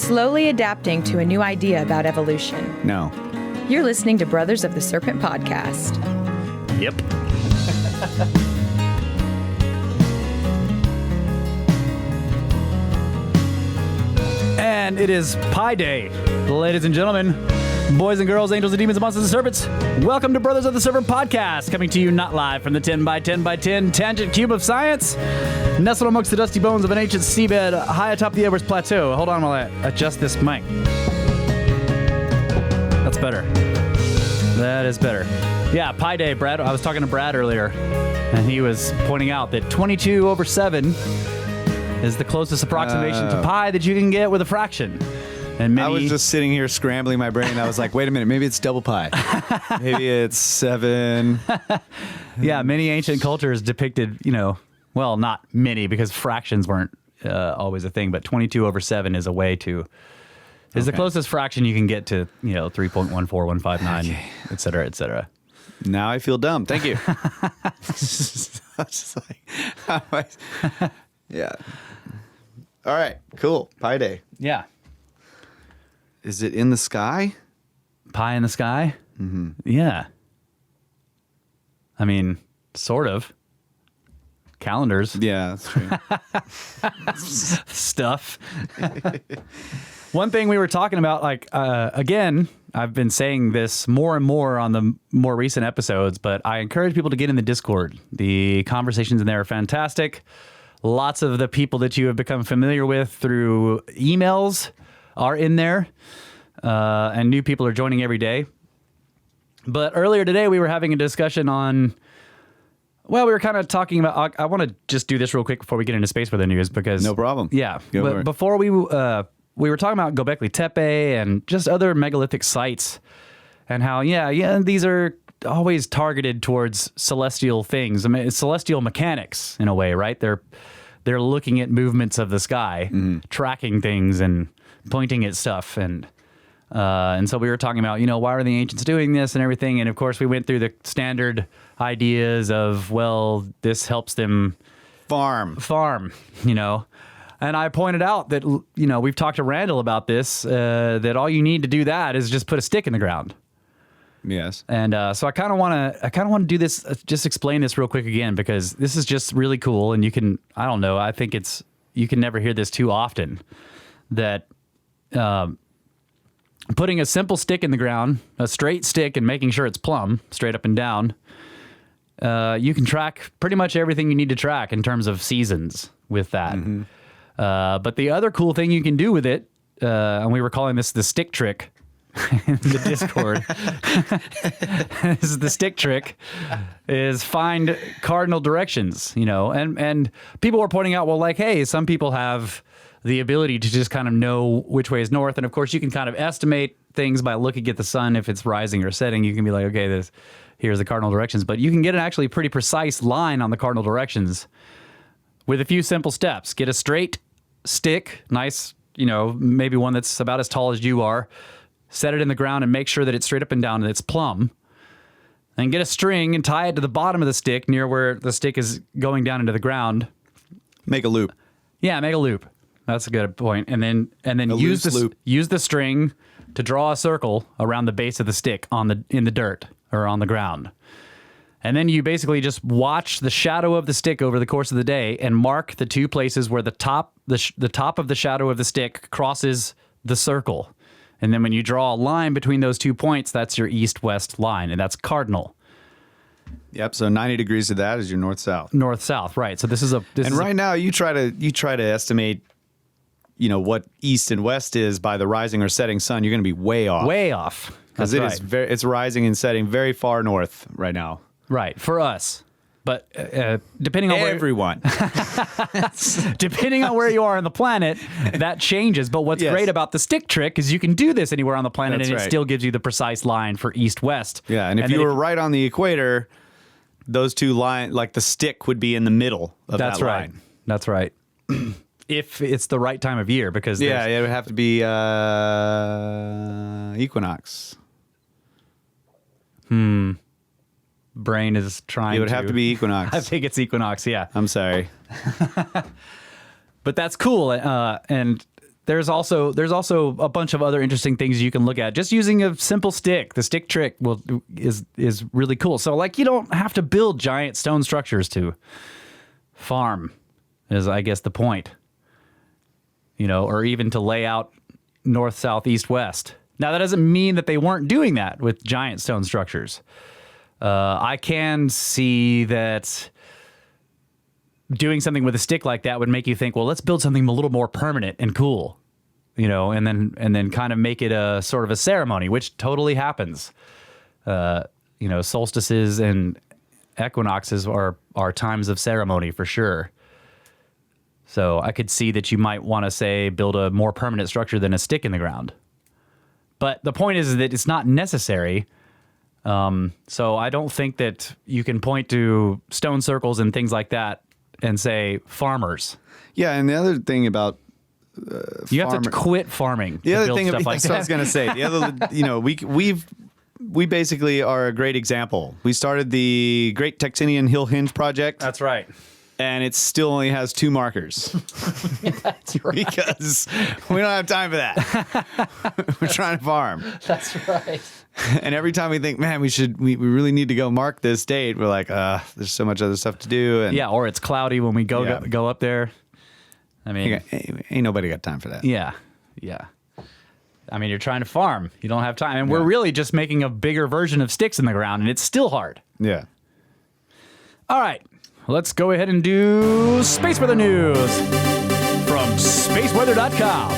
slowly adapting to a new idea about evolution. No. You're listening to Brothers of the Serpent podcast. Yep. And it is Pi Day, ladies and gentlemen, boys and girls, angels and demons, monsters and serpents. Welcome to Brothers of the Serpent podcast, coming to you not live from the 10 by 10 by 10 tangent cube of science, nestled amongst the dusty bones of an ancient seabed high atop the Everest Plateau. Hold on while I adjust this mic. That's better. That is better. Yeah, Pi Day, Brad. I was talking to Brad earlier, and he was pointing out that 22/7 is the closest approximation to pi that you can get with a fraction. And I was just sitting here scrambling my brain. I was like, wait a minute, maybe it's double pi. Maybe it's 7. Yeah, many ancient cultures depicted, well, not many because fractions weren't always a thing, but 22/7 is a way to, is the closest fraction you can get to, 3.14159, et cetera, et cetera. Now I feel dumb. Thank you. I was just like, yeah. All right, cool. Pi Day. Yeah. Is it in the sky? Pie in the sky? Mm-hmm. Yeah. I mean, sort of. Calendars. Yeah, that's true. Stuff. One thing we were talking about, again, I've been saying this more and more on the more recent episodes, but I encourage people to get in the Discord. The conversations in there are fantastic. Lots of the people that you have become familiar with through emails are in there, and new people are joining every day. But earlier today, we were having a discussion on, well, we were kind of talking about, I want to just do this real quick before we get into space weather news, because... No problem. Yeah. But before we were talking about Göbekli Tepe and just other megalithic sites, and how, these are always targeted towards celestial things. I mean, it's celestial mechanics in a way, right? They're looking at movements of the sky, tracking things and pointing at stuff, and so we were talking about, why are the ancients doing this and everything, and of course we went through the standard ideas of, well, this helps them farm, and I pointed out that, we've talked to Randall about this, that all you need to do that is just put a stick in the ground. Yes. And so I kind of want to do this, just explain this real quick again, because this is just really cool. And I think you can never hear this too often, that putting a simple stick in the ground, a straight stick, and making sure it's plumb, straight up and down, you can track pretty much everything you need to track in terms of seasons with that. Mm-hmm. But the other cool thing you can do with it, and we were calling this the stick trick, in the Discord. This is the stick trick, is find cardinal directions, and people were pointing out, well, like, hey, some people have the ability to just kind of know which way is north. And of course you can kind of estimate things by looking at the sun. If it's rising or setting, you can be like, okay, here's the cardinal directions, but you can get an actually pretty precise line on the cardinal directions with a few simple steps. Get a straight stick, nice, maybe one that's about as tall as you are, set it in the ground and make sure that it's straight up and down and it's plumb. And get a string and tie it to the bottom of the stick near where the stick is going down into the ground. Make a loop. Yeah, make a loop. That's a good point. And then use the string to draw a circle around the base of the stick in the dirt or on the ground. And then you basically just watch the shadow of the stick over the course of the day and mark the two places where the top of the shadow of the stick crosses the circle. And then when you draw a line between those 2 points, that's your east-west line, and that's cardinal. Yep. So 90 degrees of that is your north-south. North-south, right? So right now you try to estimate, what east and west is by the rising or setting sun. You're going to be way off. Way off, because it's rising and setting very far north right now. Right, for us. But depending on everyone, depending on where you are on the planet, that changes. But what's great about the stick trick is you can do this anywhere on the planet, it still gives you the precise line for east-west. Yeah, and if you were right on the equator, those two lines, like the stick, would be in the middle of that line. That's right. If it's the right time of year, because it would have to be equinox. Brain is trying to... It would have to be equinox. I think it's equinox, yeah. I'm sorry. But that's cool. And There's also a bunch of other interesting things you can look at. Just using a simple stick, the stick trick is really cool. So like you don't have to build giant stone structures to farm, is I guess the point. You know, or even to lay out north, south, east, west. Now that doesn't mean that they weren't doing that with giant stone structures. I can see that doing something with a stick like that would make you think, well, let's build something a little more permanent and cool, you know, and then kind of make it a sort of a ceremony, which totally happens. You know, solstices and equinoxes are times of ceremony for sure. So I could see that you might want to say build a more permanent structure than a stick in the ground. But the point is that it's not necessary. So I don't think that you can point to stone circles and things like that and say farmers. Yeah, and the other thing about you have to quit farming. The other build thing stuff about like that's what I was going to say. The other, you know, we basically are a great example. We started the Great Texinian Hill Hinge project. That's right. And it still only has 2 markers. That's right. Because we don't have time for that. We're trying to farm. That's right. And every time we think, man, we really need to go mark this date, we're like, there's so much other stuff to do. And yeah, or it's cloudy when we go up there. I mean, ain't nobody got time for that. Yeah. I mean, you're trying to farm. You don't have time. And we're really just making a bigger version of sticks in the ground, and it's still hard. Yeah. All right. Let's go ahead and do Space Weather News from spaceweather.com.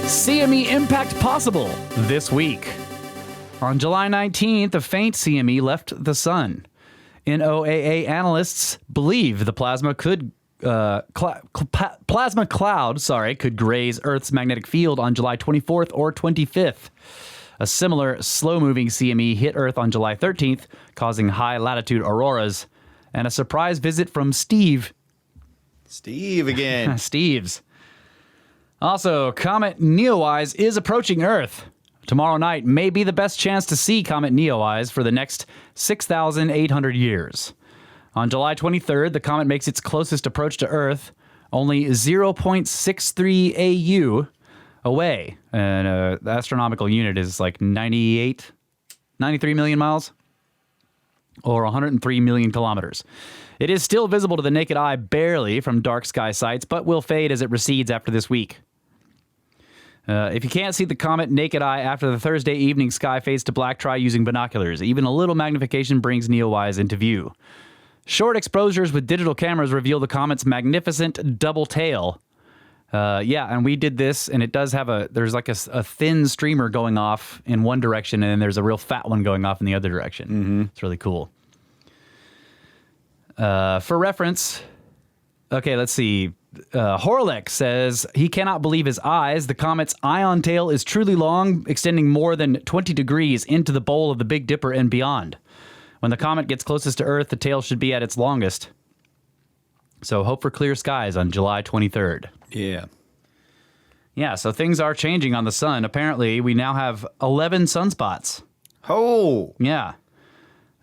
CME impact possible this week. On July 19th, a faint CME left the sun. NOAA analysts believe the plasma cloud could graze Earth's magnetic field on July 24th or 25th. A similar slow-moving CME hit Earth on July 13th, causing high-latitude auroras. And a surprise visit from Steve. Steve again. Steve's. Also, Comet Neowise is approaching Earth. Tomorrow night may be the best chance to see Comet Neowise for the next 6,800 years. On July 23rd, the comet makes its closest approach to Earth, only 0.63 AU away. And the astronomical unit is like 93 million miles or 103 million kilometers. It is still visible to the naked eye barely from dark sky sites, but will fade as it recedes after this week. If you can't see the comet naked eye after the Thursday evening sky fades to black, try using binoculars. Even a little magnification brings Neowise into view. Short exposures with digital cameras reveal the comet's magnificent double tail. And we did this, and it does have there's like a thin streamer going off in one direction, and then there's a real fat one going off in the other direction. Mm-hmm. It's really cool. For reference, okay, let's see. Horlick says he cannot believe his eyes. The comet's ion tail is truly long, extending more than 20 degrees into the bowl of the Big Dipper and beyond. When the comet gets closest to Earth, the tail should be at its longest. So hope for clear skies on July 23rd. Yeah. Yeah, so things are changing on the sun. Apparently, we now have 11 sunspots. Oh! Yeah.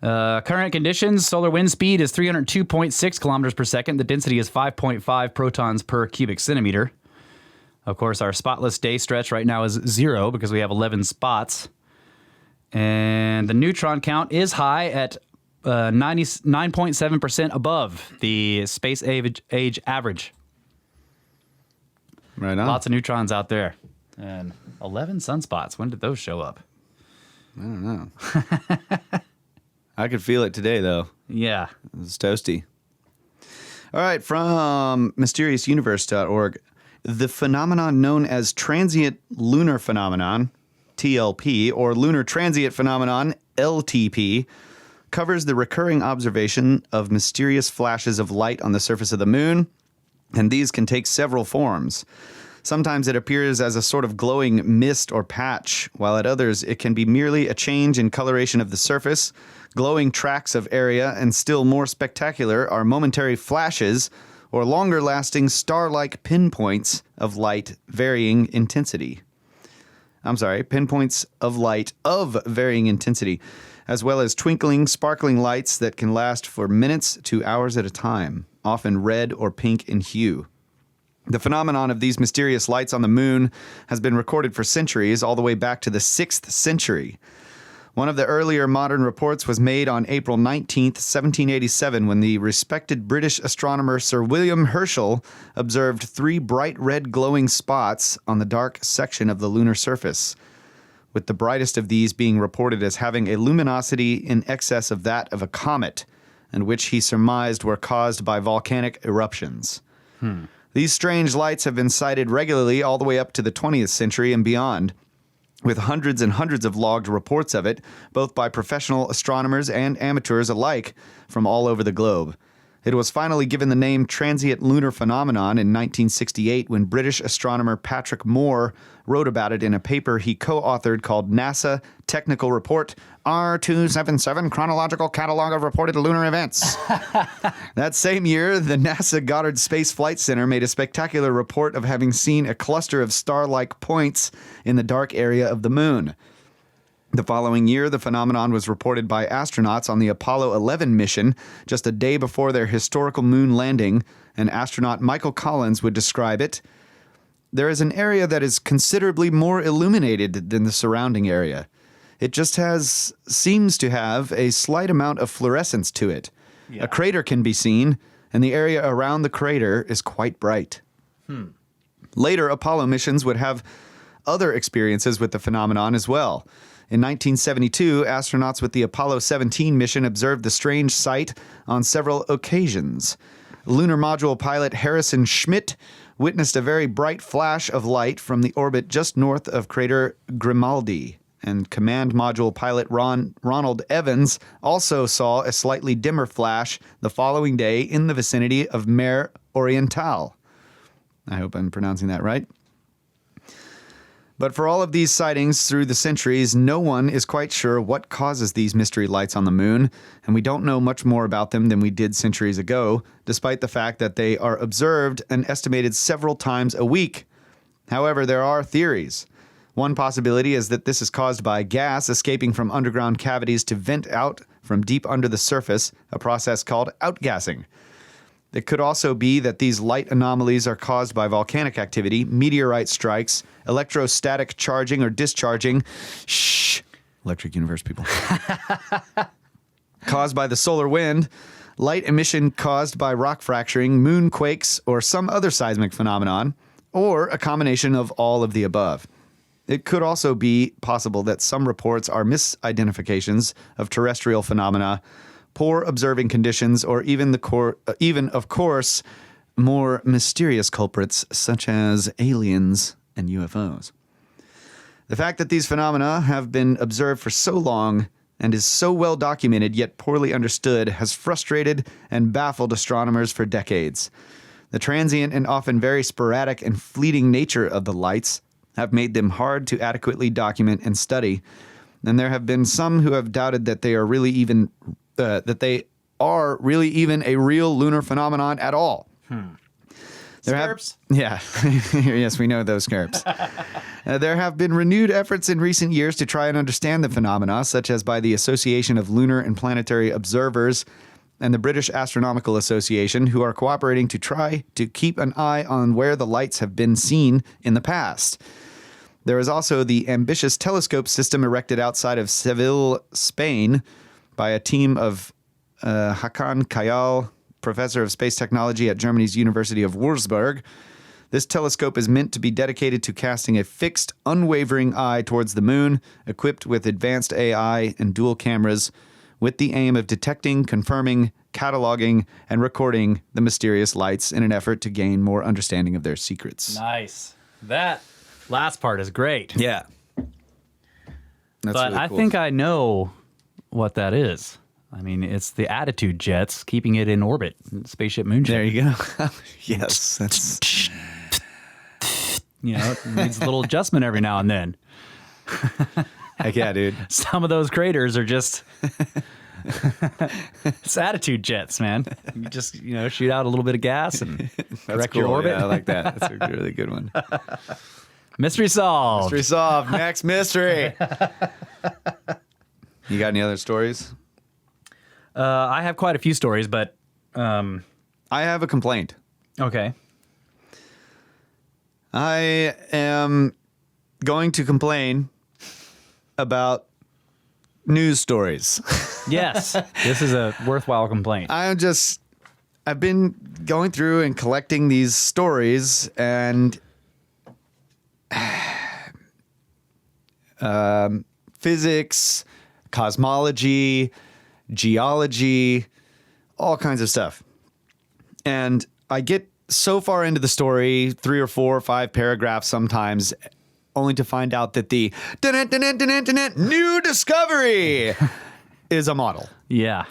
Current conditions, solar wind speed is 302.6 kilometers per second. The density is 5.5 protons per cubic centimeter. Of course, our spotless day stretch right now is 0 because we have 11 spots. And the neutron count is high at 99.7% above the space age average. Right on. Lots of neutrons out there. And 11 sunspots. When did those show up? I don't know. I could feel it today, though. Yeah. It's toasty. All right, from mysteriousuniverse.org. The phenomenon known as transient lunar phenomenon, TLP, or lunar transient phenomenon, LTP, covers the recurring observation of mysterious flashes of light on the surface of the moon, and these can take several forms. Sometimes it appears as a sort of glowing mist or patch, while at others it can be merely a change in coloration of the surface, glowing tracts of area, and still more spectacular are momentary flashes or longer-lasting star-like pinpoints of light varying intensity. Pinpoints of light of varying intensity, as well as twinkling, sparkling lights that can last for minutes to hours at a time, often red or pink in hue. The phenomenon of these mysterious lights on the moon has been recorded for centuries, all the way back to the 6th century. One of the earlier modern reports was made on April 19th, 1787, when the respected British astronomer Sir William Herschel observed 3 bright red glowing spots on the dark section of the lunar surface, with the brightest of these being reported as having a luminosity in excess of that of a comet, and which he surmised were caused by volcanic eruptions. These strange lights have been sighted regularly all the way up to the 20th century and beyond, with hundreds and hundreds of logged reports of it, both by professional astronomers and amateurs alike from all over the globe. It was finally given the name transient lunar phenomenon in 1968 when British astronomer Patrick Moore wrote about it in a paper he co-authored called NASA Technical Report R277 Chronological Catalog of Reported Lunar Events. That same year, the NASA Goddard Space Flight Center made a spectacular report of having seen a cluster of star-like points in the dark area of the moon. The following year, the phenomenon was reported by astronauts on the Apollo 11 mission just a day before their historical moon landing, and astronaut Michael Collins would describe it. There is an area that is considerably more illuminated than the surrounding area. It just seems to have a slight amount of fluorescence to it. Yeah. A crater can be seen, and the area around the crater is quite bright. Later, Apollo missions would have other experiences with the phenomenon as well. In 1972, astronauts with the Apollo 17 mission observed the strange sight on several occasions. Lunar module pilot Harrison Schmitt witnessed a very bright flash of light from the orbit just north of crater Grimaldi, and command module pilot Ronald Evans also saw a slightly dimmer flash the following day in the vicinity of Mare Orientale. I hope I'm pronouncing that right. But for all of these sightings through the centuries, no one is quite sure what causes these mystery lights on the moon, and we don't know much more about them than we did centuries ago, despite the fact that they are observed and estimated several times a week. However, there are theories. One possibility is that this is caused by gas escaping from underground cavities to vent out from deep under the surface, a process called outgassing. It could also be that these light anomalies are caused by volcanic activity, meteorite strikes, electrostatic charging or discharging. Electric universe, people. Caused by the solar wind, light emission caused by rock fracturing, moon quakes, or some other seismic phenomenon, or a combination of all of the above. It could also be possible that some reports are misidentifications of terrestrial phenomena, poor observing conditions, or even, of course, more mysterious culprits such as aliens and UFOs. The fact that these phenomena have been observed for so long and is so well documented yet poorly understood has frustrated and baffled astronomers for decades. The transient and often very sporadic and fleeting nature of the lights have made them hard to adequately document and study, and there have been some who have doubted that they are really even a real lunar phenomenon at all. Skirps? Yes, we know those skirps. There have been renewed efforts in recent years to try and understand the phenomena, such as by the Association of Lunar and Planetary Observers and the British Astronomical Association, who are cooperating to try to keep an eye on where the lights have been seen in the past. There is also the ambitious telescope system erected outside of Seville, Spain, by a team of Hakan Kayal, professor of space technology at Germany's University of Würzburg. This telescope is meant to be dedicated to casting a fixed, unwavering eye towards the moon, equipped with advanced AI and dual cameras, with the aim of detecting, confirming, cataloging, and recording the mysterious lights in an effort to gain more understanding of their secrets. Nice. That last part is great. Yeah. That's but really I cool. think I know what that is. I mean, it's the attitude jets keeping it in orbit. Spaceship Moonship. There you go. Yes. That's... You know, it needs a little adjustment every now and then. Heck yeah, dude. Some of those craters are just... It's attitude jets, man. You just, shoot out a little bit of gas and correct your orbit. Yeah, I like that. That's a really good one. Mystery solved. Mystery solved. Next mystery. You got any other stories? I have quite a few stories, but... I have a complaint. Okay. I am going to complain about news stories. Yes, this is a worthwhile complaint. I've been going through and collecting these stories and physics, cosmology, geology, all kinds of stuff. And I get so far into the story, 3 or 4 or 5 paragraphs sometimes, only to find out that the new discovery is a model. Yeah.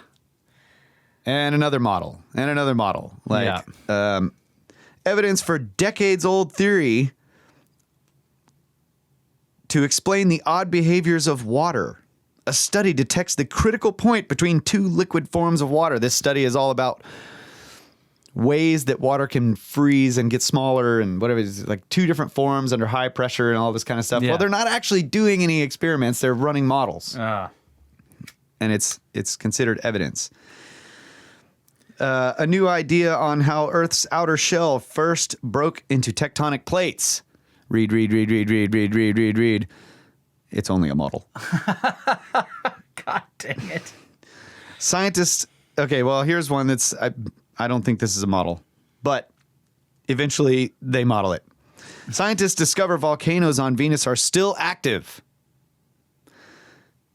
And another model. And another model. Evidence for decades-old theory to explain the odd behaviors of water. A study detects the critical point between 2 liquid forms of water. This study is all about ways that water can freeze and get smaller and whatever it is, like 2 different forms under high pressure and all this kind of stuff. Yeah. Well, they're not actually doing any experiments. They're running models. And it's considered evidence. A new idea on how Earth's outer shell first broke into tectonic plates. Read. It's only a model. God dang it. Scientists. Okay, well, here's one that's I don't think this is a model, but eventually they model it. Scientists discover volcanoes on Venus are still active.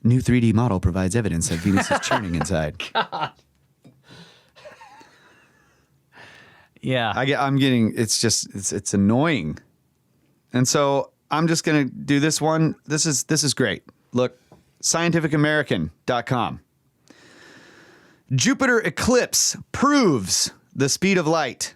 New 3D model provides evidence that Venus is churning inside. God. Yeah. I'm getting, it's annoying. And so I'm just going to do this one. This is great. Look, scientificamerican.com. Jupiter eclipse proves the speed of light.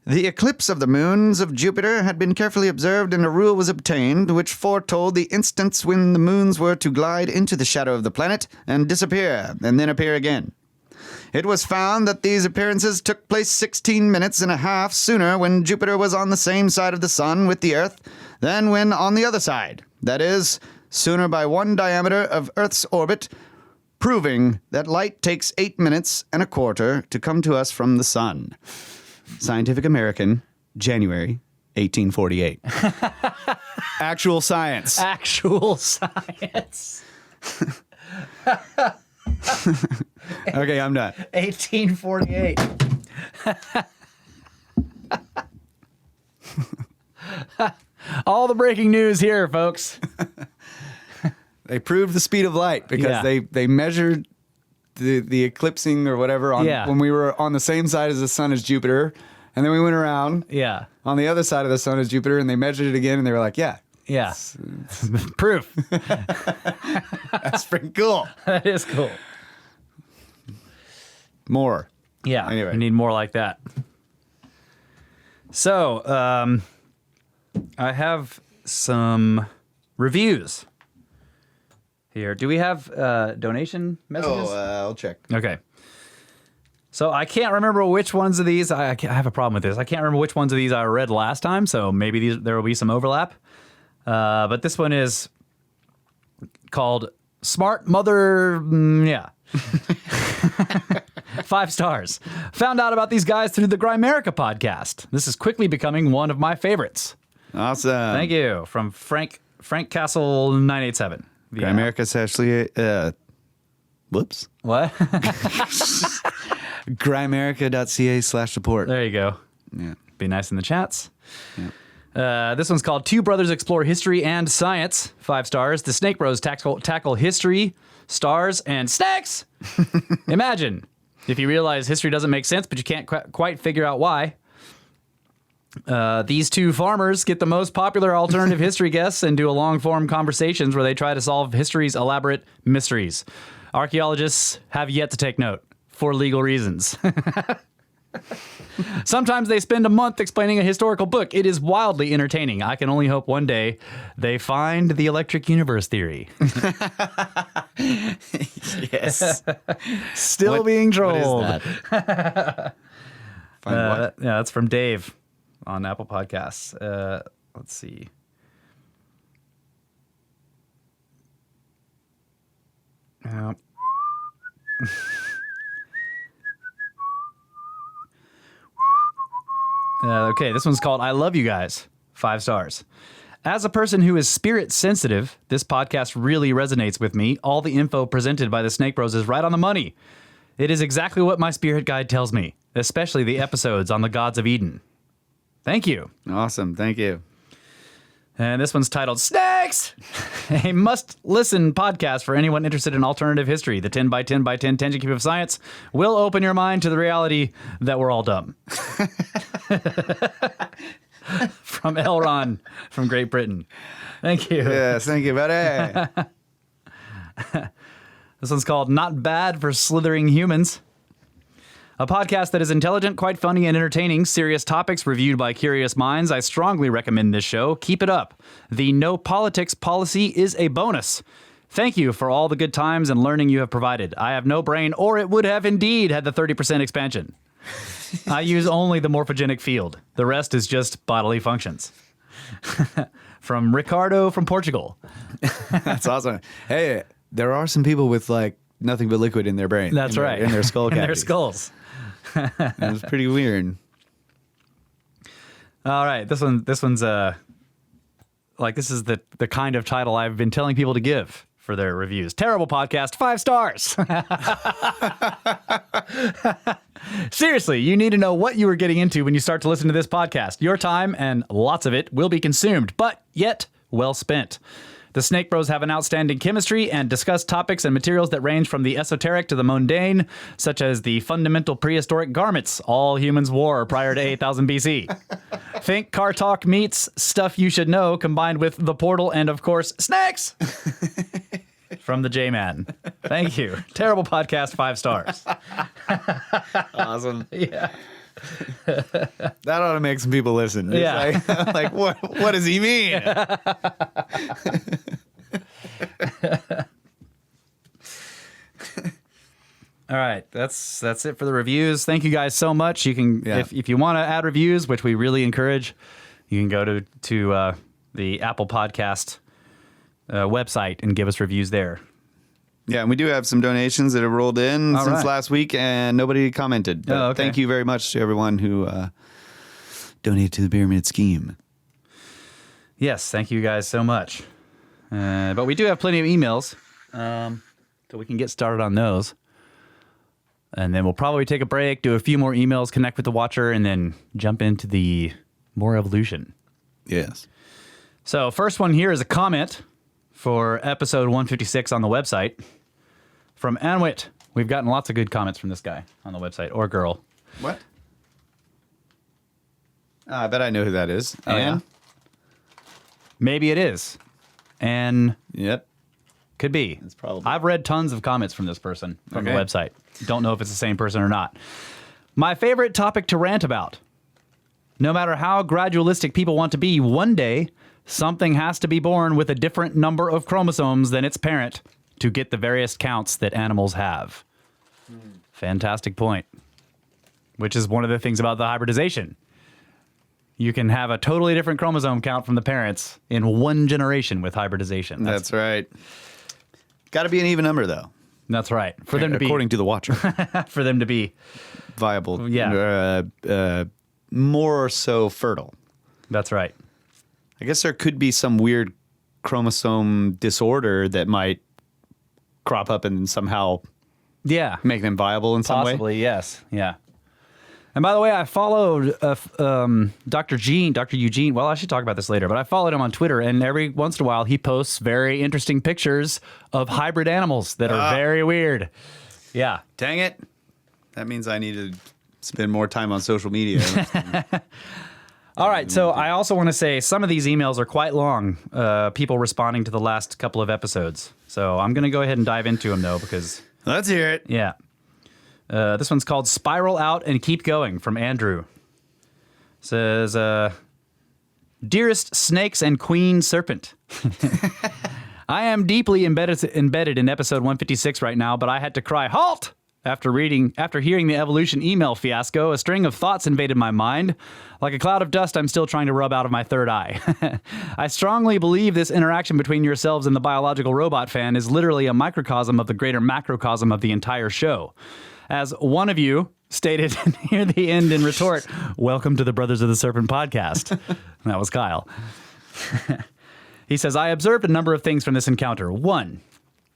The eclipse of the moons of Jupiter had been carefully observed, and a rule was obtained which foretold the instants when the moons were to glide into the shadow of the planet and disappear, and then appear again. It was found that these appearances took place 16 minutes and a half sooner when Jupiter was on the same side of the sun with the Earth than when on the other side. That is, sooner by 1 diameter of Earth's orbit, proving that light takes 8 minutes and a quarter to come to us from the sun. Scientific American, January 1848. Actual science. Actual science. Okay, I'm done. 1848. All the breaking news here, folks. They proved the speed of light because they measured the eclipsing or whatever when we were on the same side as the sun as Jupiter, and then we went around on the other side of the sun as Jupiter, and they measured it again, and they were like, it's proof. That's pretty cool. That is cool. More. Yeah. Anyway, we need more like that. So, I have some reviews here. Do we have donation messages? I'll check. Okay. So I can't remember which ones of these. I have a problem with this. I can't remember which ones of these I read last time, so maybe there will be some overlap. But this one is called Smart Mother. 5 stars. Found out about these guys through the Grimerica podcast. This is quickly becoming one of my favorites. Awesome. Thank you. From Frank Castle 987. Grimerica's actually whoops. What? Grimerica.ca/support. There you go. Yeah. Be nice in the chats. Yeah. This one's called Two Brothers Explore History and Science. 5 stars. The Snake Bros tackle history, stars, and snakes. Imagine if you realize history doesn't make sense, but you can't quite figure out why. These 2 farmers get the most popular alternative history guests and do a long-form conversations where they try to solve history's elaborate mysteries. Archaeologists have yet to take note, for legal reasons. Sometimes they spend a month explaining a historical book. It is wildly entertaining. I can only hope one day they find the electric universe theory. Yes. Still being trolled. What is that? Find what? Yeah, that's from Dave on Apple Podcasts. Let's see. Okay, this one's called I Love You Guys. 5 stars. As a person who is spirit sensitive, this podcast really resonates with me. All the info presented by the Snake Bros is right on the money. It is exactly what my spirit guide tells me, especially the episodes on the gods of Eden. Thank you. Awesome. Thank you. And this one's titled Snakes, a must-listen podcast for anyone interested in alternative history. The 10 by 10 by 10 tangent cube of science will open your mind to the reality that we're all dumb. From Elron from Great Britain. Thank you. Yes, thank you, buddy. This one's called Not Bad for Slithering Humans. A podcast that is intelligent, quite funny, and entertaining. Serious topics reviewed by curious minds. I strongly recommend this show. Keep it up. The no politics policy is a bonus. Thank you for all the good times and learning you have provided. I have no brain, or it would have indeed had the 30% expansion. I use only the morphogenic field. The rest is just bodily functions. From Ricardo from Portugal. That's awesome. Hey, there are some people with like nothing but liquid in their brain. That's right. In their skull In their cavities. skulls. It's pretty weird. All right, this one's this is the kind of title I've been telling people to give for their reviews. Terrible podcast, 5 stars. Seriously, you need to know what you are getting into when you start to listen to this podcast. Your time, and lots of it, will be consumed, but yet well spent. The Snake Bros have an outstanding chemistry and discuss topics and materials that range from the esoteric to the mundane, such as the fundamental prehistoric garments all humans wore prior to 8000 BC. Think car talk meets stuff you should know, combined with the portal and, of course, snakes! From the J-Man. Thank you. Terrible podcast, 5 stars. Awesome. Yeah. That ought to make some people listen. It's Yeah. like what does he mean? All right, that's it for the reviews. Thank you guys so much. You can, Yeah. if you want to add reviews, which we really encourage, you can go to the Apple Podcast website and give us reviews there. Yeah, and we do have some donations that have rolled in All since right. last week, and nobody commented. But Oh, okay. Thank you very much to everyone who donated to the Pyramid Scheme. Yes, thank you guys so much. But we do have plenty of emails, so we can get started on those. And then we'll probably take a break, do a few more emails, connect with the watcher, and then jump into the more evolution. Yes. So first one here is a comment for episode 156 on the website from Anwit. We've gotten lots of good comments from this guy on the website, or girl. What? I bet I know who that is. Oh, yeah? Maybe it is. And Yep. could be. It's probably. I've read tons of comments from this person from the Okay. website. Don't know if it's the same person or not. My favorite topic to rant about. No matter how gradualistic people want to be, one day something has to be born with a different number of chromosomes than its parent to get the various counts that animals have. Fantastic point. Which is one of the things about the hybridization. You can have a totally different chromosome count from the parents in one generation with hybridization. That's right. Got to be an even number, though. That's right. For them to be According to the Watcher. for them to be Viable. Yeah. More so fertile. That's right. I guess there could be some weird chromosome disorder that might crop up and somehow Yeah. make them viable in some way. Possibly, yes. Yeah. And by the way, I followed Dr. Eugene. Well, I should talk about this later, but I followed him on Twitter, and every once in a while he posts very interesting pictures of hybrid animals that are very weird. Yeah. Dang it. That means I need to spend more time on social media. All right. So I also want to say some of these emails are quite long, people responding to the last couple of episodes. So I'm going to go ahead and dive into them, though, because, Let's hear it. yeah. This one's called Spiral Out and Keep Going from Andrew. Says, Dearest Snakes and Queen Serpent, I am deeply embedded in episode 156 right now, but I had to cry halt after hearing the evolution email fiasco. A string of thoughts invaded my mind. Like a cloud of dust, I'm still trying to rub out of my third eye. I strongly believe this interaction between yourselves and the biological robot fan is literally a microcosm of the greater macrocosm of the entire show. As one of you stated near the end in retort, "Welcome to the Brothers of the Serpent podcast." That was Kyle. He says, "I observed a number of things from this encounter. 1,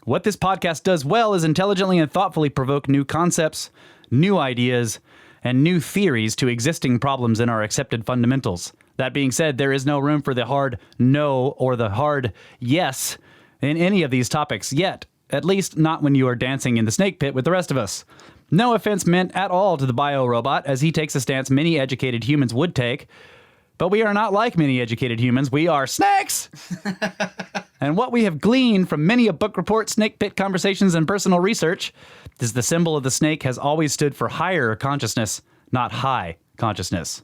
what this podcast does well is intelligently and thoughtfully provoke new concepts, new ideas, and new theories to existing problems in our accepted fundamentals. That being said, there is no room for the hard no or the hard yes in any of these topics yet, at least not when you are dancing in the snake pit with the rest of us. No offense meant at all to the bio-robot, as he takes a stance many educated humans would take, but we are not like many educated humans. We are snakes! And what we have gleaned from many a book report, snake pit conversations, and personal research is the symbol of the snake has always stood for higher consciousness, not high consciousness."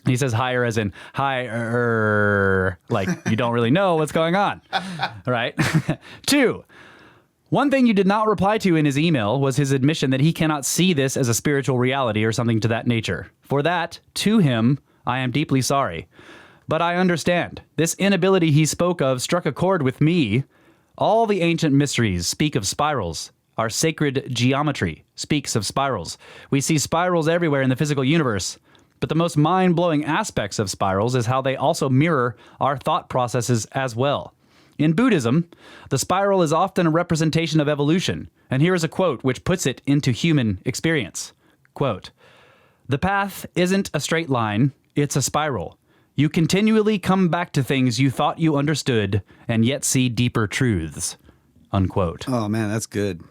He says higher as in higher, like you don't really know what's going on, right? 2, one thing you did not reply to in his email was his admission that he cannot see this as a spiritual reality or something to that nature. For that, to him, I am deeply sorry. But I understand. This inability he spoke of struck a chord with me. All the ancient mysteries speak of spirals. Our sacred geometry speaks of spirals. We see spirals everywhere in the physical universe. But the most mind-blowing aspects of spirals is how they also mirror our thought processes as well. In Buddhism, the spiral is often a representation of evolution. And here is a quote which puts it into human experience. Quote, "The path isn't a straight line, it's a spiral. You continually come back to things you thought you understood and yet see deeper truths." Unquote. Oh, man, that's good.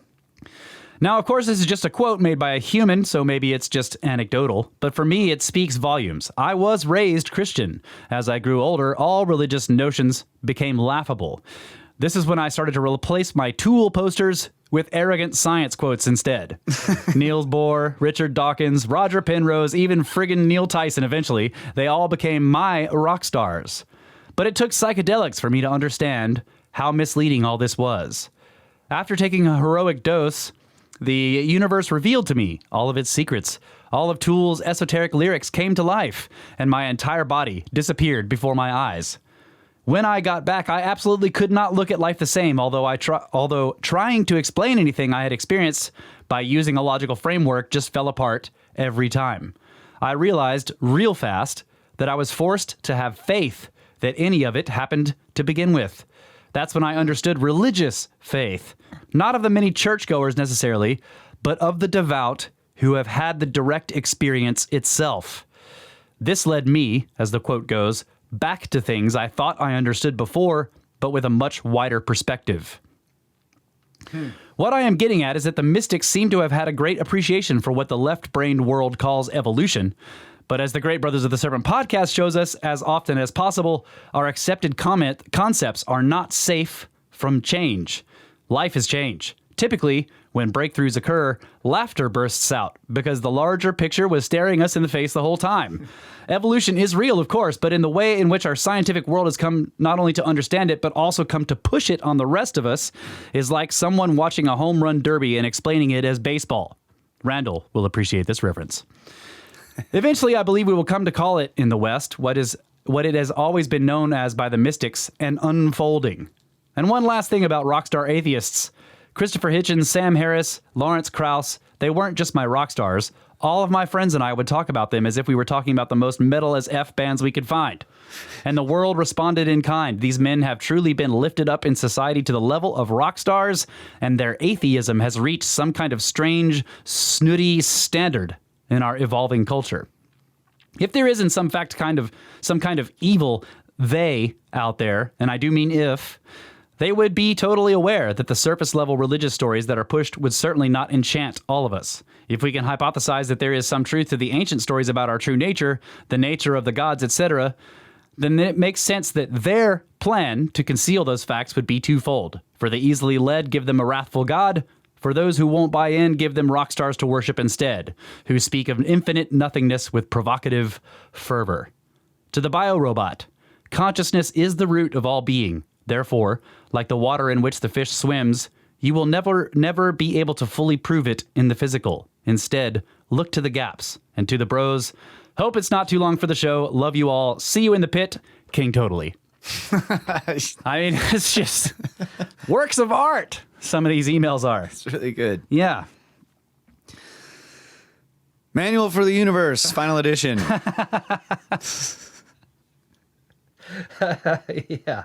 Now, of course, this is just a quote made by a human, so maybe it's just anecdotal. But for me, it speaks volumes. I was raised Christian. As I grew older, all religious notions became laughable. This is when I started to replace my Tool posters with arrogant science quotes instead. Niels Bohr, Richard Dawkins, Roger Penrose, even friggin' Neil Tyson eventually, they all became my rock stars. But it took psychedelics for me to understand how misleading all this was. After taking a heroic dose, the universe revealed to me all of its secrets. All of Tool's esoteric lyrics came to life, and my entire body disappeared before my eyes. When I got back, I absolutely could not look at life the same, although trying to explain anything I had experienced by using a logical framework just fell apart every time. I realized real fast that I was forced to have faith that any of it happened to begin with. That's when I understood religious faith, not of the many churchgoers necessarily, but of the devout who have had the direct experience itself. This led me, as the quote goes, back to things I thought I understood before, but with a much wider perspective. What I am getting at is that the mystics seem to have had a great appreciation for what the left-brained world calls evolution. But as the Great Brothers of the Serpent podcast shows us, as often as possible, our accepted concepts are not safe from change. Life is change. Typically, when breakthroughs occur, laughter bursts out because the larger picture was staring us in the face the whole time. Evolution is real, of course, but in the way in which our scientific world has come not only to understand it, but also come to push it on the rest of us, is like someone watching a home run derby and explaining it as baseball. Randall will appreciate this reference. Eventually, I believe we will come to call it in the West what it has always been known as by the mystics, an unfolding. And one last thing about rockstar atheists. Christopher Hitchens, Sam Harris, Lawrence Krauss, they weren't just my rock stars. All of my friends and I would talk about them as if we were talking about the most metal as F bands we could find. And the world responded in kind. These men have truly been lifted up in society to the level of rock stars, and their atheism has reached some kind of strange, snooty standard in our evolving culture. If there is in some kind of evil they out there, and I do mean if, they would be totally aware that the surface level religious stories that are pushed would certainly not enchant all of us. If we can hypothesize that there is some truth to the ancient stories about our true nature, the nature of the gods, etc., then it makes sense that their plan to conceal those facts would be twofold. For the easily led, give them a wrathful God. For those who won't buy in, give them rock stars to worship instead, who speak of infinite nothingness with provocative fervor. To the biorobot, consciousness is the root of all being. Therefore, like the water in which the fish swims, you will never be able to fully prove it in the physical. Instead, look to the gaps. And to the bros, hope it's not too long for the show. Love you all. See you in the pit. King Totally. I mean, it's just works of art. Some of these emails are. It's really good. Yeah. Manual for the Universe, final edition. Yeah.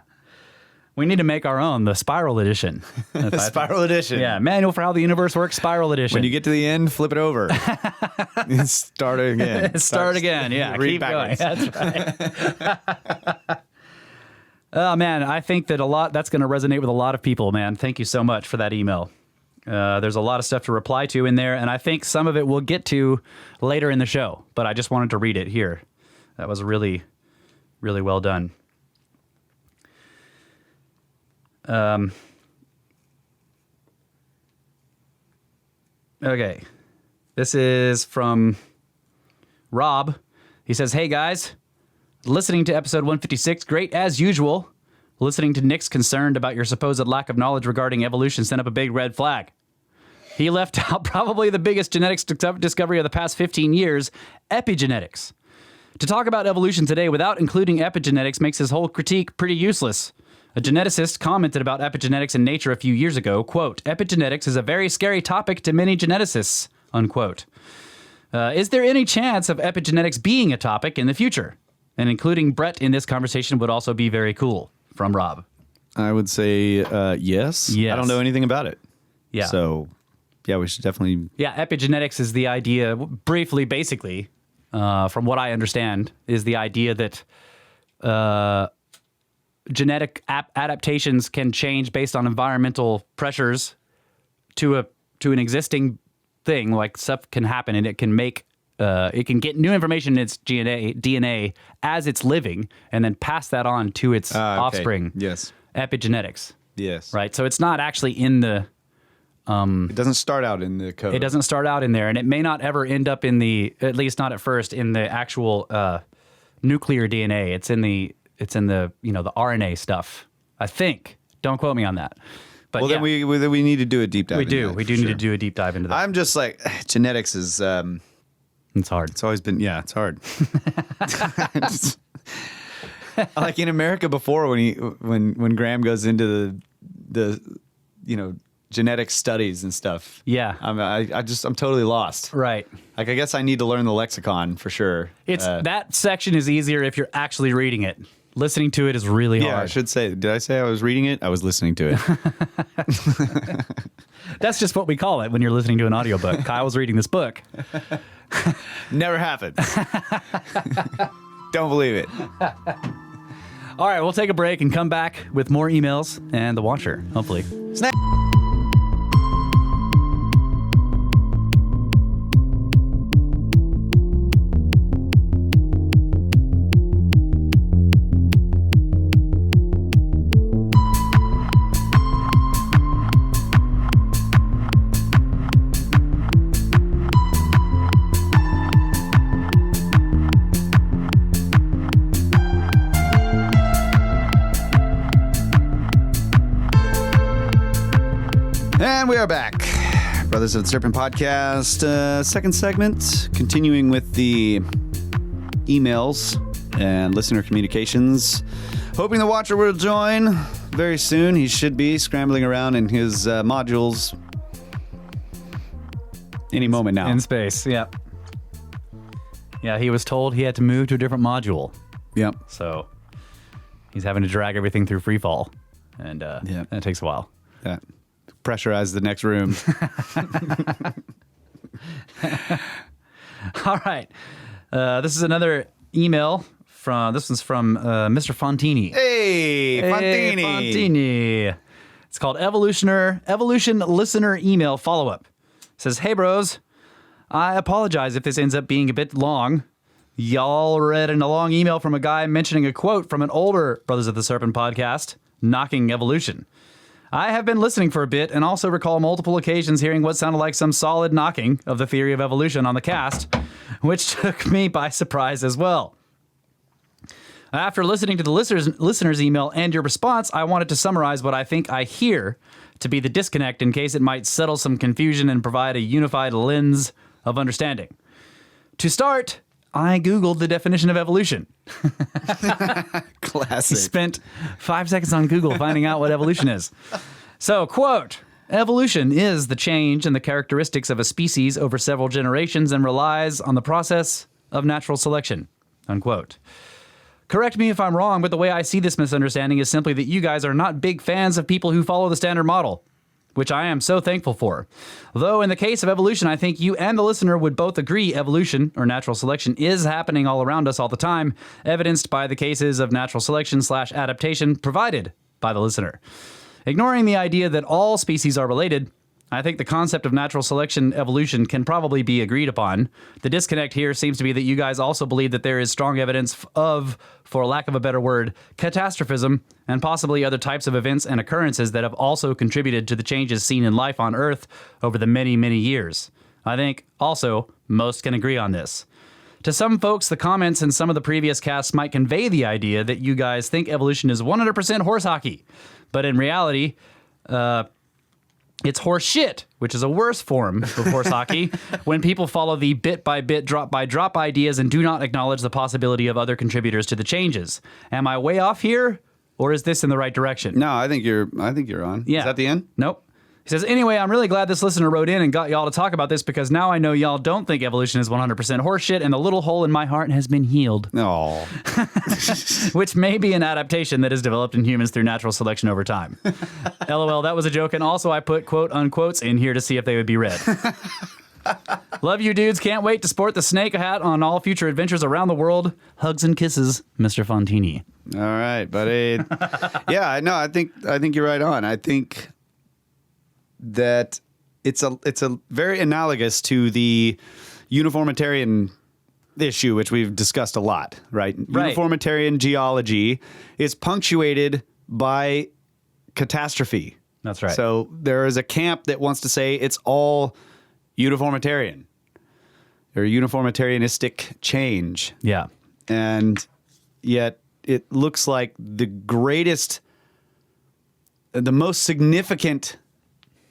We need to make our own, the Spiral Edition. Spiral edition. Yeah, Manual for How the Universe Works, Spiral Edition. When you get to the end, flip it over. Start again. Start again, yeah. Read Keep backwards. going. That's right. Oh, man, I think that that's going to resonate with a lot of people, man. Thank you so much for that email. There's a lot of stuff to reply to in there, and I think some of it we'll get to later in the show, but I just wanted to read it here. That was really, really well done. Okay. This is from Rob. He says, "Hey guys, listening to episode 156, great as usual. Listening to Nick's concerned about your supposed lack of knowledge regarding evolution sent up a big red flag. He left out probably the biggest genetics discovery of the past 15 years, epigenetics. To talk about evolution today without including epigenetics makes his whole critique pretty useless. A geneticist commented about epigenetics in Nature a few years ago, quote, epigenetics is a very scary topic to many geneticists, unquote. Is there any chance of epigenetics being a topic in the future? And including Brett in this conversation would also be very cool. From Rob. I would say yes. Yes. I don't know anything about it. Yeah. So, yeah, we should definitely... Yeah, epigenetics is the idea, briefly, basically, from what I understand, is the idea that genetic adaptations can change based on environmental pressures to an existing thing. Like stuff can happen, and it can make it can get new information in its DNA as it's living, and then pass that on to its offspring. Yes. Epigenetics. Yes. Right. So it's not actually in the. It doesn't start out in the code. It doesn't start out in there, and it may not ever end up in at least not at first, in the actual nuclear DNA. It's in the the RNA stuff. I think. Don't quote me on that. But well, yeah, then we need to do a deep dive. We do need to do a deep dive into that. I'm just like, genetics is. It's hard. It's always been, it's hard. Like in America before, when Graham goes into the genetic studies and stuff. Yeah. I'm totally lost. Right. Like, I guess I need to learn the lexicon for sure. It's that section is easier if you're actually reading it. Listening to it is really hard. Yeah, I should say. Did I say I was reading it? I was listening to it. That's just what we call it when you're listening to an audiobook. Kyle's reading this book. Never happened. Don't believe it. All right, we'll take a break and come back with more emails and the Watcher, hopefully. Snake. And we are back. Brothers of the Serpent podcast, second segment, continuing with the emails and listener communications. Hoping the Watcher will join very soon. He should be scrambling around in his modules any moment now. In space, yeah. Yeah, he was told he had to move to a different module. Yep. So he's having to drag everything through free fall. And that takes a while. Yeah. Pressurize the next room. All right. This is another email this one's from Mr. Fontini. Hey, Fontini. Hey, Fontini. It's called Evolution Listener Email Follow-Up. It says, hey, bros. I apologize if this ends up being a bit long. Y'all read in a long email from a guy mentioning a quote from an older Brothers of the Serpent podcast, knocking evolution. I have been listening for a bit and also recall multiple occasions hearing what sounded like some solid knocking of the theory of evolution on the cast, which took me by surprise as well. After listening to the listener's email and your response, I wanted to summarize what I think I hear to be the disconnect in case it might settle some confusion and provide a unified lens of understanding. To start, I Googled the definition of evolution. Classic. Spent 5 seconds on Google finding out what evolution is. So, quote, Evolution is the change in the characteristics of a species over several generations and relies on the process of natural selection, unquote. Correct me if I'm wrong, but the way I see this misunderstanding is simply that you guys are not big fans of people who follow the standard model, which I am so thankful for. Though in the case of evolution, I think you and the listener would both agree evolution, or natural selection, is happening all around us all the time, evidenced by the cases of natural selection/adaptation provided by the listener. Ignoring the idea that all species are related, I think the concept of natural selection evolution can probably be agreed upon. The disconnect here seems to be that you guys also believe that there is strong evidence of, for lack of a better word, catastrophism, and possibly other types of events and occurrences that have also contributed to the changes seen in life on Earth over the many, many years. I think, also, most can agree on this. To some folks, the comments in some of the previous casts might convey the idea that you guys think evolution is 100% horse hockey. But in reality, it's horse shit, which is a worse form of horse hockey, when people follow the bit-by-bit, drop-by-drop ideas and do not acknowledge the possibility of other contributors to the changes. Am I way off here, or is this in the right direction? No, I think you're on. Yeah. Is that the end? Nope. He says, anyway, I'm really glad this listener wrote in and got y'all to talk about this because now I know y'all don't think evolution is 100% horseshit and the little hole in my heart has been healed. No. Which may be an adaptation that is developed in humans through natural selection over time. LOL, that was a joke. And also I put quote unquotes in here to see if they would be read. Love you dudes. Can't wait to sport the snake hat on all future adventures around the world. Hugs and kisses, Mr. Fontini. All right, buddy. Yeah, no, I think you're right on. I think that it's a very analogous to the uniformitarian issue, which we've discussed a lot, right? Uniformitarian geology is punctuated by catastrophe. That's right. So there is a camp that wants to say it's all uniformitarian or uniformitarianistic change. Yeah. And yet it looks like the most significant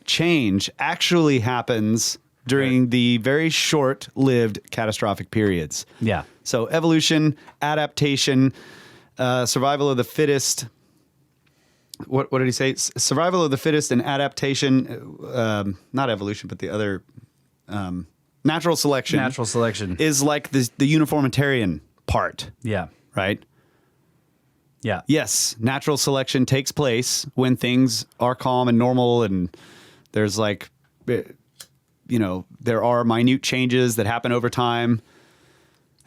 change actually happens during the very short-lived catastrophic periods. Yeah. So evolution, adaptation, survival of the fittest. What did he say? Survival of the fittest and adaptation, not evolution, but the other, natural selection. Natural selection. Is like the uniformitarian part. Yeah. Right? Yeah. Yes, natural selection takes place when things are calm and normal and there's there are minute changes that happen over time,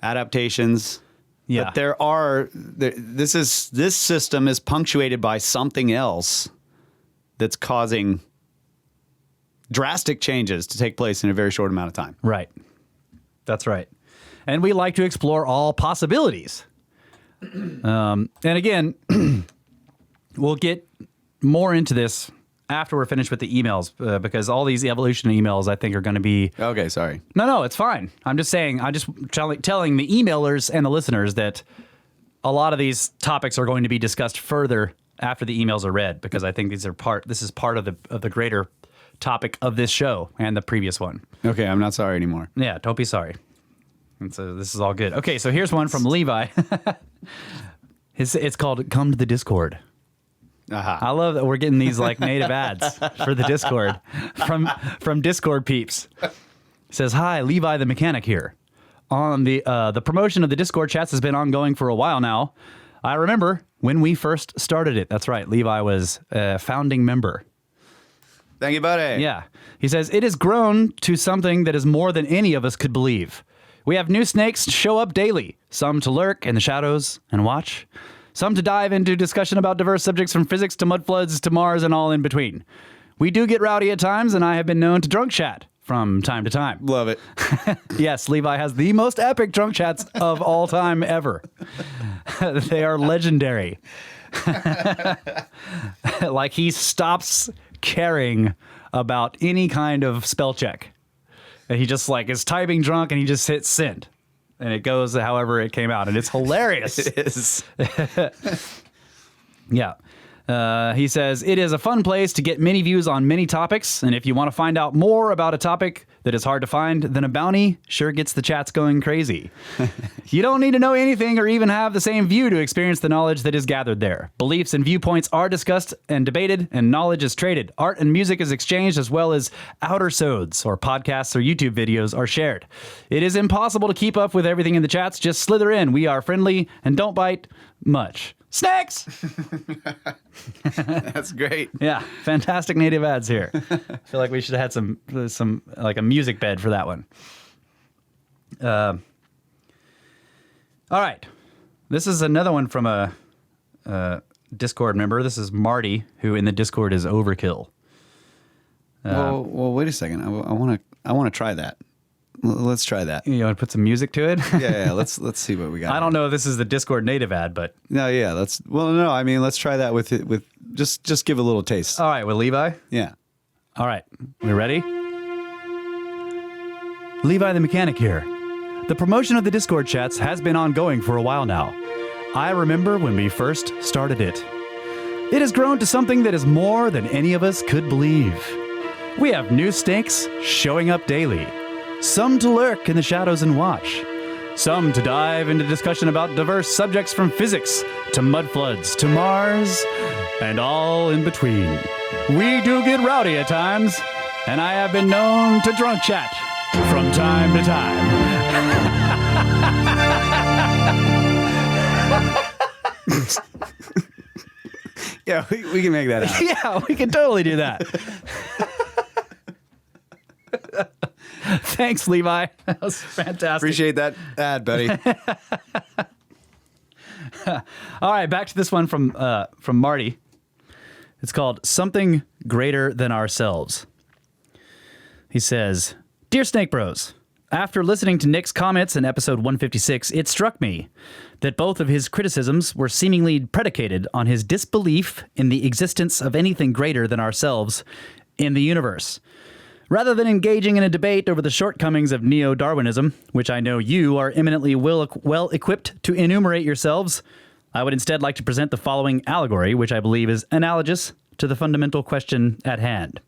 adaptations. Yeah. But this system is punctuated by something else that's causing drastic changes to take place in a very short amount of time. Right. That's right. And we like to explore all possibilities. And again, we'll get more into this after we're finished with the emails, because all these evolution emails, I think, are going to be... Okay, sorry. No, it's fine. I'm just saying, telling the emailers and the listeners that a lot of these topics are going to be discussed further after the emails are read, because I think this is part of the greater topic of this show and the previous one. Okay, I'm not sorry anymore. Yeah, don't be sorry. And so this is all good. Okay, so here's one from Levi. It's called Come to the Discord. Uh-huh. I love that we're getting these like native ads for the Discord from Discord peeps. It says, "Hi, Levi the mechanic here. On the promotion of the Discord chats has been ongoing for a while now. I remember when we first started it." That's right. Levi was a founding member. Thank you, buddy. Yeah. He says, "It has grown to something that is more than any of us could believe. We have new snakes show up daily, some to lurk in the shadows and watch, some to dive into discussion about diverse subjects from physics to mud floods to Mars and all in between. We do get rowdy at times, and I have been known to drunk chat from time to time." Love it. Yes, Levi has the most epic drunk chats of all time ever. They are legendary. Like he stops caring about any kind of spell check. And he just like is typing drunk and he just hits send. And it goes however it came out. And it's hilarious. It is. Yeah. He says, it is a fun place to get many views on many topics, and if you want to find out more about a topic that is hard to find, then a bounty sure gets the chats going crazy. You don't need to know anything or even have the same view to experience the knowledge that is gathered there. Beliefs and viewpoints are discussed and debated, and knowledge is traded. Art and music is exchanged, as well as outer sods, or podcasts or YouTube videos are shared. It is impossible to keep up with everything in the chats. Just slither in. We are friendly and don't bite much. Snakes! That's great. Yeah, fantastic native ads here. I feel like we should have had some like a music bed for that one. All right. This is another one from a Discord member. This is Marty, who in the Discord is Overkill. Well, wait a second. I want to try that. Let's try that. You want to put some music to it? Yeah. Let's see what we got. I don't know if this is the Discord native ad, but No. I mean, let's try that with just give a little taste. all right, with Levi. Yeah. All right, we ready? Levi the Mechanic here. The promotion of the Discord chats has been ongoing for a while now. I remember when we first started it. It has grown to something that is more than any of us could believe. We have new stinks showing up daily. Some to lurk in the shadows and watch. Some to dive into discussion about diverse subjects from physics to mud floods to Mars and all in between. We do get rowdy at times, and I have been known to drunk chat from time to time. Yeah, we can make that happen. Yeah, we can totally do that. Thanks, Levi. That was fantastic. Appreciate that ad, buddy. All right, back to this one from Marty. It's called Something Greater Than Ourselves. He says, Dear Snake Bros, after listening to Nick's comments in episode 156, it struck me that both of his criticisms were seemingly predicated on his disbelief in the existence of anything greater than ourselves in the universe. Rather than engaging in a debate over the shortcomings of neo-Darwinism, which I know you are eminently well equipped to enumerate yourselves, I would instead like to present the following allegory, which I believe is analogous to the fundamental question at hand.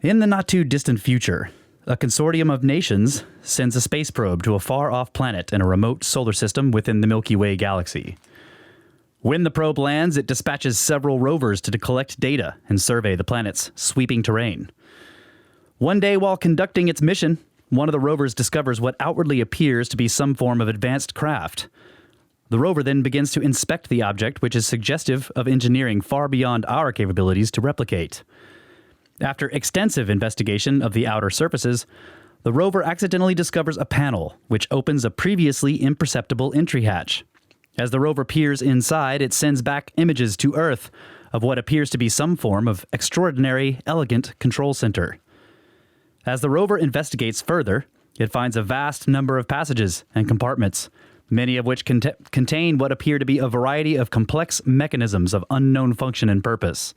In the not-too-distant future, a consortium of nations sends a space probe to a far-off planet in a remote solar system within the Milky Way galaxy. When the probe lands, it dispatches several rovers to collect data and survey the planet's sweeping terrain. One day, while conducting its mission, one of the rovers discovers what outwardly appears to be some form of advanced craft. The rover then begins to inspect the object, which is suggestive of engineering far beyond our capabilities to replicate. After extensive investigation of the outer surfaces, the rover accidentally discovers a panel, which opens a previously imperceptible entry hatch. As the rover peers inside, it sends back images to Earth of what appears to be some form of extraordinary, elegant control center. As the rover investigates further, it finds a vast number of passages and compartments, many of which contain what appear to be a variety of complex mechanisms of unknown function and purpose.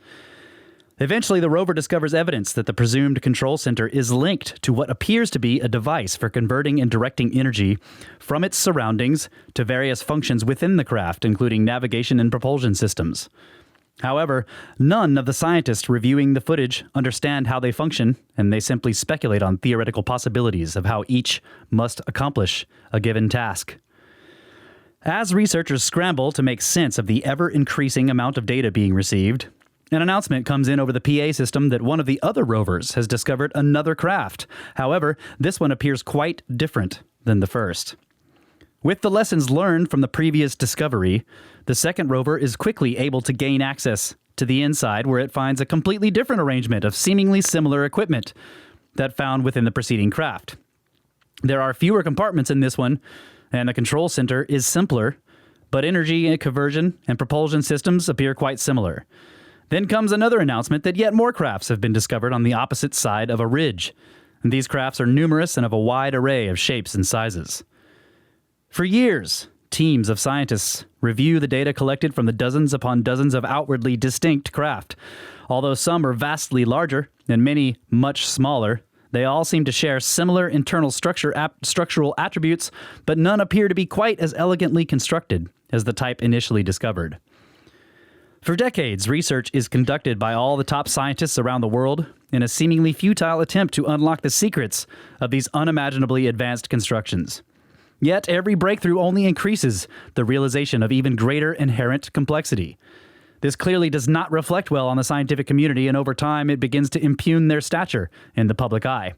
Eventually, the rover discovers evidence that the presumed control center is linked to what appears to be a device for converting and directing energy from its surroundings to various functions within the craft, including navigation and propulsion systems. However, none of the scientists reviewing the footage understand how they function, and they simply speculate on theoretical possibilities of how each must accomplish a given task. As researchers scramble to make sense of the ever-increasing amount of data being received, an announcement comes in over the PA system that one of the other rovers has discovered another craft. However, this one appears quite different than the first. With the lessons learned from the previous discovery, the second rover is quickly able to gain access to the inside, where it finds a completely different arrangement of seemingly similar equipment that found within the preceding craft. There are fewer compartments in this one, and the control center is simpler, but energy conversion and propulsion systems appear quite similar. Then comes another announcement that yet more crafts have been discovered on the opposite side of a ridge. And these crafts are numerous and of a wide array of shapes and sizes. For years, teams of scientists review the data collected from the dozens upon dozens of outwardly distinct craft. Although some are vastly larger and many much smaller, they all seem to share similar internal structural attributes, but none appear to be quite as elegantly constructed as the type initially discovered. For decades, research is conducted by all the top scientists around the world in a seemingly futile attempt to unlock the secrets of these unimaginably advanced constructions. Yet every breakthrough only increases the realization of even greater inherent complexity. This clearly does not reflect well on the scientific community, and over time it begins to impugn their stature in the public eye.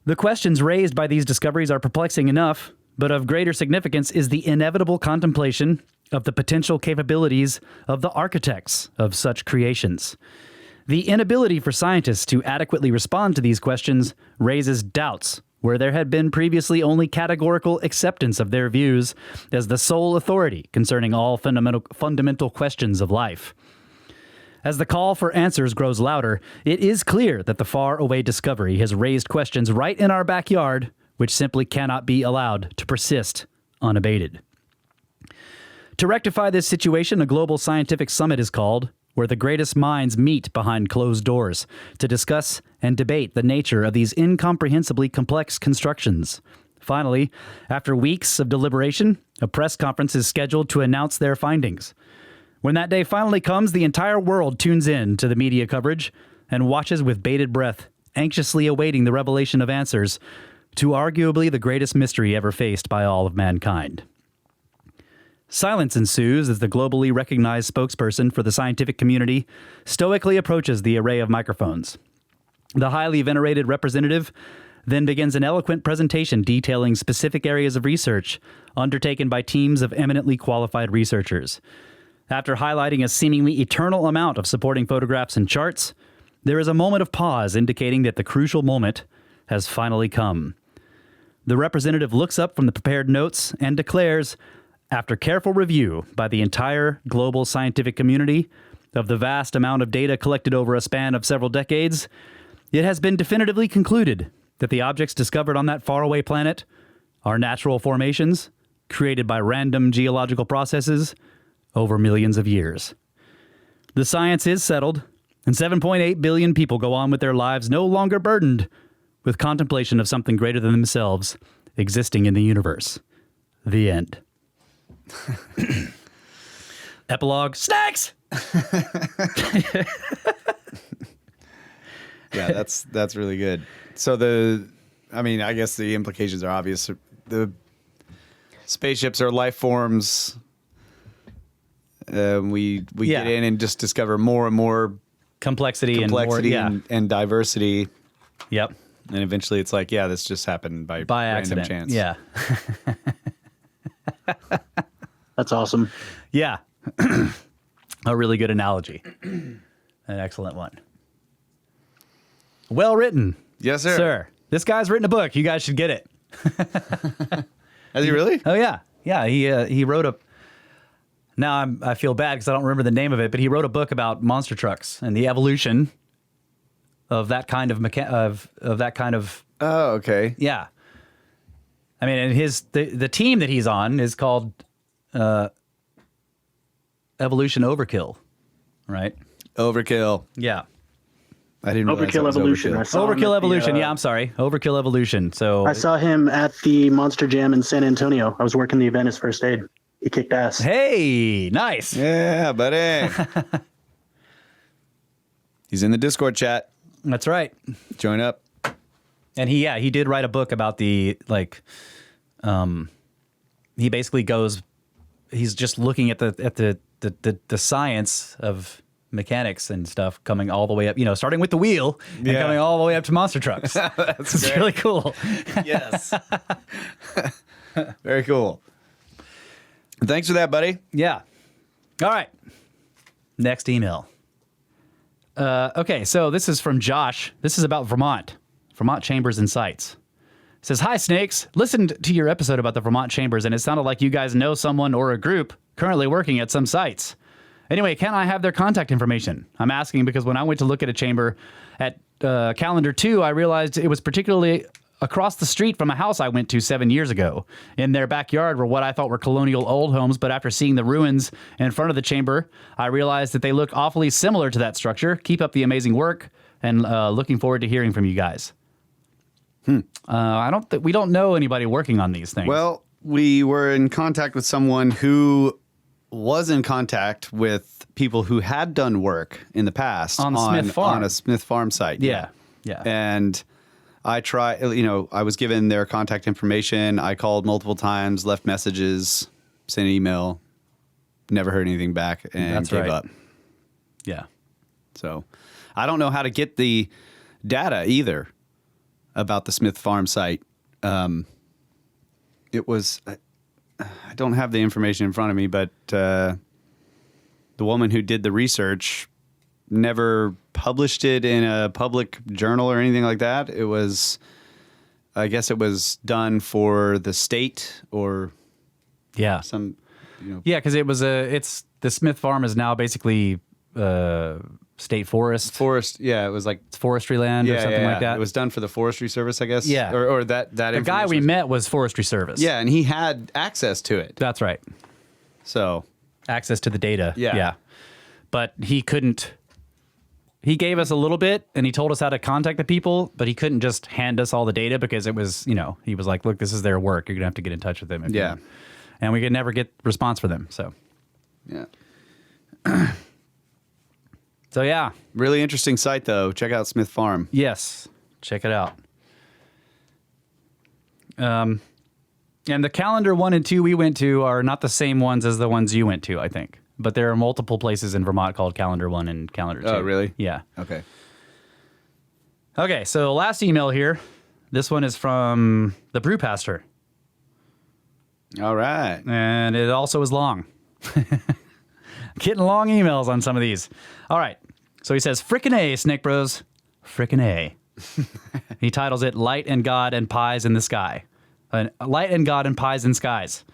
The questions raised by these discoveries are perplexing enough, but of greater significance is the inevitable contemplation of the potential capabilities of the architects of such creations. The inability for scientists to adequately respond to these questions raises doubts where there had been previously only categorical acceptance of their views as the sole authority concerning all fundamental questions of life. As the call for answers grows louder, it is clear that the far-away discovery has raised questions right in our backyard which simply cannot be allowed to persist unabated. To rectify this situation, a global scientific summit is called, where the greatest minds meet behind closed doors to discuss and debate the nature of these incomprehensibly complex constructions. Finally, after weeks of deliberation, a press conference is scheduled to announce their findings. When that day finally comes, the entire world tunes in to the media coverage and watches with bated breath, anxiously awaiting the revelation of answers to arguably the greatest mystery ever faced by all of mankind. Silence ensues as the globally recognized spokesperson for the scientific community stoically approaches the array of microphones. The highly venerated representative then begins an eloquent presentation detailing specific areas of research undertaken by teams of eminently qualified researchers. After highlighting a seemingly eternal amount of supporting photographs and charts, there is a moment of pause indicating that the crucial moment has finally come. The representative looks up from the prepared notes and declares, after careful review by the entire global scientific community of the vast amount of data collected over a span of several decades, it has been definitively concluded that the objects discovered on that faraway planet are natural formations created by random geological processes over millions of years. The science is settled, and 7.8 billion people go on with their lives no longer burdened with contemplation of something greater than themselves existing in the universe. The end. Epilogue. Snakes! Yeah, that's really good. So I guess the implications are obvious. The spaceships are life forms. We get in and just discover more and more complexity and more, and diversity. Yep. And eventually it's like, yeah, this just happened by random accident. chance. Yeah. That's awesome. Yeah. A really good analogy. An excellent one. Well written. Yes, sir. Sir. This guy's written a book. You guys should get it. Has he really? Oh, yeah. Yeah, he wrote a... Now I feel bad because I don't remember the name of it, but he wrote a book about monster trucks and the evolution of that kind of of that kind of... Oh, okay. Yeah. I mean, and the team that he's on is called Evolution Overkill, right? Overkill. Yeah. I didn't realize that Overkill was Evolution. Overkill. I saw him Overkill at Evolution. the, Yeah, I'm sorry. Overkill Evolution. So I saw him at the Monster Jam in San Antonio. I was working the event as first aid. He kicked ass. Hey, nice. Yeah, buddy. He's in the Discord chat. That's right. Join up. And he did write a book about the he basically he's just looking at the science of mechanics and stuff coming all the way up, starting with the wheel and coming all the way up to monster trucks. That's really cool. Yes. Very cool. Thanks for that, buddy. Yeah. All right. Next email. Okay, so this is from Josh. This is about Vermont Chambers and Sites. It says, "Hi, Snakes. Listened to your episode about the Vermont Chambers, and it sounded like you guys know someone or a group currently working at some sites. Anyway, can I have their contact information? I'm asking because when I went to look at a chamber at Calendar 2, I realized it was particularly across the street from a house I went to 7 years ago. In their backyard were what I thought were colonial old homes, but after seeing the ruins in front of the chamber, I realized that they look awfully similar to that structure. Keep up the amazing work, and looking forward to hearing from you guys." We don't know anybody working on these things. Well, we were in contact with someone who was in contact with people who had done work in the past On Smith Farm. on a Smith Farm site. Yeah. And I was given their contact information. I called multiple times, left messages, sent an email, never heard anything back, and gave up. Yeah. So I don't know how to get the data either about the Smith Farm site. It was, I don't have the information in front of me, but the woman who did the research never published it in a public journal or anything like that. It was, I guess it was done for the state or some, Yeah, because it's the Smith Farm is now basically state forest. Yeah, it was like It's forestry land or something like that. It was done for the Forestry Service, I guess. Yeah. Or that the guy we met was Forestry Service. Yeah, and he had access to it. That's right. So Access to the data. Yeah. But he couldn't. He gave us a little bit and he told us how to contact the people, but he couldn't just hand us all the data because it was, he was like, look, this is their work. You're going to have to get in touch with them. Yeah. And we could never get response for them. So, yeah. So yeah. Really interesting site, though. Check out Smith Farm. Yes. Check it out. And the calendar 1 and 2 we went to are not the same ones as the ones you went to, I think. But there are multiple places in Vermont called Calendar 1 and Calendar 2. Oh, really? Yeah. Okay. Okay, so last email here. This one is from the brew pastor. All right. And it also is long. Getting long emails on some of these. All right. So he says, frickin' A, Snake Bros. Frickin' A. He titles it Light and God and Pies in the Sky. Light and God and Pies in Skies.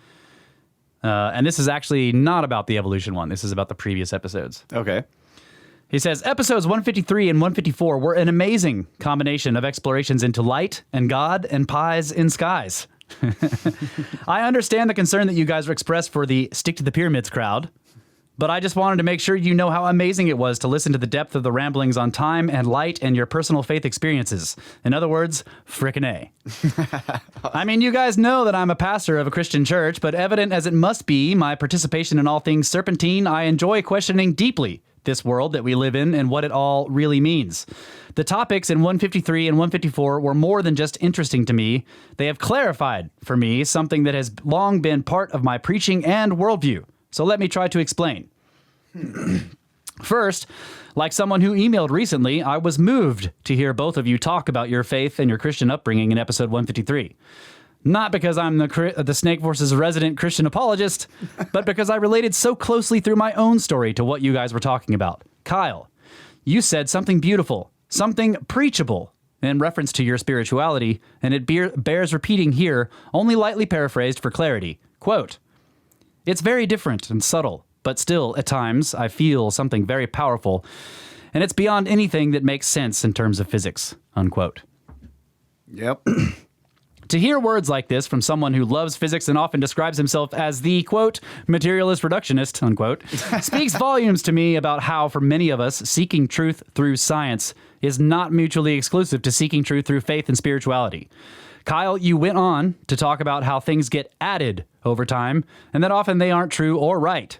And this is actually not about the evolution one. This is about the previous episodes. Okay. He says, episodes 153 and 154 were an amazing combination of explorations into light and God and pies in skies. I understand the concern that you guys expressed for the stick to the pyramids crowd, but I just wanted to make sure you know how amazing it was to listen to the depth of the ramblings on time and light and your personal faith experiences. In other words, frickin' A. I mean, you guys know that I'm a pastor of a Christian church, but evident as it must be my participation in all things serpentine, I enjoy questioning deeply this world that we live in and what it all really means. The topics in 153 and 154 were more than just interesting to me. They have clarified for me something that has long been part of my preaching and worldview. So let me try to explain. First, like someone who emailed recently, I was moved to hear both of you talk about your faith and your Christian upbringing in episode 153. Not because I'm the Snake Force's resident Christian apologist, but because I related so closely through my own story to what you guys were talking about. Kyle, you said something beautiful, something preachable in reference to your spirituality, and it bears repeating here, only lightly paraphrased for clarity. Quote, it's very different and subtle, but still, at times, I feel something very powerful, and it's beyond anything that makes sense in terms of physics, unquote. Yep. To hear words like this from someone who loves physics and often describes himself as the, quote, materialist reductionist, unquote, speaks volumes to me about how, for many of us, seeking truth through science is not mutually exclusive to seeking truth through faith and spirituality. Kyle, you went on to talk about how things get added over time, and that often they aren't true or right.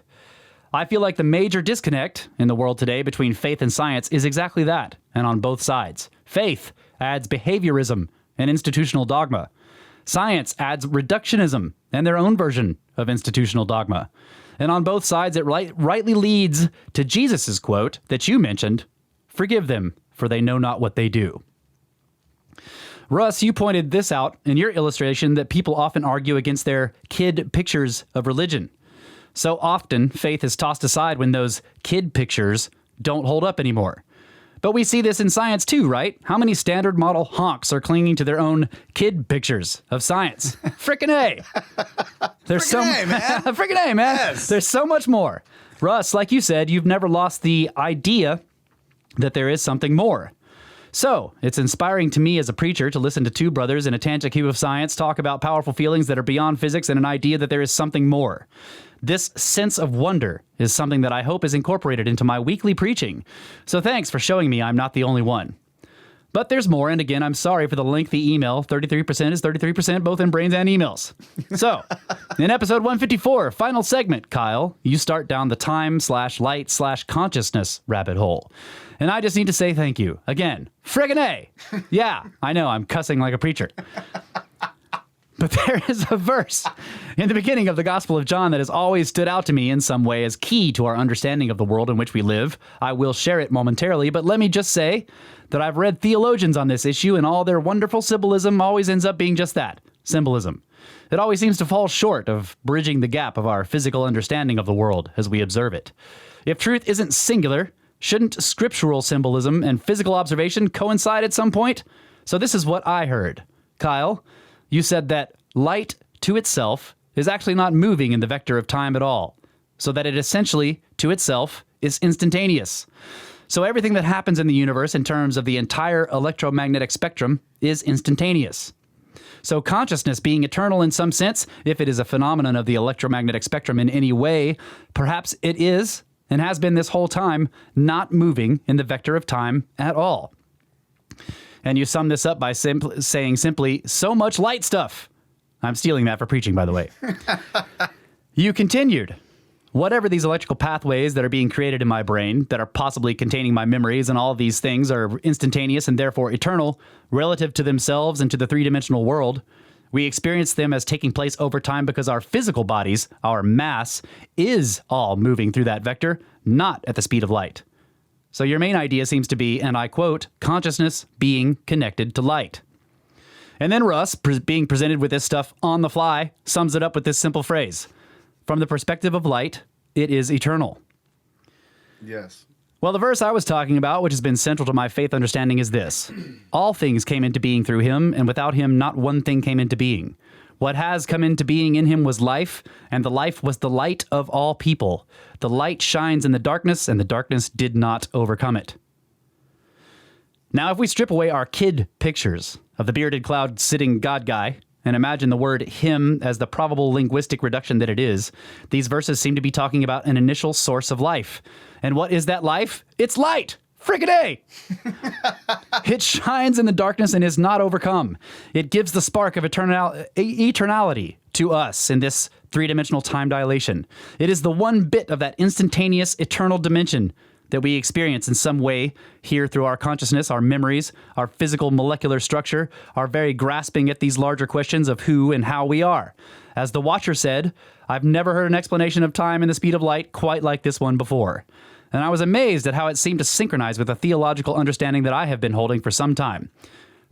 I feel like the major disconnect in the world today between faith and science is exactly that, and on both sides. Faith adds behaviorism and institutional dogma. Science adds reductionism and their own version of institutional dogma. And on both sides, it rightly leads to Jesus' quote that you mentioned, forgive them, for they know not what they do. Russ, you pointed this out in your illustration that people often argue against their kid pictures of religion. So often, faith is tossed aside when those kid pictures don't hold up anymore. But we see this in science too, right? How many standard model honks are clinging to their own kid pictures of science? Frickin' A. There's Frickin' A, man. Frickin' A, man. Yes. There's so much more. Russ, like you said, you've never lost the idea that there is something more. So, it's inspiring to me as a preacher to listen to two brothers in a tangent cube of science talk about powerful feelings that are beyond physics and an idea that there is something more. This sense of wonder is something that I hope is incorporated into my weekly preaching. So thanks for showing me I'm not the only one. But there's more, and again, I'm sorry for the lengthy email. 33% is 33%, both in brains and emails. So, in episode 154, final segment, Kyle, you start down the time/light/consciousness rabbit hole. And I just need to say thank you. Again, friggin' A. Yeah, I know, I'm cussing like a preacher. But there is a verse in the beginning of the Gospel of John that has always stood out to me in some way as key to our understanding of the world in which we live. I will share it momentarily, but let me just say that I've read theologians on this issue, and all their wonderful symbolism always ends up being just that, symbolism. It always seems to fall short of bridging the gap of our physical understanding of the world as we observe it. If truth isn't singular, shouldn't scriptural symbolism and physical observation coincide at some point? So this is what I heard. Kyle, you said that light to itself is actually not moving in the vector of time at all, so that it essentially, to itself, is instantaneous. So everything that happens in the universe in terms of the entire electromagnetic spectrum is instantaneous. So consciousness being eternal in some sense, if it is a phenomenon of the electromagnetic spectrum in any way, perhaps it is, and has been this whole time, not moving in the vector of time at all. And you sum this up by saying simply, so much light stuff. I'm stealing that for preaching, by the way. You continued, whatever these electrical pathways that are being created in my brain that are possibly containing my memories and all of these things are instantaneous and therefore eternal relative to themselves and to the three-dimensional world, we experience them as taking place over time because our physical bodies, our mass, is all moving through that vector, not at the speed of light. So your main idea seems to be, and I quote, consciousness being connected to light. And then Russ, being presented with this stuff on the fly, sums it up with this simple phrase. From the perspective of light, it is eternal. Yes. Well, the verse I was talking about, which has been central to my faith understanding, is this. All things came into being through him, and without him not one thing came into being. What has come into being in him was life, and the life was the light of all people. The light shines in the darkness, and the darkness did not overcome it. Now, if we strip away our kid pictures of the bearded cloud-sitting God guy, and imagine the word him as the probable linguistic reduction that it is, these verses seem to be talking about an initial source of life. And what is that life? It's light! Friggin' A! It shines in the darkness and is not overcome. It gives the spark of eternality to us in this three-dimensional time dilation. It is the one bit of that instantaneous, eternal dimension that we experience in some way here through our consciousness, our memories, our physical molecular structure, our very grasping at these larger questions of who and how we are. As the Watcher said, I've never heard an explanation of time and the speed of light quite like this one before. And I was amazed at how it seemed to synchronize with a theological understanding that I have been holding for some time.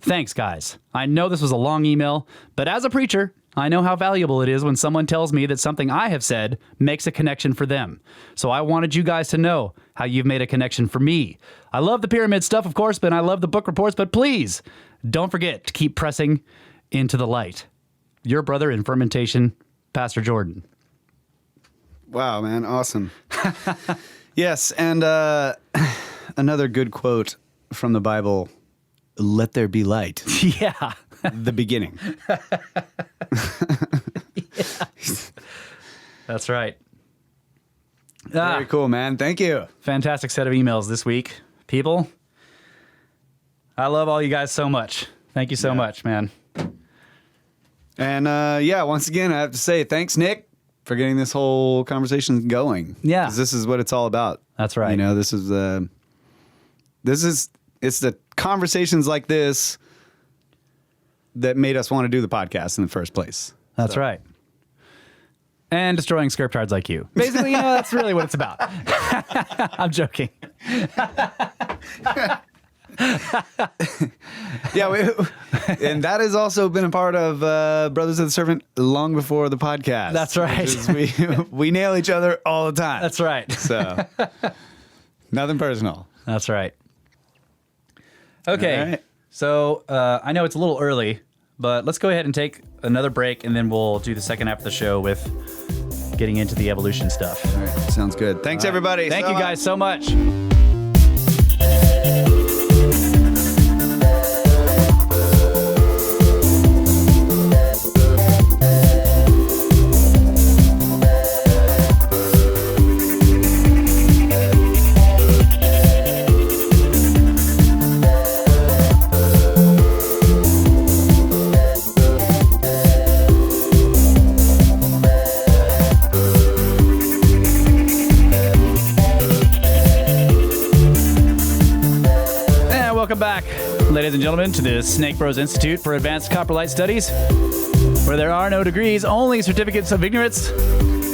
Thanks, guys. I know this was a long email, but as a preacher, I know how valuable it is when someone tells me that something I have said makes a connection for them. So I wanted you guys to know how you've made a connection for me. I love the pyramid stuff, of course, but I love the book reports, but please don't forget to keep pressing into the light. Your brother in fermentation, Pastor Jordan. Wow, man. Awesome. Yes, and another good quote from the Bible, let there be light. Yeah. The beginning. That's right. Very cool, man. Thank you. Fantastic set of emails this week. People, I love all you guys so much. Thank you so much, man. And once again, I have to say thanks, Nick, for getting this whole conversation going. Yeah. 'Cause this is what it's all about. That's right. You know, it's the conversations like this that made us want to do the podcast in the first place. That's right. And destroying script cards like you. Basically, that's really what it's about. I'm joking. Yeah, and that has also been a part of Brothers of the Serpent long before the podcast. That's right. We nail each other all the time. That's right. So, nothing personal. That's right. Okay. All right. So I know it's a little early, but let's go ahead and take another break, and then we'll do the second half of the show with getting into the evolution stuff. All right. Sounds good. Thanks, everybody. Thank you guys so much. ladies and gentlemen, to the Snake Bros Institute for Advanced Coprolite Studies, where there are no degrees, only certificates of ignorance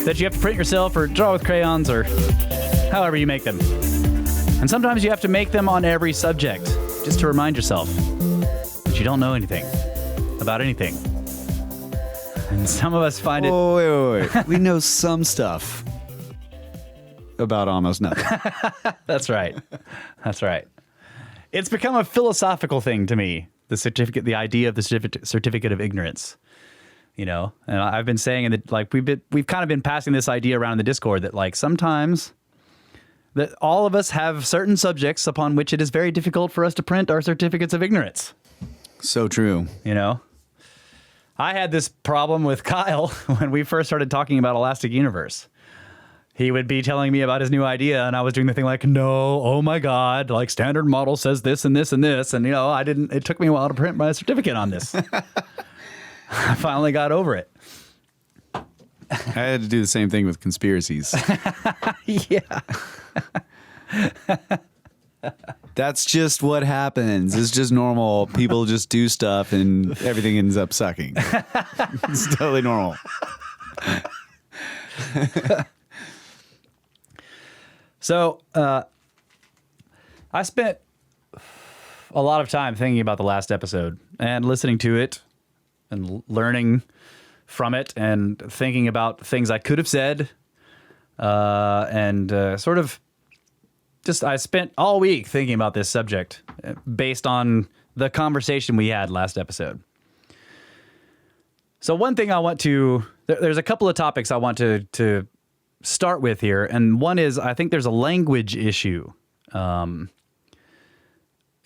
that you have to print yourself or draw with crayons or however you make them. And sometimes you have to make them on every subject, just to remind yourself that you don't know anything about anything. And some of us find it... Oh, wait. We know some stuff about almost nothing. That's right. That's right. It's become a philosophical thing to me, the idea of the certificate of ignorance. You know, and I've been saying that, like, we've kind of been passing this idea around in the Discord that, like, sometimes that all of us have certain subjects upon which it is very difficult for us to print our certificates of ignorance. So true. You know, I had this problem with Kyle when we first started talking about Elastic Universe. He would be telling me about his new idea, and I was doing the thing like, no, oh my God, like standard model says this and this and this. And, you know, it took me a while to print my certificate on this. I finally got over it. I had to do the same thing with conspiracies. Yeah. That's just what happens. It's just normal. People just do stuff and everything ends up sucking. It's totally normal. So, I spent a lot of time thinking about the last episode and listening to it and learning from it and thinking about things I could have said. Sort of just, I spent all week thinking about this subject based on the conversation we had last episode. So one thing I want to, there's a couple of topics I want to start with here, and one is I think there's a language issue, and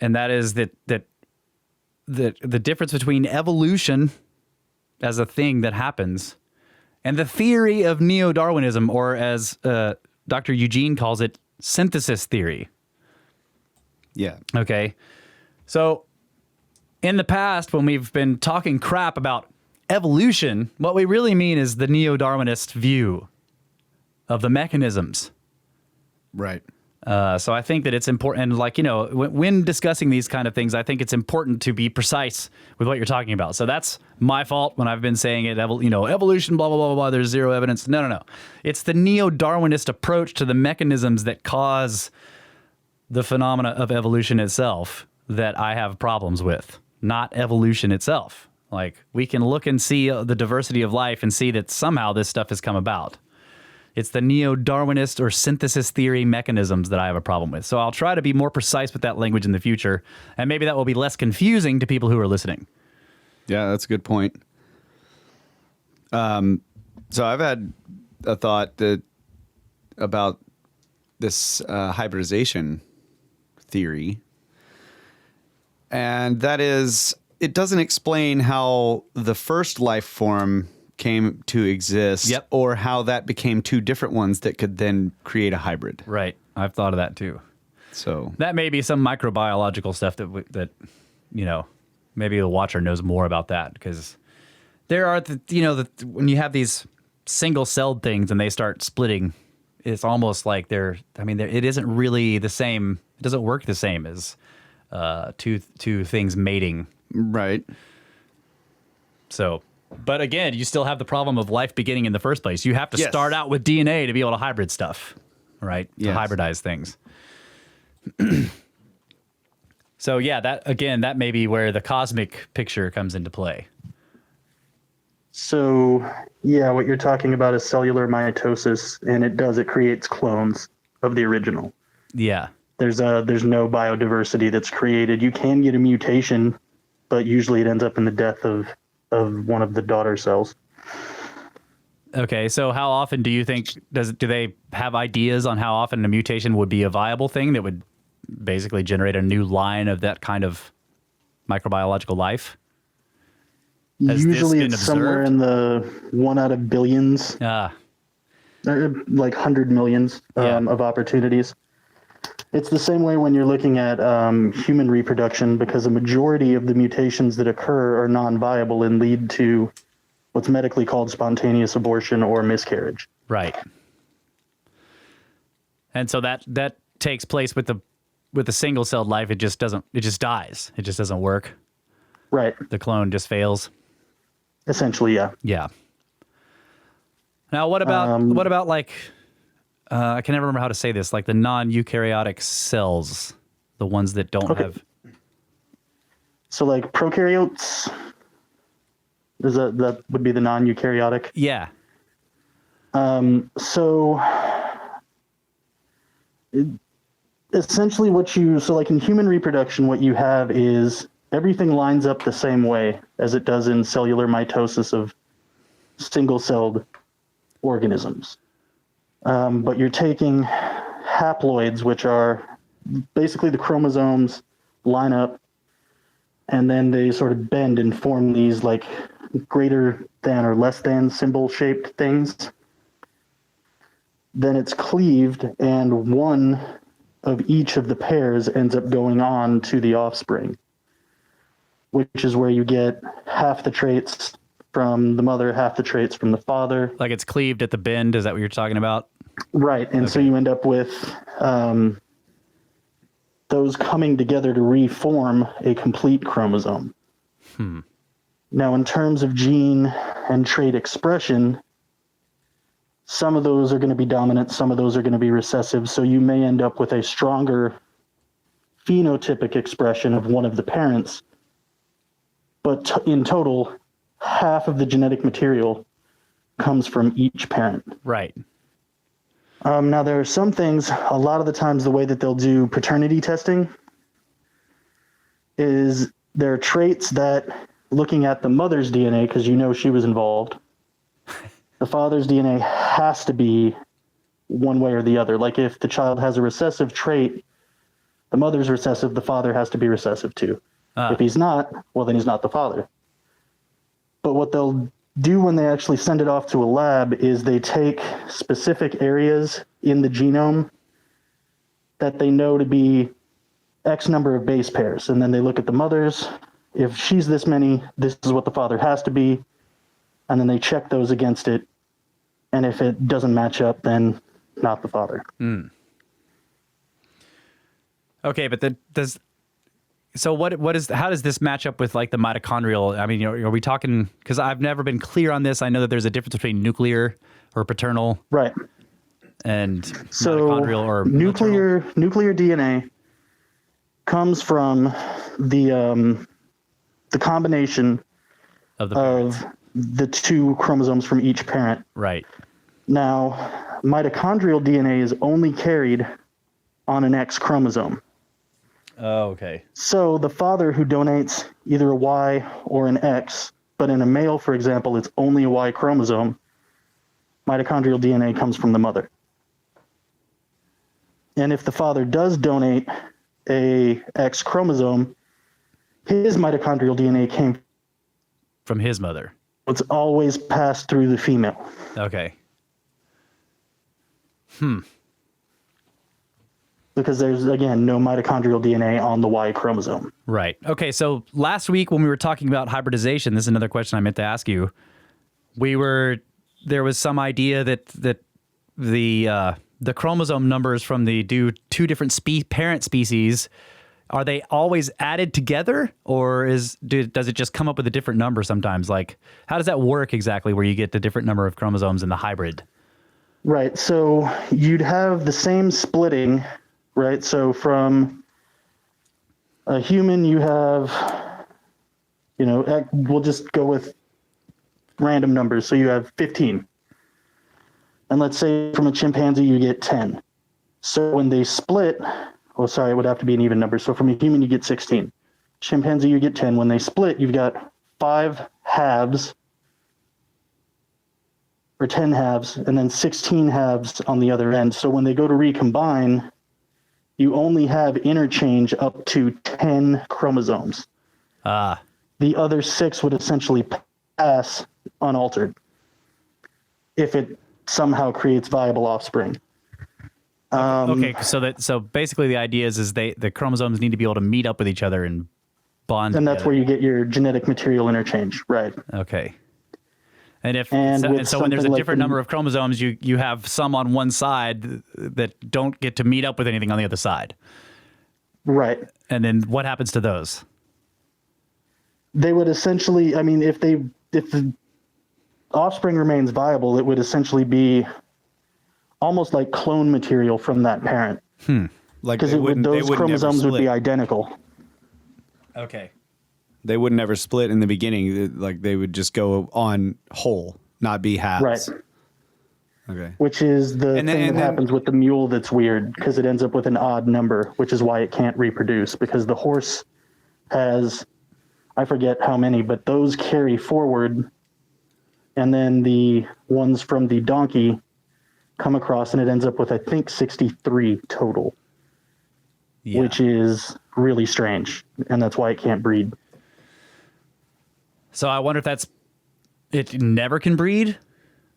that is that the difference between evolution as a thing that happens and the theory of neo-Darwinism, or as Dr. Eugene calls it, synthesis theory. Yeah. Okay. So in the past, when we've been talking crap about evolution, what we really mean is the neo-Darwinist view of the mechanisms. Right. So I think that it's important, and like, you know, when discussing these kind of things, I think it's important to be precise with what you're talking about. So that's my fault when I've been saying it, evolution, blah, blah, blah, blah, there's zero evidence. No. It's the neo-Darwinist approach to the mechanisms that cause the phenomena of evolution itself that I have problems with, not evolution itself. Like, we can look and see the diversity of life and see that somehow this stuff has come about. It's the neo-Darwinist or synthesis theory mechanisms that I have a problem with. So I'll try to be more precise with that language in the future, and maybe that will be less confusing to people who are listening. Yeah, that's a good point. So I've had a thought about this hybridization theory, and that is, it doesn't explain how the first life form came to exist, yep, or how that became two different ones that could then create a hybrid. Right. I've thought of that too. So that may be some microbiological stuff that you know, maybe the watcher knows more about that, because there are when you have these single-celled things and they start splitting, it's almost like it isn't really the same. It doesn't work the same as two things mating. Right. So, but again, you still have the problem of life beginning in the first place. You have to Yes. start out with DNA to be able to hybrid stuff, right? Yes. To hybridize things. So yeah, that may be where the cosmic picture comes into play. So, yeah, what you're talking about is cellular mitosis, and it creates clones of the original. Yeah. There's no biodiversity that's created. You can get a mutation, but usually it ends up in the death of one of the daughter cells. Okay, so how often do you think do they have ideas on how often a mutation would be a viable thing that would basically generate a new line of that kind of microbiological life? Has Usually this been it's somewhere observed? in the 1 out of billions, Ah, like 100 millions of opportunities. It's the same way when you're looking at human reproduction, because a majority of the mutations that occur are non-viable and lead to what's medically called spontaneous abortion or miscarriage. right. And so that takes place with the with a single-celled life, it just dies. It just doesn't work. Right. The clone just fails. Essentially, yeah. Yeah. Now, what about like, I can never remember how to say this, like the non-eukaryotic cells, the ones that don't have. So like prokaryotes, that would be the non-eukaryotic? Yeah. Essentially like in human reproduction, what you have is everything lines up the same way as it does in cellular mitosis of single-celled organisms. But you're taking haploids, which are basically the chromosomes line up, and then they sort of bend and form these like greater than or less than symbol-shaped things. Then it's cleaved, and one of each of the pairs ends up going on to the offspring, which is where you get half the traits from the mother, half the traits from the father. Like it's cleaved at the bend. Is that what you're talking about? Right. And so you end up with those coming together to reform a complete chromosome. Now, in terms of gene and trait expression, some of those are going to be dominant, some of those are going to be recessive. So you may end up with a stronger phenotypic expression of one of the parents. But in total, half of the genetic material comes from each parent. Right. Now, there are some things, a lot of the times the way that they'll do paternity testing is there are traits that, looking at the mother's DNA, because you know she was involved, the father's DNA has to be one way or the other. Like if the child has a recessive trait, the mother's recessive, the father has to be recessive too. If he's not, well, then he's not the father. But what they'll do when they actually send it off to a lab is they take specific areas in the genome that they know to be X number of base pairs. And then they look at the mother's. If she's this many, this is what the father has to be. And then they check those against it. And if it doesn't match up, then not the father. Okay, but so how does this match up with like the mitochondrial? I mean, are we talking, because I've never been clear on this. I know that there's a difference between nuclear or paternal. Right. And so mitochondrial or nuclear DNA comes from the combination of the two chromosomes from each parent. Right. Now, mitochondrial DNA is only carried on an X chromosome. Oh, okay. So the father who donates either a Y or an X, but in a male, for example, it's only a Y chromosome, mitochondrial DNA comes from the mother. And if the father does donate a X chromosome, his mitochondrial DNA came from his mother. It's always passed through the female. Okay. Because there's, again, no mitochondrial DNA on the Y chromosome. Right. Okay, so last week when we were talking about hybridization, this is another question I meant to ask you. There was some idea that the chromosome numbers from the two different parent species, are they always added together, or does it just come up with a different number sometimes? Like, how does that work exactly, where you get the different number of chromosomes in the hybrid? Right. So you'd have the same splitting, right? So from a human, you have, we'll just go with random numbers. So you have 15. And let's say from a chimpanzee, you get 10. So when they split, it would have to be an even number. So from a human, you get 16. Chimpanzee, you get 10. When they split, you've got 5 halves, or 10 halves, and then 16 halves on the other end. So when they go to recombine, you only have interchange up to 10 chromosomes. The other 6 would essentially pass unaltered if it somehow creates viable offspring. Okay, so basically the idea is the chromosomes need to be able to meet up with each other and bond. And that's together. where you get your genetic material interchange, right? Okay. And so when there's a like different number of chromosomes, you have some on one side that don't get to meet up with anything on the other side. Right. And then what happens to those? They would essentially, I mean, if the offspring remains viable, it would essentially be almost like clone material from that parent. Like Because those chromosomes would be identical. Okay. They would never split in the beginning. Like they would just go on whole, not be halves. Right. Okay. Which is the thing that happens with the mule that's weird, because it ends up with an odd number, which is why it can't reproduce, because the horse has, I forget how many, but those carry forward, and then the ones from the donkey come across, and it ends up with, I think, 63 total, which is really strange, and that's why it can't breed. So I wonder if it never can breed?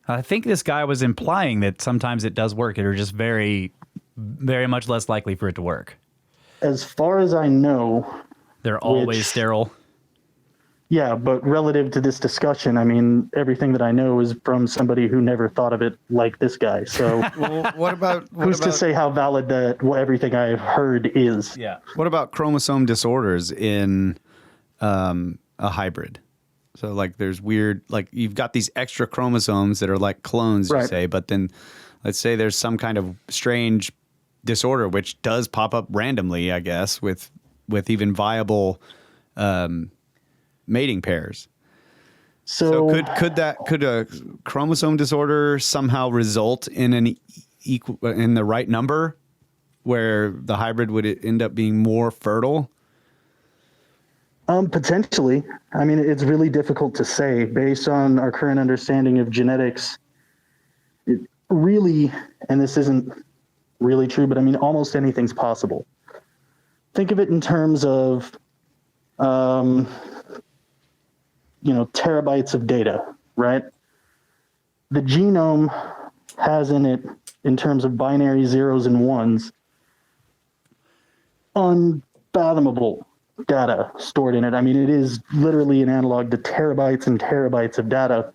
I think this guy was implying that sometimes it does work. It are just very, very much less likely for it to work. As far as I know, they're always sterile. Yeah, but relative to this discussion, I mean, everything that I know is from somebody who never thought of it like this guy. So Well, what about to say how valid everything I've heard is? Yeah. What about chromosome disorders in a hybrid? So like there's weird, like you've got these extra chromosomes that are like clones, you say, but then let's say there's some kind of strange disorder which does pop up randomly, I guess, with even viable mating pairs. So could a chromosome disorder somehow result in in the right number where the hybrid would end up being more fertile? Potentially. I mean, it's really difficult to say based on our current understanding of genetics. It really, and this isn't really true, but I mean, almost anything's possible. Think of it in terms of, terabytes of data, right? The genome has in it, in terms of binary zeros and ones, unfathomable data stored in it. I mean, it is literally an analog to terabytes and terabytes of data.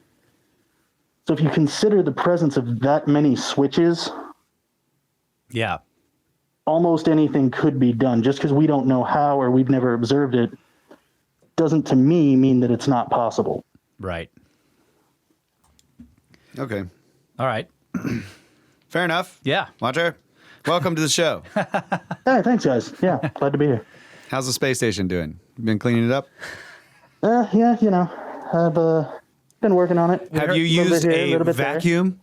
So if you consider the presence of that many switches, almost anything could be done. Just because we don't know how or we've never observed it doesn't, to me, mean that it's not possible. Right. Okay. All right. Fair enough. Yeah. Watcher, welcome to the show. Hey, thanks, guys. Yeah, glad to be here. How's the space station doing? You been cleaning it up? Yeah, I've been working on it. Have you used a vacuum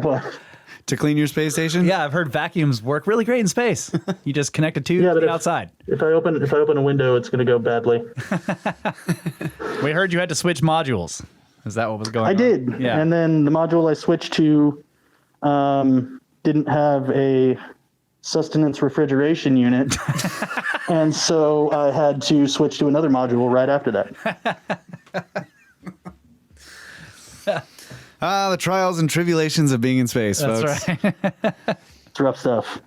What? to clean your space station? Yeah, I've heard vacuums work really great in space. You just connect a tube to the outside. If I open a window, it's going to go badly. We heard you had to switch modules. Is that what was going on? I did. Yeah. And then the module I switched to didn't have a sustenance refrigeration unit. And so I had to switch to another module right after that. The trials and tribulations of being in space, folks. That's right. It's rough stuff.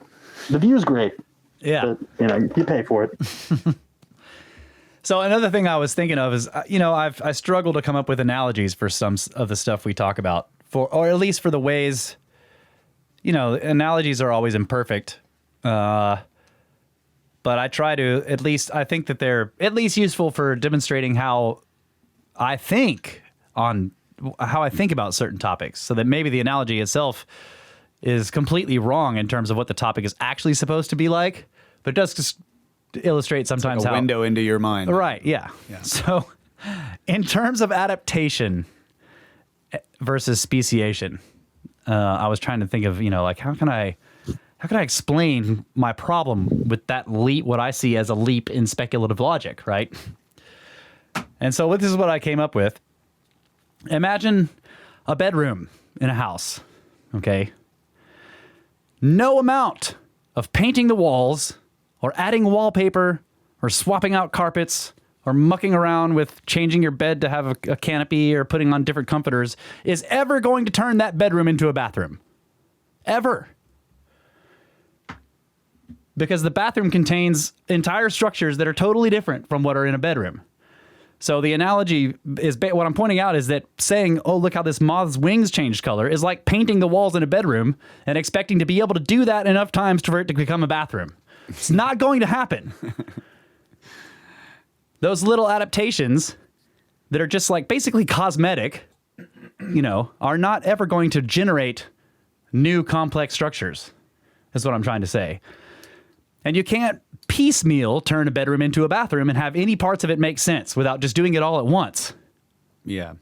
The view's great. Yeah. But, you pay for it. So another thing I was thinking of is, I struggle to come up with analogies for some of the stuff we talk about, or at least for the ways, analogies are always imperfect. But I try to, I think that they're at least useful for demonstrating how I think about certain topics, so that maybe the analogy itself is completely wrong in terms of what the topic is actually supposed to be like, but it does just illustrate sometimes how a window into your mind. Right. Yeah. So in terms of adaptation versus speciation, I was trying to think of, how can I explain my problem with that leap, what I see as a leap in speculative logic, right? And so this is what I came up with. Imagine a bedroom in a house, okay? No amount of painting the walls or adding wallpaper or swapping out carpets or mucking around with changing your bed to have a canopy or putting on different comforters is ever going to turn that bedroom into a bathroom. Ever. Because the bathroom contains entire structures that are totally different from what are in a bedroom. So the analogy is, what I'm pointing out is that saying, oh, look how this moth's wings changed color is like painting the walls in a bedroom and expecting to be able to do that enough times for it to become a bathroom. It's not going to happen. Those little adaptations that are just like basically cosmetic, are not ever going to generate new complex structures, is what I'm trying to say. And you can't piecemeal turn a bedroom into a bathroom and have any parts of it make sense without just doing it all at once. Yeah.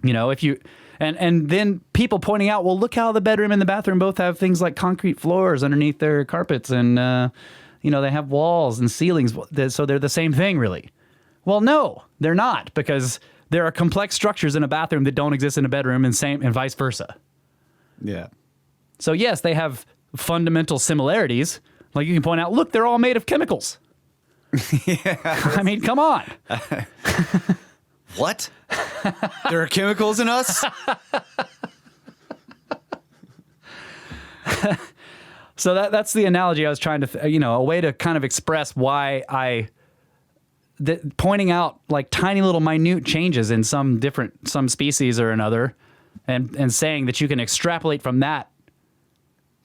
If you and then people pointing out, well, look how the bedroom and the bathroom both have things like concrete floors underneath their carpets, and they have walls and ceilings, so they're the same thing, really. Well, no, they're not, because there are complex structures in a bathroom that don't exist in a bedroom, and vice versa. Yeah. So yes, they have fundamental similarities. Like you can point out, look, they're all made of chemicals. Yeah. I mean, come on. What? There are chemicals in us? So that's the analogy I was trying to, a way to kind of express why pointing out like tiny little minute changes in some species or another, and saying that you can extrapolate from that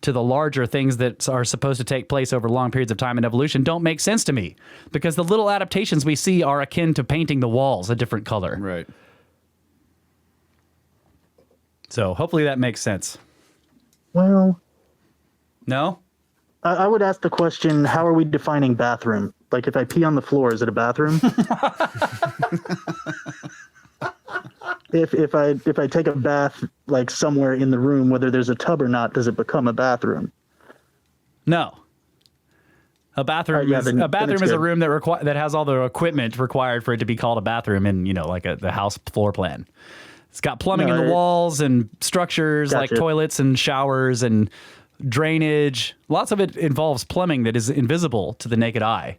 to the larger things that are supposed to take place over long periods of time in evolution don't make sense to me, because the little adaptations we see are akin to painting the walls a different color. Right. So hopefully that makes sense. Well, No? I would ask the question, how are we defining bathroom? Like, if I pee on the floor, is it a bathroom? If I take a bath like somewhere in the room, whether there's a tub or not, does it become a bathroom? No. A bathroom then it's is a good. room that has all the equipment required for it to be called a bathroom in, like the house floor plan. It's got plumbing in the walls and structures like Gotcha. toilets and showers and drainage. Lots of it involves plumbing that is invisible to the naked eye.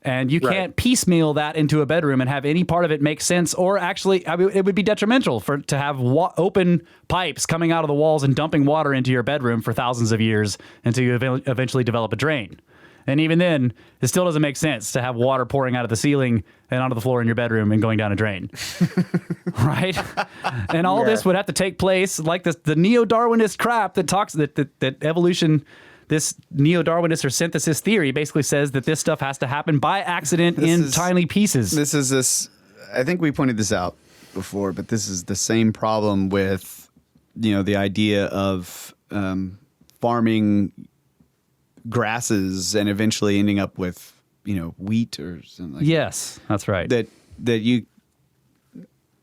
And you can't piecemeal that into a bedroom and have any part of it make sense, or actually, it would be detrimental to have open pipes coming out of the walls and dumping water into your bedroom for thousands of years until you eventually develop a drain. And even then, it still doesn't make sense to have water pouring out of the ceiling and onto the floor in your bedroom and going down a drain. Right? And all this would have to take place like the neo-Darwinist crap that talks that evolution. This neo-Darwinist or synthesis theory basically says that this stuff has to happen by accident tiny pieces. I think we pointed this out before, but this is the same problem with, the idea of farming grasses and eventually ending up with, wheat or something like Yes, that's right.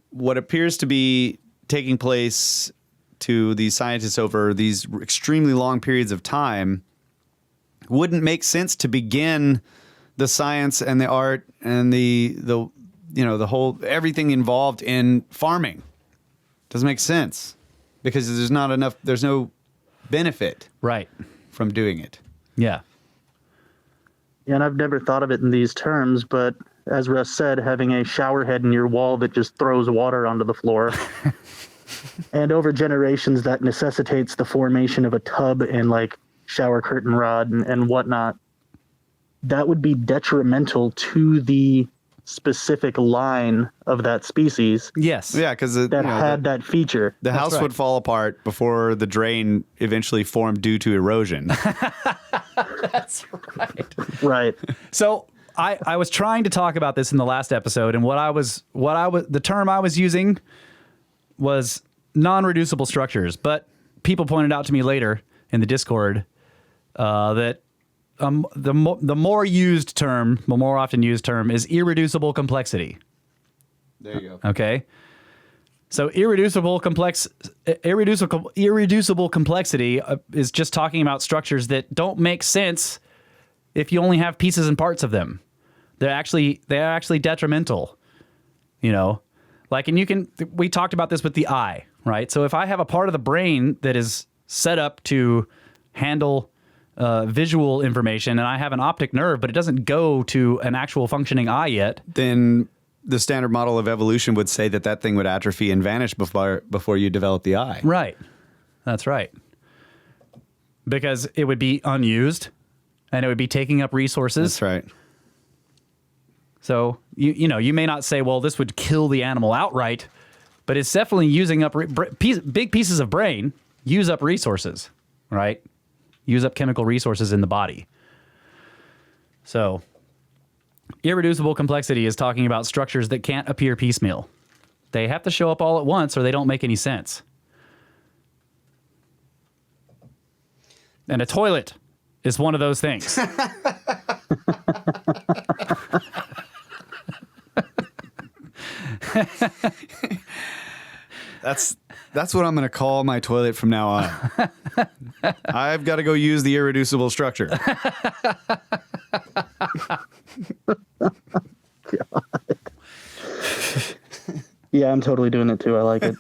What appears to be taking place to these scientists over these extremely long periods of time wouldn't make sense to begin the science and the art and the whole everything involved in farming. Doesn't make sense because there's no benefit from doing it. Yeah. Yeah, and I've never thought of it in these terms, but as Russ said, having a shower head in your wall that just throws water onto the floor. And over generations, that necessitates the formation of a tub and like shower curtain rod and whatnot. That would be detrimental to the specific line of that species. Yes. Yeah, because that feature. The house would fall apart before the drain eventually formed due to erosion. That's right. Right. So I was trying to talk about this in the last episode, and the term I was using was non-reducible structures, but people pointed out to me later in the Discord that the more often used term is irreducible complexity. There you go. Okay. So irreducible complexity is just talking about structures that don't make sense if you only have pieces and parts of them. They're actually detrimental, Like, and we talked about this with the eye, right? So if I have a part of the brain that is set up to handle visual information and I have an optic nerve, but it doesn't go to an actual functioning eye yet, then the standard model of evolution would say that thing would atrophy and vanish before you develop the eye. Right. That's right. Because it would be unused and it would be taking up resources. That's right. So, you may not say, well, this would kill the animal outright, but it's definitely using up big pieces of brain, use up resources, right? Use up chemical resources in the body. So, irreducible complexity is talking about structures that can't appear piecemeal. They have to show up all at once or they don't make any sense. And a toilet is one of those things. That's what I'm going to call my toilet from now on. I've got to go use the irreducible structure. Yeah, I'm totally doing it too. I like it.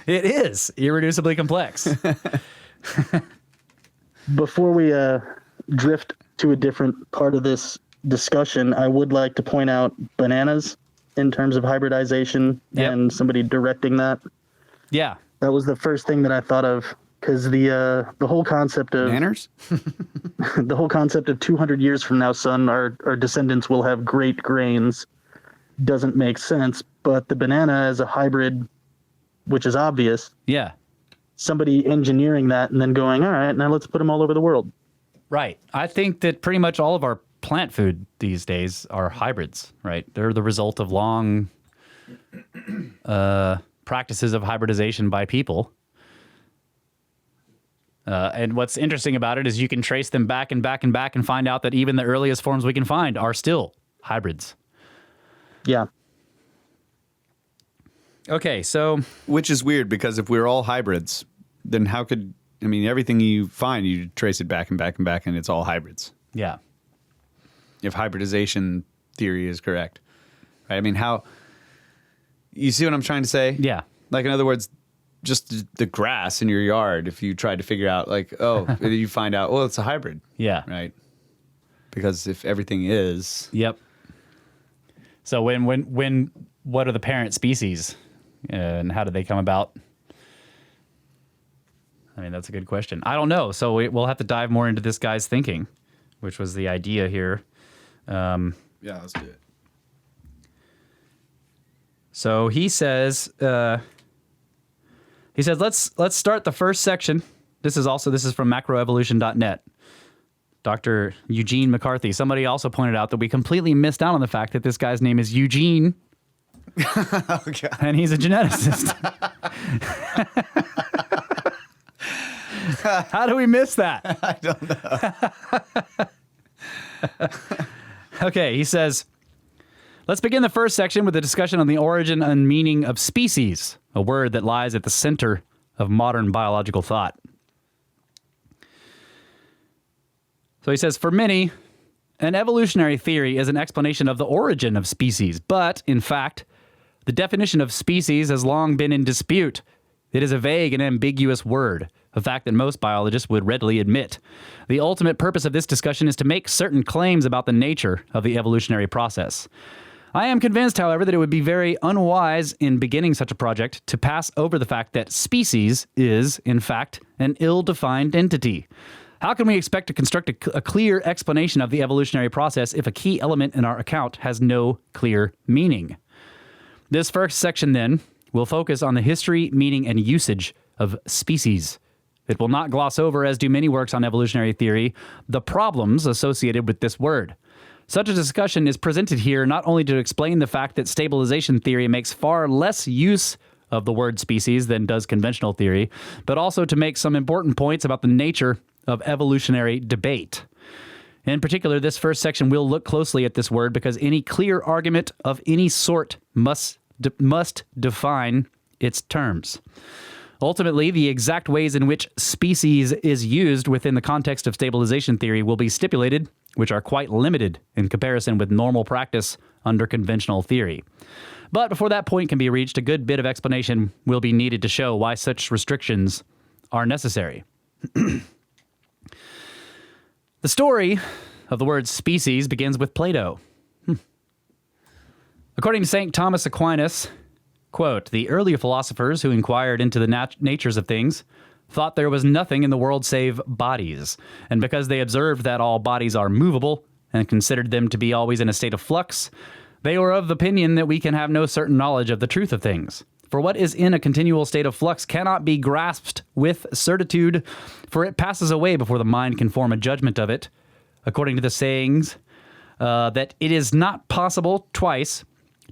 It is irreducibly complex. Before we drift to a different part of this discussion, I would like to point out bananas in terms of hybridization and somebody directing that. Yeah. That was the first thing that I thought of, because the whole concept of Manners? the whole concept of 200 years from now, son, our descendants will have great grains doesn't make sense. But the banana as a hybrid, which is obvious. Yeah. Somebody engineering that and then going, all right, now let's put them all over the world. Right. I think that pretty much all of our plant food these days are hybrids, right? They're the result of long practices of hybridization by people. And what's interesting about it is you can trace them back and back and back and find out that even the earliest forms we can find are still hybrids. Yeah. Okay, so... Which is weird, because if we're all hybrids, then how could... I mean, everything you find, you trace it back and back and back, and it's all hybrids. Yeah. If hybridization theory is correct. Right? I mean, how... You see what I'm trying to say? Yeah. Like, in other words, just the grass in your yard, if you tried to figure out, like, oh, you find out, well, it's a hybrid. Yeah. Right? Because if everything is... Yep. So what are the parent species? And how did they come about? I mean, that's a good question. I don't know. So we'll have to dive more into this guy's thinking, which was the idea here. Yeah, let's do it. So he says, let's start the first section. This is from macroevolution.net. Dr. Eugene McCarthy. Somebody also pointed out that we completely missed out on the fact that this guy's name is Eugene. Okay. And he's a geneticist. How do we miss that? I don't know. Okay, he says, let's begin the first section with a discussion on the origin and meaning of species, a word that lies at the center of modern biological thought. So he says, for many, an evolutionary theory is an explanation of the origin of species, but, in fact, the definition of species has long been in dispute. It is a vague and ambiguous word, a fact that most biologists would readily admit. The ultimate purpose of this discussion is to make certain claims about the nature of the evolutionary process. I am convinced, however, that it would be very unwise in beginning such a project to pass over the fact that species is, in fact, an ill-defined entity. How can we expect to construct a clear explanation of the evolutionary process if a key element in our account has no clear meaning? This first section, then, will focus on the history, meaning, and usage of species. It will not gloss over, as do many works on evolutionary theory, the problems associated with this word. Such a discussion is presented here not only to explain the fact that stabilization theory makes far less use of the word species than does conventional theory, but also to make some important points about the nature of evolutionary debate. In particular, this first section will look closely at this word because any clear argument of any sort must define its terms. Ultimately, the exact ways in which species is used within the context of stabilization theory will be stipulated, which are quite limited in comparison with normal practice under conventional theory. But before that point can be reached, a good bit of explanation will be needed to show why such restrictions are necessary. The story of the word species begins with Plato. According to St. Thomas Aquinas, quote, the earlier philosophers who inquired into the natures of things thought there was nothing in the world save bodies, and because they observed that all bodies are movable, and considered them to be always in a state of flux, they were of the opinion that we can have no certain knowledge of the truth of things. For what is in a continual state of flux cannot be grasped with certitude, for it passes away before the mind can form a judgment of it, according to the sayings that it is not possible twice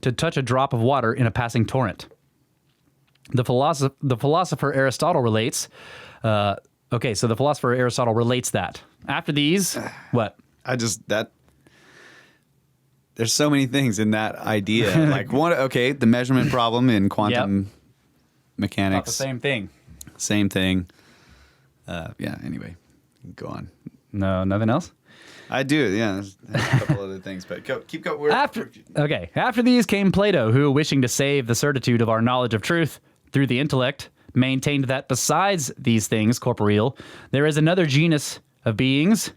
to touch a drop of water in a passing torrent. The philosopher Aristotle relates. So the philosopher Aristotle relates that. After these, what? There's so many things in that idea. Like the measurement problem in quantum mechanics. Not the same thing. Same thing. Anyway, go on. No, nothing else? I do, yeah. There's a couple other things, but keep going. After these came Plato, who, wishing to save the certitude of our knowledge of truth through the intellect, maintained that besides these things corporeal, there is another genus of beings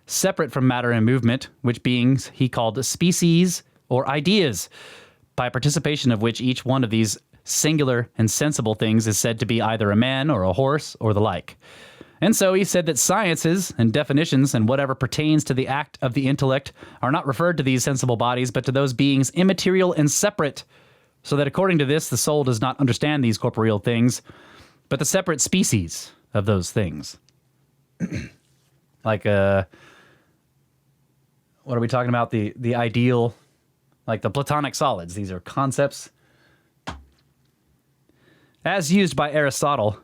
separate from matter and movement, which beings he called species or ideas, by participation of which each one of these singular and sensible things is said to be either a man or a horse or the like. And so he said that sciences and definitions and whatever pertains to the act of the intellect are not referred to these sensible bodies, but to those beings immaterial and separate, so that according to this, the soul does not understand these corporeal things, but the separate species of those things. Like, what are we talking about? The ideal, like the Platonic solids. These are concepts. As used by Aristotle,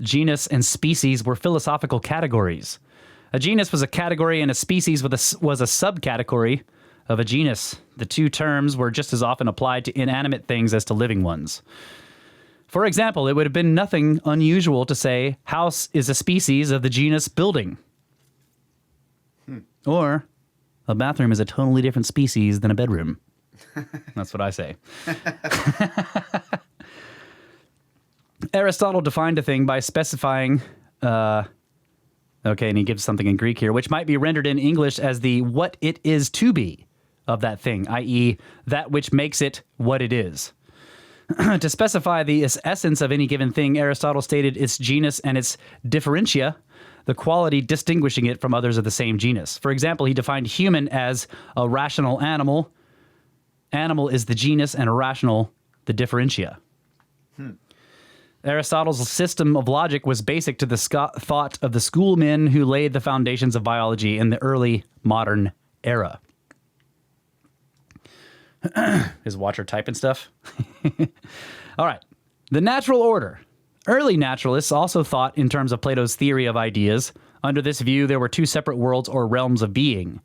genus and species were philosophical categories. A genus was a category and a species was a subcategory of a genus. The two terms were just as often applied to inanimate things as to living ones. For example, it would have been nothing unusual to say house is a species of the genus building. Or a bathroom is a totally different species than a bedroom. That's what I say. Aristotle defined a thing by specifying, and he gives something in Greek here, which might be rendered in English as the what it is to be of that thing, i.e. that which makes it what it is. To specify the essence of any given thing, Aristotle stated its genus and its differentia, the quality distinguishing it from others of the same genus. For example, he defined human as a rational animal. Animal is the genus and irrational the differentia. Aristotle's system of logic was basic to the thought of the schoolmen who laid the foundations of biology in the early modern era. Is Watcher typing stuff? All right. The natural order. Early naturalists also thought in terms of Plato's theory of ideas. Under this view, there were two separate worlds or realms of being.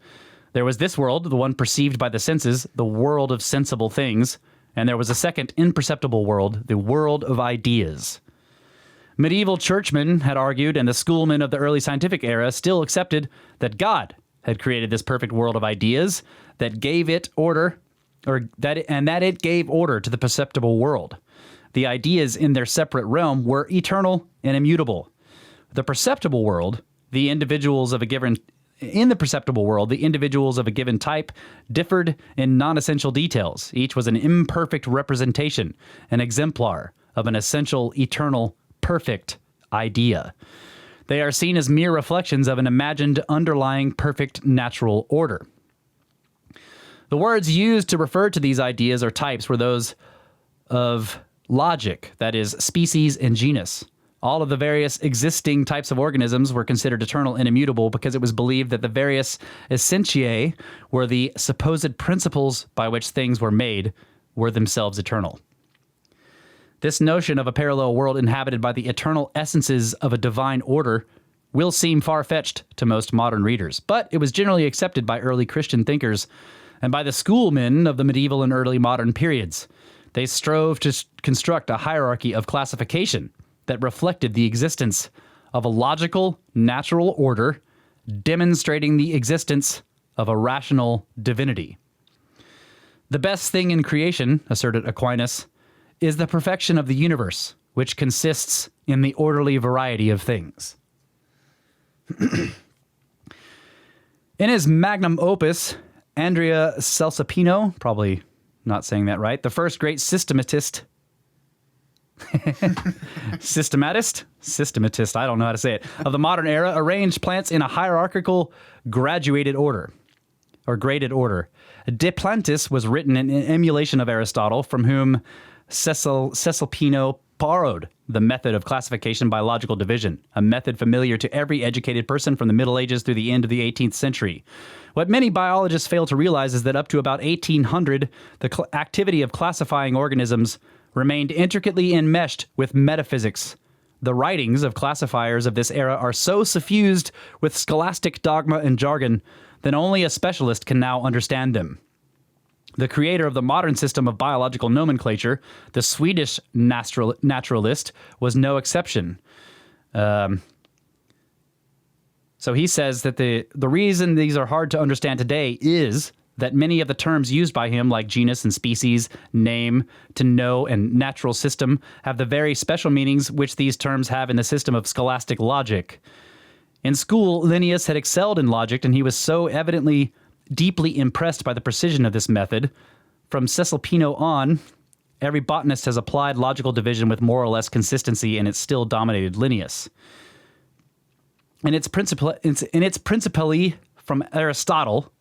There was this world, the one perceived by the senses, the world of sensible things, and there was a second imperceptible world, the world of ideas. Medieval churchmen had argued, and the schoolmen of the early scientific era still accepted, that God had created this perfect world of ideas that gave it order, that it gave order to the perceptible world. The ideas in their separate realm were eternal and immutable. The perceptible world, the individuals of a given type differed in non-essential details. Each was an imperfect representation, an exemplar of an essential, eternal, perfect idea. They are seen as mere reflections of an imagined underlying perfect natural order. The words used to refer to these ideas or types were those of logic, that is, species and genus. All of the various existing types of organisms were considered eternal and immutable because it was believed that the various essentiae were the supposed principles by which things were made were themselves eternal. This notion of a parallel world inhabited by the eternal essences of a divine order will seem far-fetched to most modern readers, but it was generally accepted by early Christian thinkers and by the schoolmen of the medieval and early modern periods. They strove to construct a hierarchy of classification that reflected the existence of a logical, natural order, demonstrating the existence of a rational divinity. The best thing in creation, asserted Aquinas, is the perfection of the universe, which consists in the orderly variety of things. In his magnum opus, Andrea Celsapino, probably not saying that right, the first great systematist, I don't know how to say it, of the modern era, arranged plants in a hierarchical, graduated order. or graded order. De Plantis was written in emulation of Aristotle, from whom Cesalpino borrowed the method of classification by logical division, a method familiar to every educated person from the Middle Ages through the end of the 18th century. What many biologists fail to realize is that up to about 1800, the activity of classifying organisms remained intricately enmeshed with metaphysics. The writings of classifiers of this era are so suffused with scholastic dogma and jargon that only a specialist can now understand them. The creator of the modern system of biological nomenclature, the Swedish naturalist, was no exception. So he says that the reason these are hard to understand today is that many of the terms used by him, like genus and species, name, to know, and natural system, have the very special meanings which these terms have in the system of scholastic logic. In school, Linnaeus had excelled in logic, and he was so evidently deeply impressed by the precision of this method. From Cesalpino on, every botanist has applied logical division with more or less consistency, and it still dominated Linnaeus. And it's principally from Aristotle.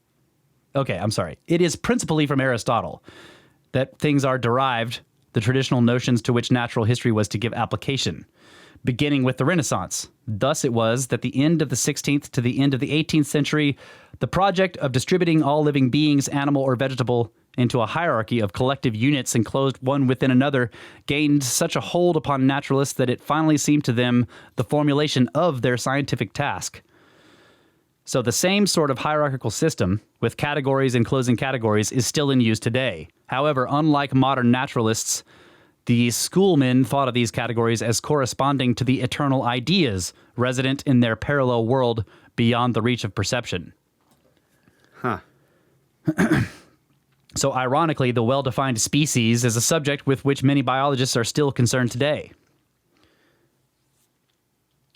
Okay, I'm sorry. It is principally from Aristotle that things are derived, the traditional notions to which natural history was to give application, beginning with the Renaissance. Thus it was that the end of the 16th to the end of the 18th century, the project of distributing all living beings, animal or vegetable, into a hierarchy of collective units enclosed one within another gained such a hold upon naturalists that it finally seemed to them the formulation of their scientific task. So the same sort of hierarchical system, with categories enclosing categories, is still in use today. However, unlike modern naturalists, the schoolmen thought of these categories as corresponding to the eternal ideas resident in their parallel world beyond the reach of perception. Huh. So ironically, the well-defined species is a subject with which many biologists are still concerned today.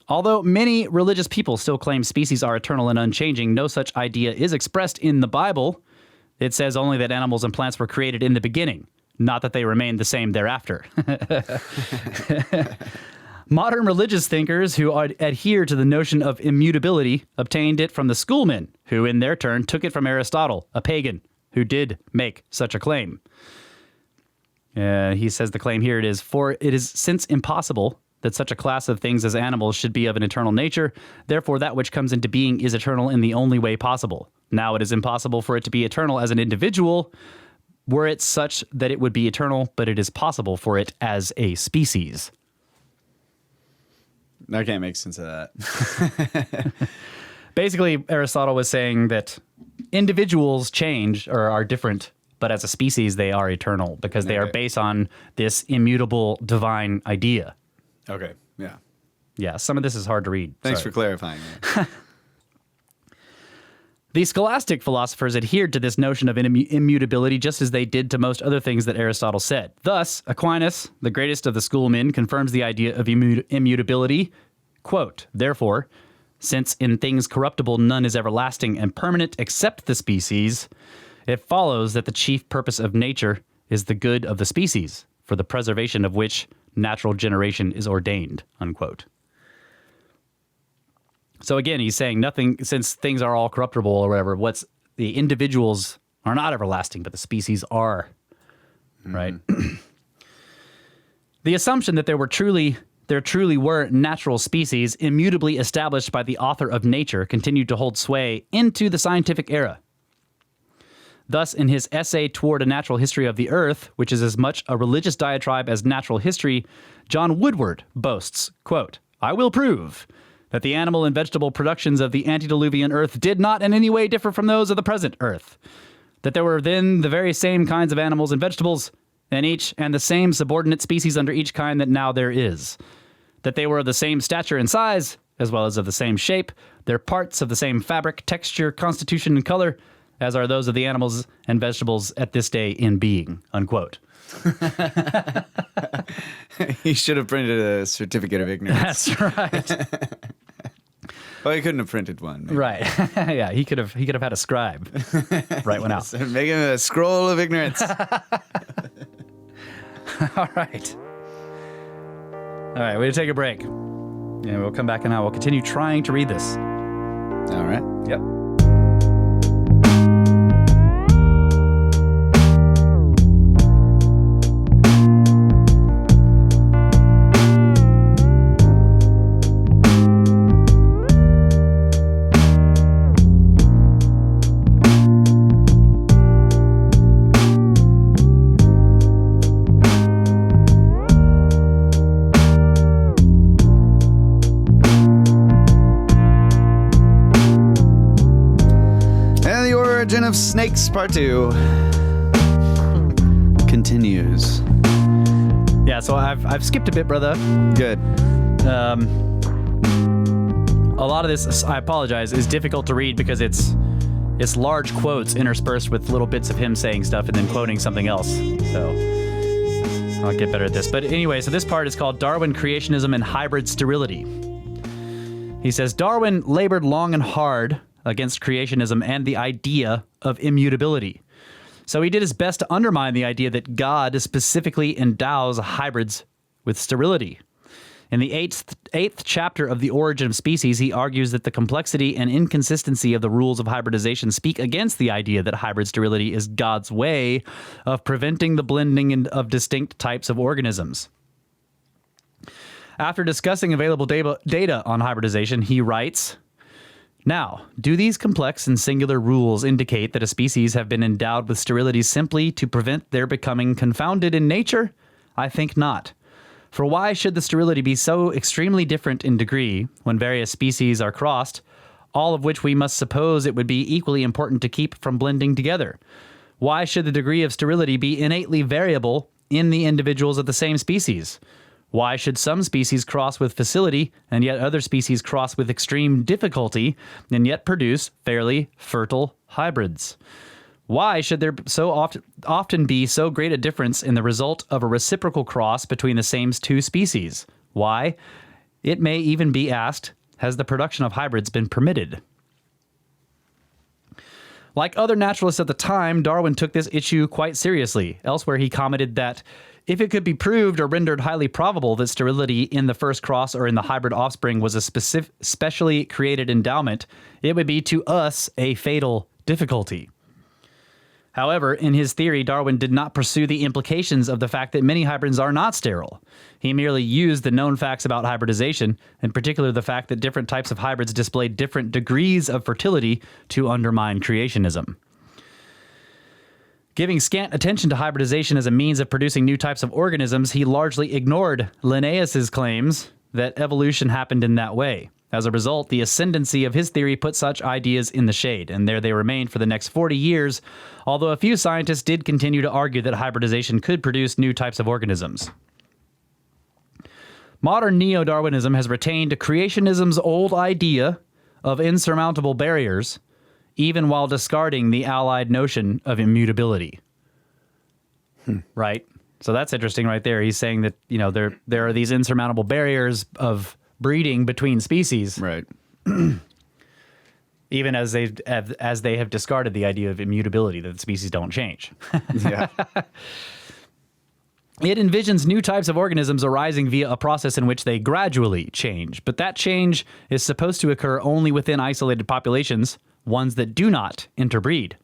Although many religious people still claim species are eternal and unchanging, no such idea is expressed in the Bible. It says only that animals and plants were created in the beginning, not that they remained the same thereafter. Modern religious thinkers who adhere to the notion of immutability obtained it from the schoolmen, who in their turn took it from Aristotle, a pagan, who did make such a claim. He says the claim here for it is since impossible that such a class of things as animals should be of an eternal nature, therefore that which comes into being is eternal in the only way possible. Now it is impossible for it to be eternal as an individual, were it such that it would be eternal, but it is possible for it as a species. I can't make sense of that. Basically, Aristotle was saying that individuals change or are different, but as a species, they are eternal because they are based on this immutable divine idea. Okay, yeah. Yeah, some of this is hard to read. Thanks Sorry. for clarifying that. The scholastic philosophers adhered to this notion of immutability just as they did to most other things that Aristotle said. Thus, Aquinas, the greatest of the schoolmen, confirms the idea of immutability. Quote, therefore, since in things corruptible none is everlasting and permanent except the species, it follows that the chief purpose of nature is the good of the species, for the preservation of which natural generation is ordained, unquote. So again, he's saying nothing, since things are all corruptible or whatever, the individuals are not everlasting, but the species are, right? The assumption that there truly were natural species immutably established by the author of nature continued to hold sway into the scientific era. Thus, in his essay Toward a Natural History of the Earth, which is as much a religious diatribe as natural history, John Woodward boasts, quote, I will prove that the animal and vegetable productions of the antediluvian earth did not in any way differ from those of the present earth, that there were then the very same kinds of animals and vegetables, and the same subordinate species under each kind that now there is, that they were of the same stature and size, as well as of the same shape, their parts of the same fabric, texture, constitution, and color, as are those of the animals and vegetables at this day in being, unquote. He should have printed a certificate of ignorance. That's right. Well, he couldn't have printed one. Maybe. Right. Yeah, he could have had a scribe write one out. So make him a scroll of ignorance. All right. All right, we're going to take a break. And we'll come back and I will continue trying to read this. All right. Yep. of Snakes Part 2 continues. Yeah, so I've skipped a bit, brother. Good. A lot of this, I apologize, is difficult to read because it's large quotes interspersed with little bits of him saying stuff and then quoting something else. So I'll get better at this. But anyway, so this part is called Darwin, Creationism, and Hybrid Sterility. He says, Darwin labored long and hard against creationism and the idea of immutability. So he did his best to undermine the idea that God specifically endows hybrids with sterility. In the eighth chapter of The Origin of Species, he argues that the complexity and inconsistency of the rules of hybridization speak against the idea that hybrid sterility is God's way of preventing the blending of distinct types of organisms. After discussing available data on hybridization, he writes, now, do these complex and singular rules indicate that a species have been endowed with sterility simply to prevent their becoming confounded in nature? I think not. For why should the sterility be so extremely different in degree when various species are crossed, all of which we must suppose it would be equally important to keep from blending together? Why should the degree of sterility be innately variable in the individuals of the same species? Why should some species cross with facility and yet other species cross with extreme difficulty and yet produce fairly fertile hybrids? Why should there so often be so great a difference in the result of a reciprocal cross between the same two species? Why? It may even be asked, has the production of hybrids been permitted? Like other naturalists at the time, Darwin took this issue quite seriously. Elsewhere, he commented that if it could be proved or rendered highly probable that sterility in the first cross or in the hybrid offspring was a specially created endowment, it would be to us a fatal difficulty. However, in his theory, Darwin did not pursue the implications of the fact that many hybrids are not sterile. He merely used the known facts about hybridization, in particular the fact that different types of hybrids display different degrees of fertility, to undermine creationism. Giving scant attention to hybridization as a means of producing new types of organisms, he largely ignored Linnaeus's claims that evolution happened in that way. As a result, the ascendancy of his theory put such ideas in the shade, and there they remained for the next 40 years, although a few scientists did continue to argue that hybridization could produce new types of organisms. Modern neo-Darwinism has retained creationism's old idea of insurmountable barriers, even while discarding the allied notion of immutability. Right? So that's interesting right there. He's saying that, you know, there are these insurmountable barriers of breeding between species, Right. even as they have discarded the idea of immutability, that the species don't change. Yeah. It envisions new types of organisms arising via a process in which they gradually change, but that change is supposed to occur only within isolated populations, ones that do not interbreed.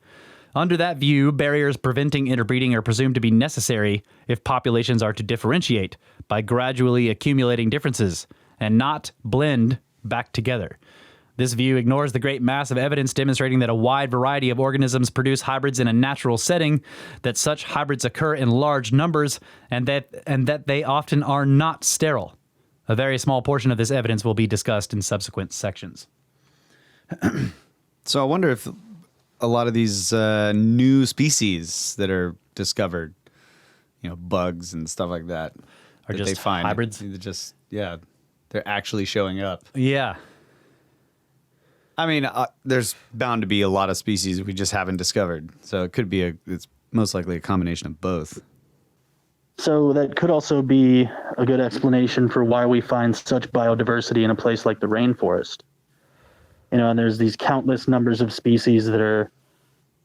Under that view, barriers preventing interbreeding are presumed to be necessary if populations are to differentiate by gradually accumulating differences and not blend back together. This view ignores the great mass of evidence demonstrating that a wide variety of organisms produce hybrids in a natural setting, that such hybrids occur in large numbers, and that they often are not sterile. A very small portion of this evidence will be discussed in subsequent sections. So I wonder if a lot of these new species that are discovered, you know, bugs and stuff like that, Are that just they find, hybrids? They're just, yeah, they're actually showing up. Yeah. I mean, there's bound to be a lot of species we just haven't discovered. So it could be it's most likely a combination of both. So that could also be a good explanation for why we find such biodiversity in a place like the rainforest. You know, and there's these countless numbers of species that are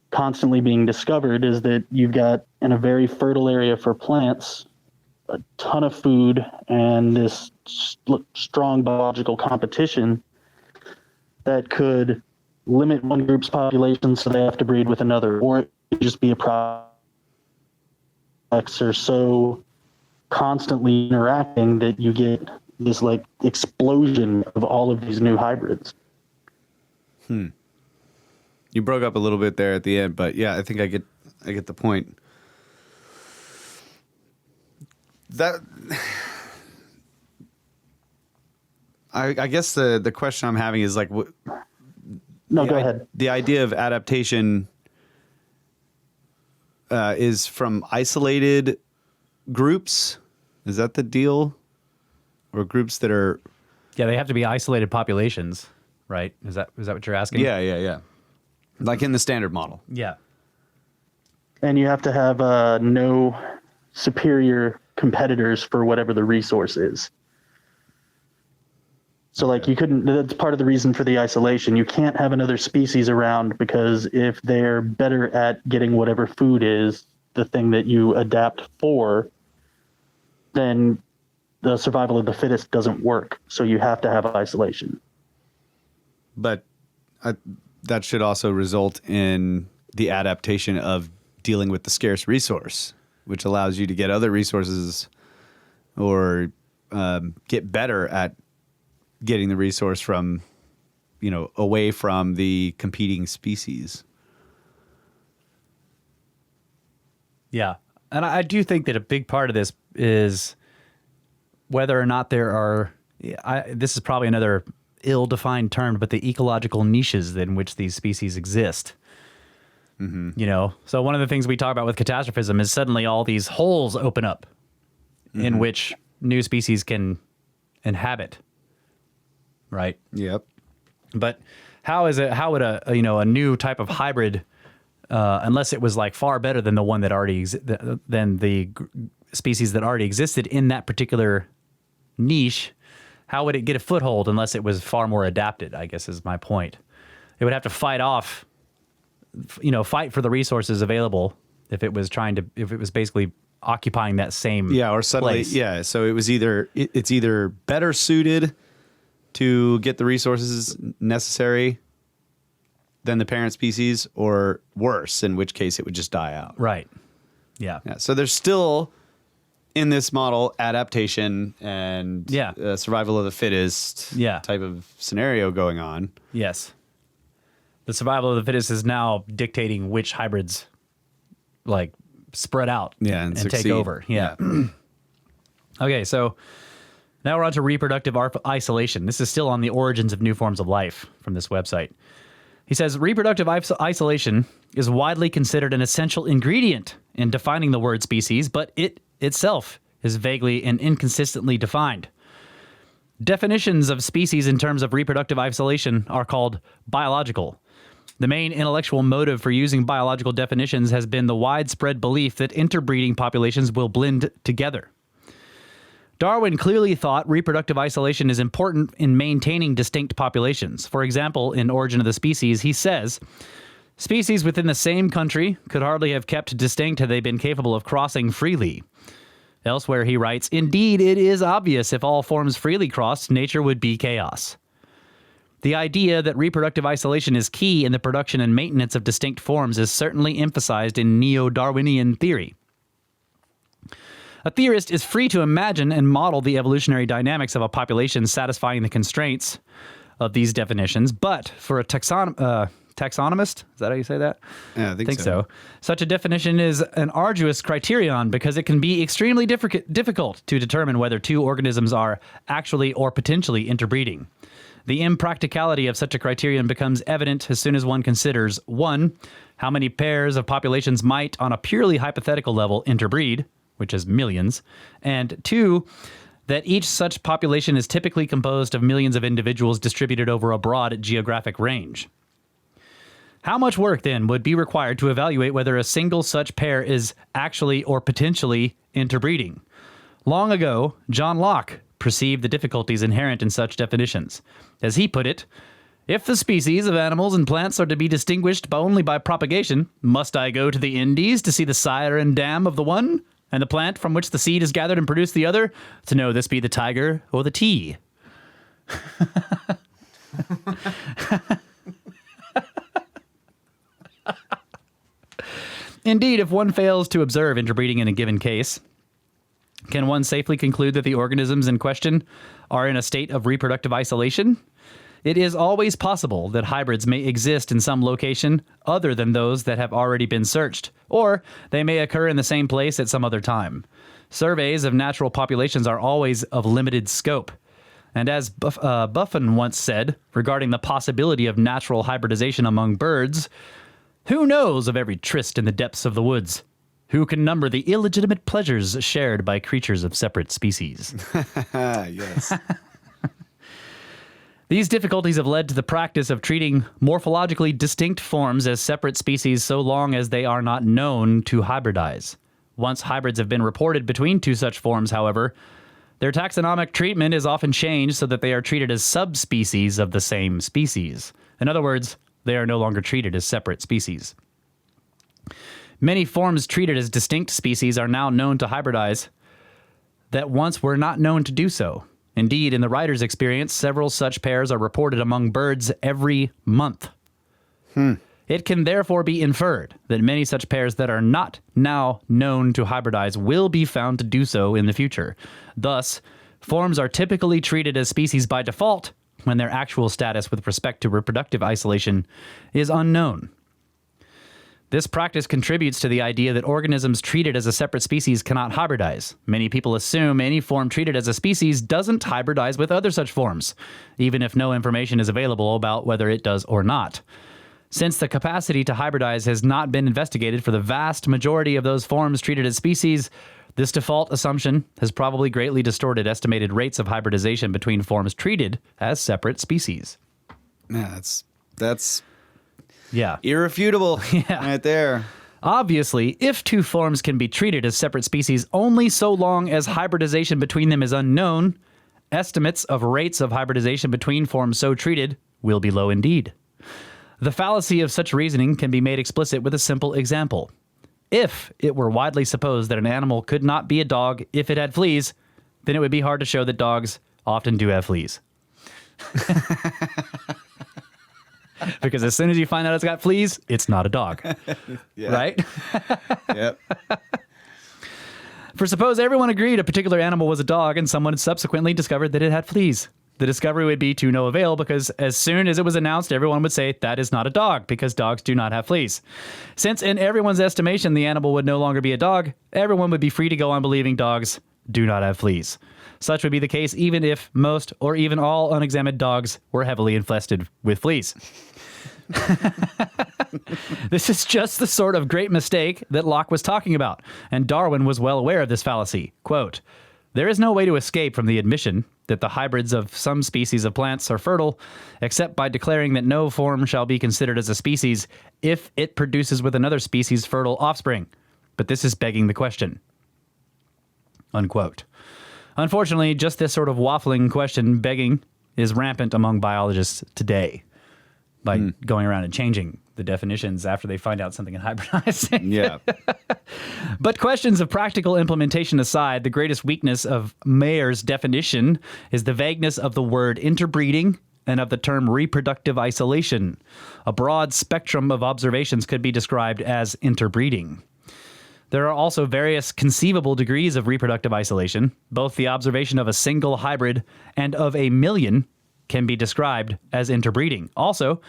constantly being discovered, is that you've got, in a very fertile area for plants, a ton of food and this strong biological competition that could limit one group's population so they have to breed with another, or it could just be a product are so constantly interacting that you get this like explosion of all of these new hybrids. You broke up a little bit there at the end, but yeah, I think I get the point. That I guess the question I'm having is like, No, go ahead. The idea of adaptation is from isolated groups. Is that the deal? Or groups that are... Yeah, they have to be isolated populations, right? Is that what you're asking? Yeah. Like in the standard model. Yeah. And you have to have no superior competitors for whatever the resource is. So like you couldn't, that's part of the reason for the isolation. You can't have another species around because if they're better at getting whatever food is the thing that you adapt for, then the survival of the fittest doesn't work. So you have to have isolation. But that should also result in the adaptation of dealing with the scarce resource, which allows you to get other resources or get better at getting the resource from, away from the competing species. Yeah. And I do think that a big part of this is whether or not there are, this is probably another ill-defined term, but the ecological niches in which these species exist. Mm-hmm. So one of the things we talk about with catastrophism is suddenly all these holes open up in which new species can inhabit. Right. Yep. But how would a new type of hybrid, unless it was like far better than the one that already than the species that already existed in that particular niche, how would it get a foothold unless it was far more adapted? I guess is my point. It would have to fight for the resources available if it was basically occupying that same or suddenly place. So it was it's either better suited to get the resources necessary than the parent species, or worse, in which case it would just die out. Right. Yeah. So there's still, in this model, adaptation and survival of the fittest type of scenario going on. Yes. The survival of the fittest is now dictating which hybrids spread out and take over. Yeah. Okay, so now we're on to reproductive isolation. This is still on the origins of new forms of life from this website. He says, reproductive isolation is widely considered an essential ingredient in defining the word species, but it itself is vaguely and inconsistently defined. Definitions of species in terms of reproductive isolation are called biological. The main intellectual motive for using biological definitions has been the widespread belief that interbreeding populations will blend together. Darwin clearly thought reproductive isolation is important in maintaining distinct populations. For example, in Origin of the Species, he says, species within the same country could hardly have kept distinct had they been capable of crossing freely. Elsewhere, he writes, indeed, it is obvious if all forms freely crossed, nature would be chaos. The idea that reproductive isolation is key in the production and maintenance of distinct forms is certainly emphasized in neo-Darwinian theory. A theorist is free to imagine and model the evolutionary dynamics of a population satisfying the constraints of these definitions, but for a taxonomist, is that how you say that? Yeah, I think so. Such a definition is an arduous criterion because it can be extremely difficult to determine whether two organisms are actually or potentially interbreeding. The impracticality of such a criterion becomes evident as soon as one considers, 1, how many pairs of populations might, on a purely hypothetical level, interbreed, which is millions, and 2, that each such population is typically composed of millions of individuals distributed over a broad geographic range. How much work, then, would be required to evaluate whether a single such pair is actually or potentially interbreeding? Long ago, John Locke perceived the difficulties inherent in such definitions. As he put it, if the species of animals and plants are to be distinguished only by propagation, must I go to the Indies to see the sire and dam of the one, and the plant from which the seed is gathered and produced the other, to know this be the tiger or the tea? Indeed, if one fails to observe interbreeding in a given case, can one safely conclude that the organisms in question are in a state of reproductive isolation? It is always possible that hybrids may exist in some location other than those that have already been searched, or they may occur in the same place at some other time. Surveys of natural populations are always of limited scope. And as Buffon once said regarding the possibility of natural hybridization among birds, who knows of every tryst in the depths of the woods? Who can number the illegitimate pleasures shared by creatures of separate species? Yes. These difficulties have led to the practice of treating morphologically distinct forms as separate species so long as they are not known to hybridize. Once hybrids have been reported between two such forms, however, their taxonomic treatment is often changed so that they are treated as subspecies of the same species. In other words, they are no longer treated as separate species. Many forms treated as distinct species are now known to hybridize that once were not known to do so. Indeed, in the writer's experience, several such pairs are reported among birds every month. It can therefore be inferred that many such pairs that are not now known to hybridize will be found to do so in the future. Thus, forms are typically treated as species by default when their actual status with respect to reproductive isolation is unknown. This practice contributes to the idea that organisms treated as a separate species cannot hybridize. Many people assume any form treated as a species doesn't hybridize with other such forms, even if no information is available about whether it does or not. Since the capacity to hybridize has not been investigated for the vast majority of those forms treated as species, this default assumption has probably greatly distorted estimated rates of hybridization between forms treated as separate species. Yeah, that's Yeah. irrefutable right there. Obviously, if two forms can be treated as separate species only so long as hybridization between them is unknown, estimates of rates of hybridization between forms so treated will be low indeed. The fallacy of such reasoning can be made explicit with a simple example. If it were widely supposed that an animal could not be a dog if it had fleas, then it would be hard to show that dogs often do have fleas. Because as soon as you find out it's got fleas, it's not a dog. Right? Yep. For suppose everyone agreed a particular animal was a dog and someone subsequently discovered that it had fleas. The discovery would be to no avail because as soon as it was announced, everyone would say that is not a dog because dogs do not have fleas. Since in everyone's estimation the animal would no longer be a dog, everyone would be free to go on believing dogs do not have fleas. Such would be the case even if most or even all unexamined dogs were heavily infested with fleas. This is just the sort of great mistake that Locke was talking about, and Darwin was well aware of this fallacy. Quote, "There is no way to escape from the admission that the hybrids of some species of plants are fertile, except by declaring that no form shall be considered as a species if it produces with another species fertile offspring. But this is begging the question." Unquote. Unfortunately, just this sort of waffling question begging is rampant among biologists today by going around and changing the definitions after they find out something in hybridizing. Yeah. But questions of practical implementation aside, the greatest weakness of Mayer's definition is the vagueness of the word interbreeding and of the term reproductive isolation. A broad spectrum of observations could be described as interbreeding. There are also various conceivable degrees of reproductive isolation. Both the observation of a single hybrid and of a million can be described as interbreeding. Also,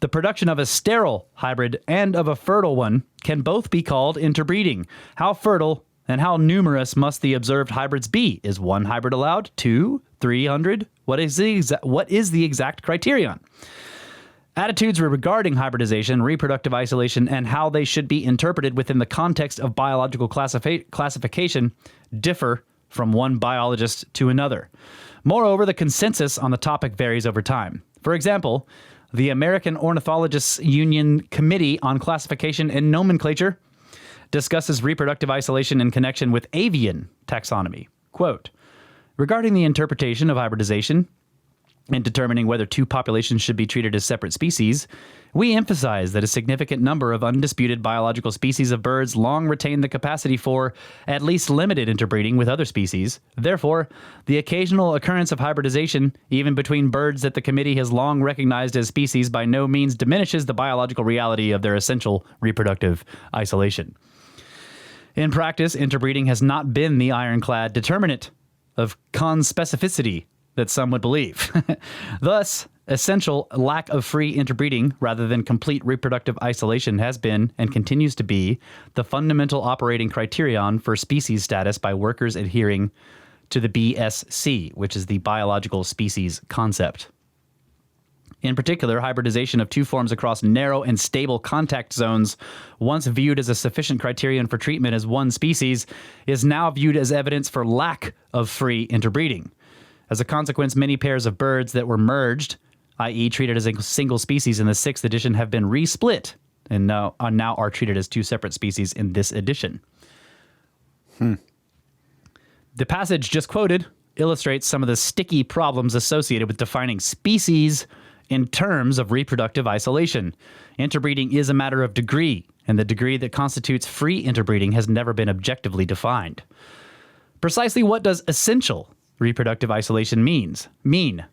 the production of a sterile hybrid and of a fertile one can both be called interbreeding. How fertile and how numerous must the observed hybrids be? Is one hybrid allowed? 2? 300? What is the exact criterion? Attitudes regarding hybridization, reproductive isolation, and how they should be interpreted within the context of biological classification differ from one biologist to another. Moreover, the consensus on the topic varies over time. For example, the American Ornithologists Union Committee on Classification and Nomenclature discusses reproductive isolation in connection with avian taxonomy. Quote, "Regarding the interpretation of hybridization, in determining whether two populations should be treated as separate species, we emphasize that a significant number of undisputed biological species of birds long retain the capacity for at least limited interbreeding with other species. Therefore, the occasional occurrence of hybridization, even between birds that the committee has long recognized as species, by no means diminishes the biological reality of their essential reproductive isolation. In practice, interbreeding has not been the ironclad determinant of conspecificity that some would believe. Thus, essential lack of free interbreeding rather than complete reproductive isolation has been and continues to be the fundamental operating criterion for species status by workers adhering to the BSC, which is the biological species concept. In particular, hybridization of two forms across narrow and stable contact zones, once viewed as a sufficient criterion for treatment as one species, is now viewed as evidence for lack of free interbreeding. As a consequence, many pairs of birds that were merged, i.e. treated as a single species in the 6th edition, have been resplit and now are treated as two separate species in this edition. The passage just quoted illustrates some of the sticky problems associated with defining species in terms of reproductive isolation. Interbreeding is a matter of degree, and the degree that constitutes free interbreeding has never been objectively defined. Precisely what does essential reproductive isolation mean?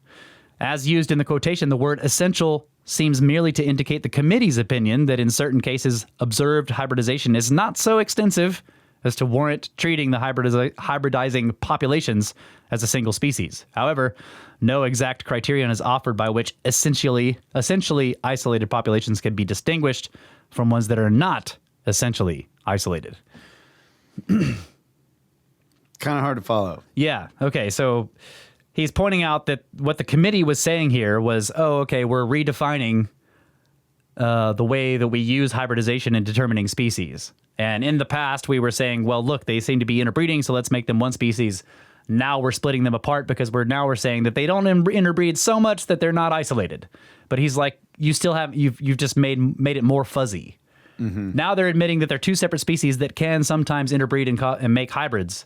As used in the quotation, the word essential seems merely to indicate the committee's opinion that in certain cases observed hybridization is not so extensive as to warrant treating the hybridizing populations as a single species. However, no exact criterion is offered by which essentially isolated populations can be distinguished from ones that are not essentially isolated. Kind of hard to follow. Yeah. Okay. So he's pointing out that what the committee was saying here was, we're redefining the way that we use hybridization in determining species. And in the past, we were saying, well, look, they seem to be interbreeding, so let's make them one species. Now we're splitting them apart because we're saying that they don't interbreed so much that they're not isolated. But he's like, you've just made it more fuzzy. Mm-hmm. Now they're admitting that they're two separate species that can sometimes interbreed and make hybrids,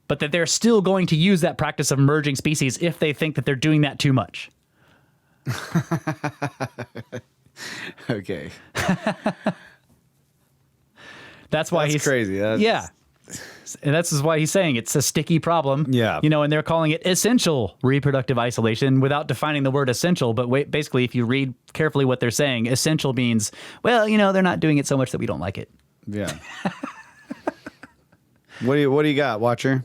but that they're still going to use that practice of merging species if they think that they're doing that too much. Okay. That's why he's crazy. Yeah. And that's why he's saying it's a sticky problem. Yeah. And they're calling it essential reproductive isolation without defining the word essential. But basically, if you read carefully what they're saying, essential means, well, they're not doing it so much that we don't like it. Yeah. What do you got, Watcher?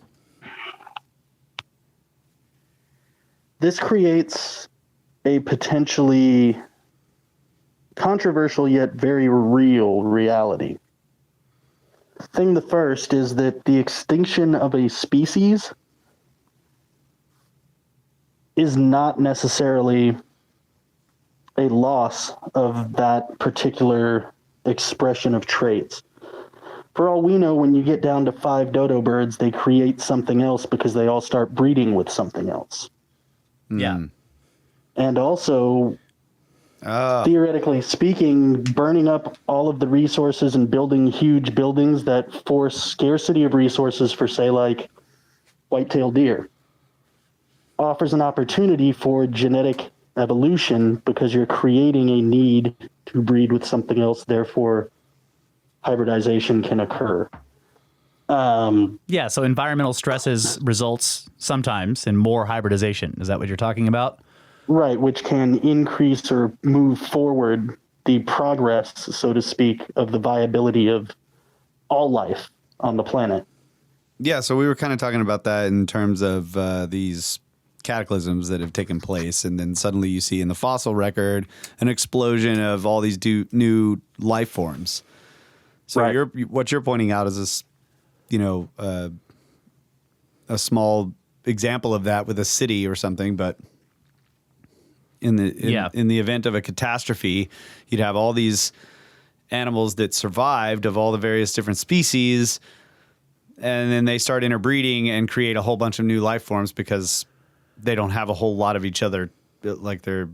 This creates a potentially controversial yet very real reality. The first is that the extinction of a species is not necessarily a loss of that particular expression of traits. For all we know, when you get down to 5 dodo birds, they create something else because they all start breeding with something else. Yeah. And also, theoretically speaking, burning up all of the resources and building huge buildings that force scarcity of resources for, say, like white-tailed deer offers an opportunity for genetic evolution because you're creating a need to breed with something else, therefore hybridization can occur. So environmental stresses results sometimes in more hybridization. Is that what you're talking about? Right, which can increase or move forward the progress, so to speak, of the viability of all life on the planet. Yeah, so we were kind of talking about that in terms of these cataclysms that have taken place, and then suddenly you see in the fossil record an explosion of all these new life forms. So right. What you're pointing out is this, a small example of that with a city or something, but in the event of a catastrophe, you'd have all these animals that survived of all the various different species, and then they start interbreeding and create a whole bunch of new life forms because they don't have a whole lot of each other, like they're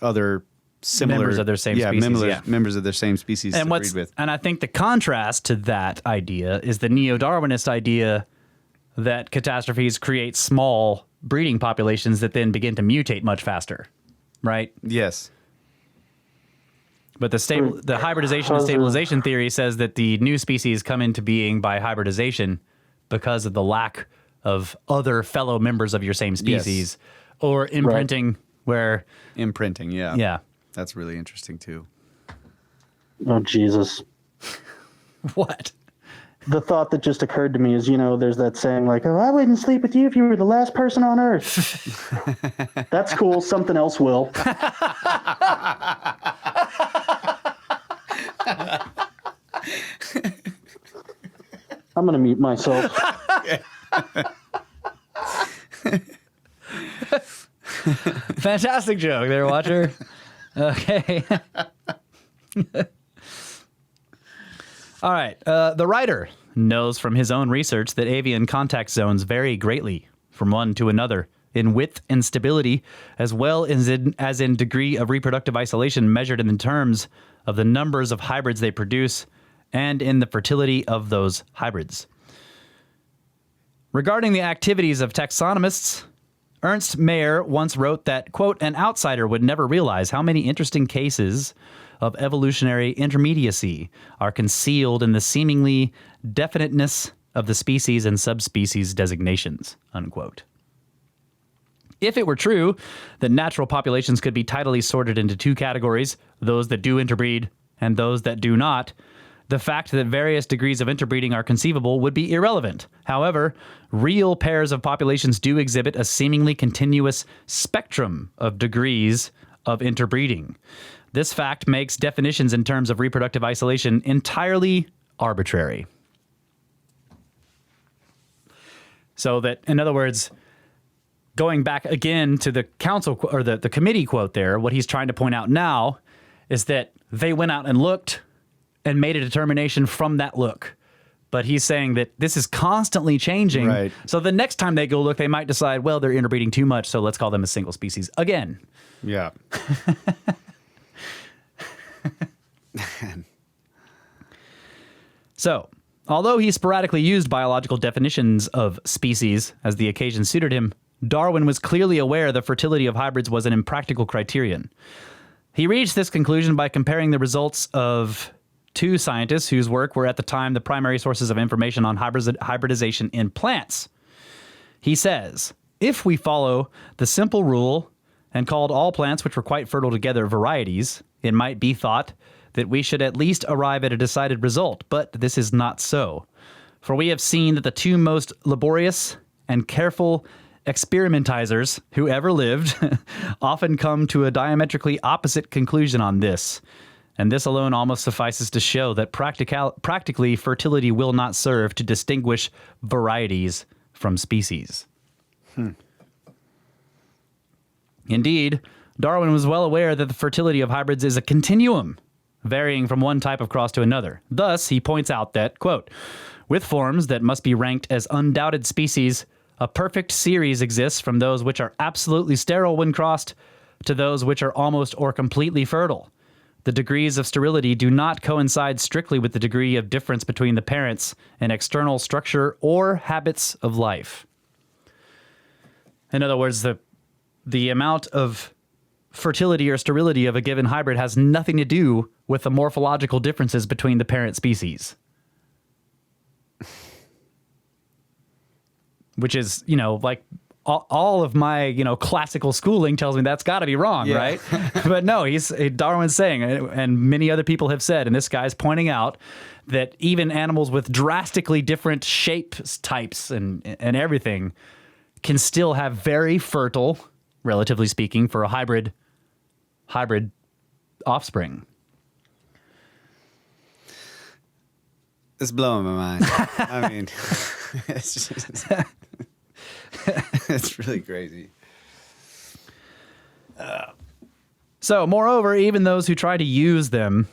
other similar members of their same species. Members of their same species to breed with. And I think the contrast to that idea is the neo-Darwinist idea that catastrophes create small breeding populations that then begin to mutate much faster, right? Yes. But the hybridization and stabilization theory says that the new species come into being by hybridization because of the lack of other fellow members of your same species, or imprinting, where... Imprinting, yeah. Yeah. That's really interesting, too. Oh, Jesus. What? The thought that just occurred to me is, there's that saying like, oh, I wouldn't sleep with you if you were the last person on Earth. That's cool. Something else will. I'm going to mute myself. Fantastic joke there, Watcher. Okay. All right. The writer knows from his own research that avian contact zones vary greatly from one to another in width and stability, as well as in degree of reproductive isolation measured in terms of the numbers of hybrids they produce and in the fertility of those hybrids. Regarding the activities of taxonomists, Ernst Mayr once wrote that, quote, an outsider would never realize how many interesting cases of evolutionary intermediacy are concealed in the seemingly definiteness of the species and subspecies designations, unquote. If it were true that natural populations could be tidily sorted into two categories, those that do interbreed and those that do not, the fact that various degrees of interbreeding are conceivable would be irrelevant. However, real pairs of populations do exhibit a seemingly continuous spectrum of degrees of interbreeding. This fact makes definitions in terms of reproductive isolation entirely arbitrary. So that, in other words, going back again to the council or the committee quote there, what he's trying to point out now is that they went out and looked and made a determination from that look. But he's saying that this is constantly changing. Right. So the next time they go look, they might decide, well, they're interbreeding too much, so let's call them a single species again. Yeah. So, although he sporadically used biological definitions of species as the occasion suited him, Darwin was clearly aware the fertility of hybrids was an impractical criterion. He reached this conclusion by comparing the results of two scientists whose work were at the time the primary sources of information on hybridization in plants. He says, if we follow the simple rule and called all plants which were quite fertile together varieties, it might be thought that we should at least arrive at a decided result, but this is not so. For we have seen that the two most laborious and careful experimentizers who ever lived often come to a diametrically opposite conclusion on this. And this alone almost suffices to show that practically fertility will not serve to distinguish varieties from species. Indeed, Darwin was well aware that the fertility of hybrids is a continuum, varying from one type of cross to another. Thus, he points out that, quote, with forms that must be ranked as undoubted species, a perfect series exists from those which are absolutely sterile when crossed to those which are almost or completely fertile. The degrees of sterility do not coincide strictly with the degree of difference between the parents in external structure or habits of life. In other words, the amount of fertility or sterility of a given hybrid has nothing to do with the morphological differences between the parent species. Which is, like all of my, classical schooling tells me that's got to be wrong, Yeah. right? But no, Darwin's saying, and many other people have said, and this guy's pointing out that even animals with drastically different shape types and everything can still have very fertile, relatively speaking, for a hybrid offspring. It's blowing my mind. I mean, it's just, it's really crazy. So, moreover, even those who try to use them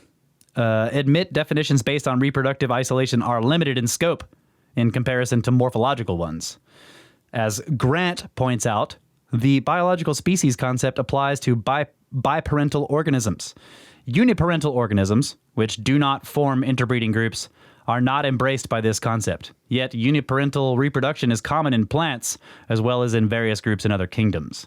admit definitions based on reproductive isolation are limited in scope in comparison to morphological ones. As Grant points out, the biological species concept applies to biparental organisms. Uniparental organisms, which do not form interbreeding groups, are not embraced by this concept. Yet uniparental reproduction is common in plants as well as in various groups in other kingdoms.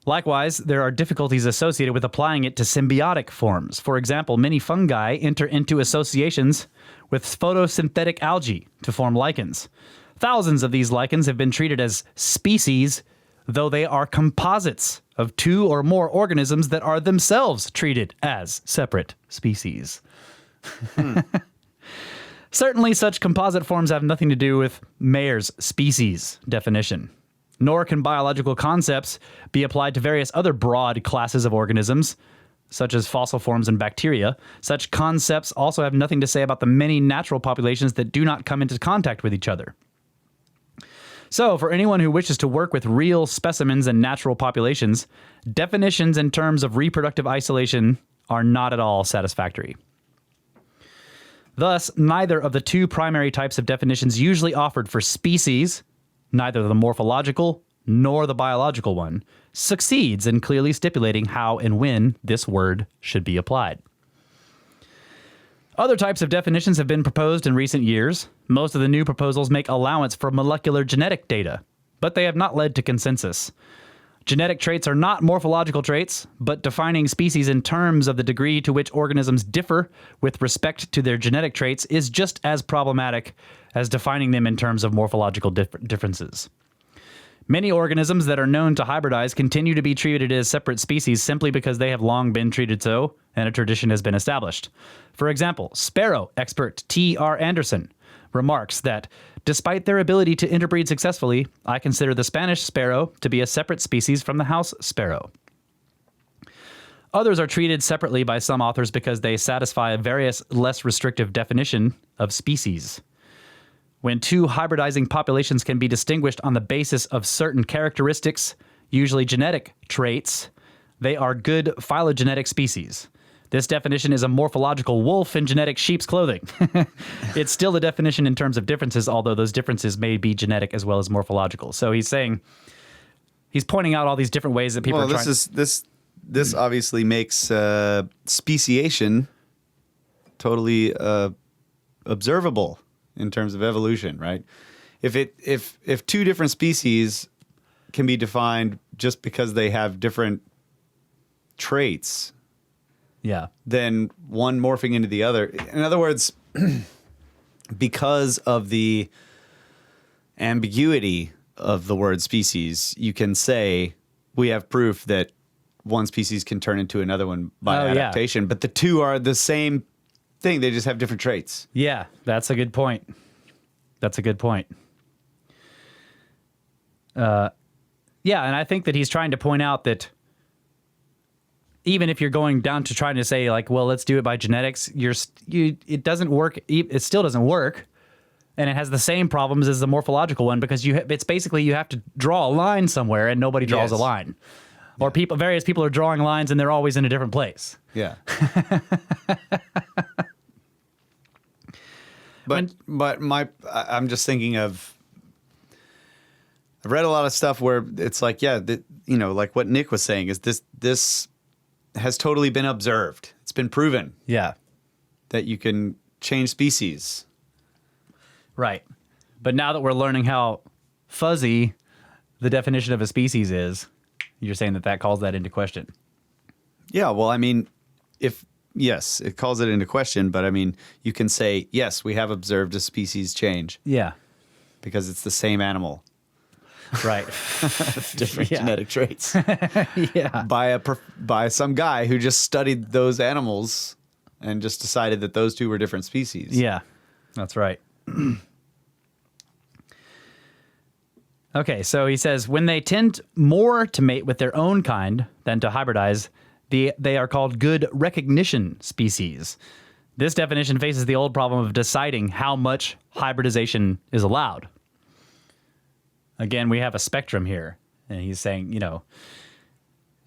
Likewise, there are difficulties associated with applying it to symbiotic forms. For example, many fungi enter into associations with photosynthetic algae to form lichens. Thousands of these lichens have been treated as species, though they are composites of two or more organisms that are themselves treated as separate species. Certainly, such composite forms have nothing to do with Mayer's species definition. Nor can biological concepts be applied to various other broad classes of organisms, such as fossil forms and bacteria. Such concepts also have nothing to say about the many natural populations that do not come into contact with each other. So, for anyone who wishes to work with real specimens and natural populations, definitions in terms of reproductive isolation are not at all satisfactory. Thus, neither of the two primary types of definitions usually offered for species, neither the morphological nor the biological one, succeeds in clearly stipulating how and when this word should be applied. Other types of definitions have been proposed in recent years. Most of the new proposals make allowance for molecular genetic data, but they have not led to consensus. Genetic traits are not morphological traits, but defining species in terms of the degree to which organisms differ with respect to their genetic traits is just as problematic as defining them in terms of morphological differences. Many organisms that are known to hybridize continue to be treated as separate species simply because they have long been treated so, and a tradition has been established. For example, sparrow expert T.R. Anderson remarks that, despite their ability to interbreed successfully, I consider the Spanish sparrow to be a separate species from the house sparrow. Others are treated separately by some authors because they satisfy a various less restrictive definition of species. When two hybridizing populations can be distinguished on the basis of certain characteristics, usually genetic traits, they are good phylogenetic species. This definition is a morphological wolf in genetic sheep's clothing. It's still a definition in terms of differences, although those differences may be genetic as well as morphological. So he's pointing out all these different ways that people are trying. This obviously makes speciation totally observable in terms of evolution, right? If two different species can be defined just because they have different traits, yeah, then one morphing into the other. In other words, because of the ambiguity of the word species, you can say we have proof that one species can turn into another one by adaptation, but the two are the same thing. They just have different traits. Yeah, that's a good point. Yeah, and I think that he's trying to point out that even if you're going down to trying to say, like, well, let's do it by genetics, it doesn't work. It still doesn't work. And it has the same problems as the morphological one because it's basically you have to draw a line somewhere and nobody draws a line. Or various people are drawing lines and they're always in a different place. Yeah. I'm just thinking of, I've read a lot of stuff where it's like, like what Nick was saying is this has totally been observed. It's been proven. Yeah. That you can change species. Right. But now that we're learning how fuzzy the definition of a species is, you're saying that calls that into question. Yeah, well, I mean, yes, it calls it into question, but I mean, you can say, yes, we have observed a species change. Yeah. Because it's the same animal. Right. Different genetic traits. Yeah. By some guy who just studied those animals and just decided that those two were different species. Yeah, that's right. Okay, so he says, when they tend more to mate with their own kind than to hybridize, they are called good recognition species. This definition faces the old problem of deciding how much hybridization is allowed. Again, we have a spectrum here, and he's saying,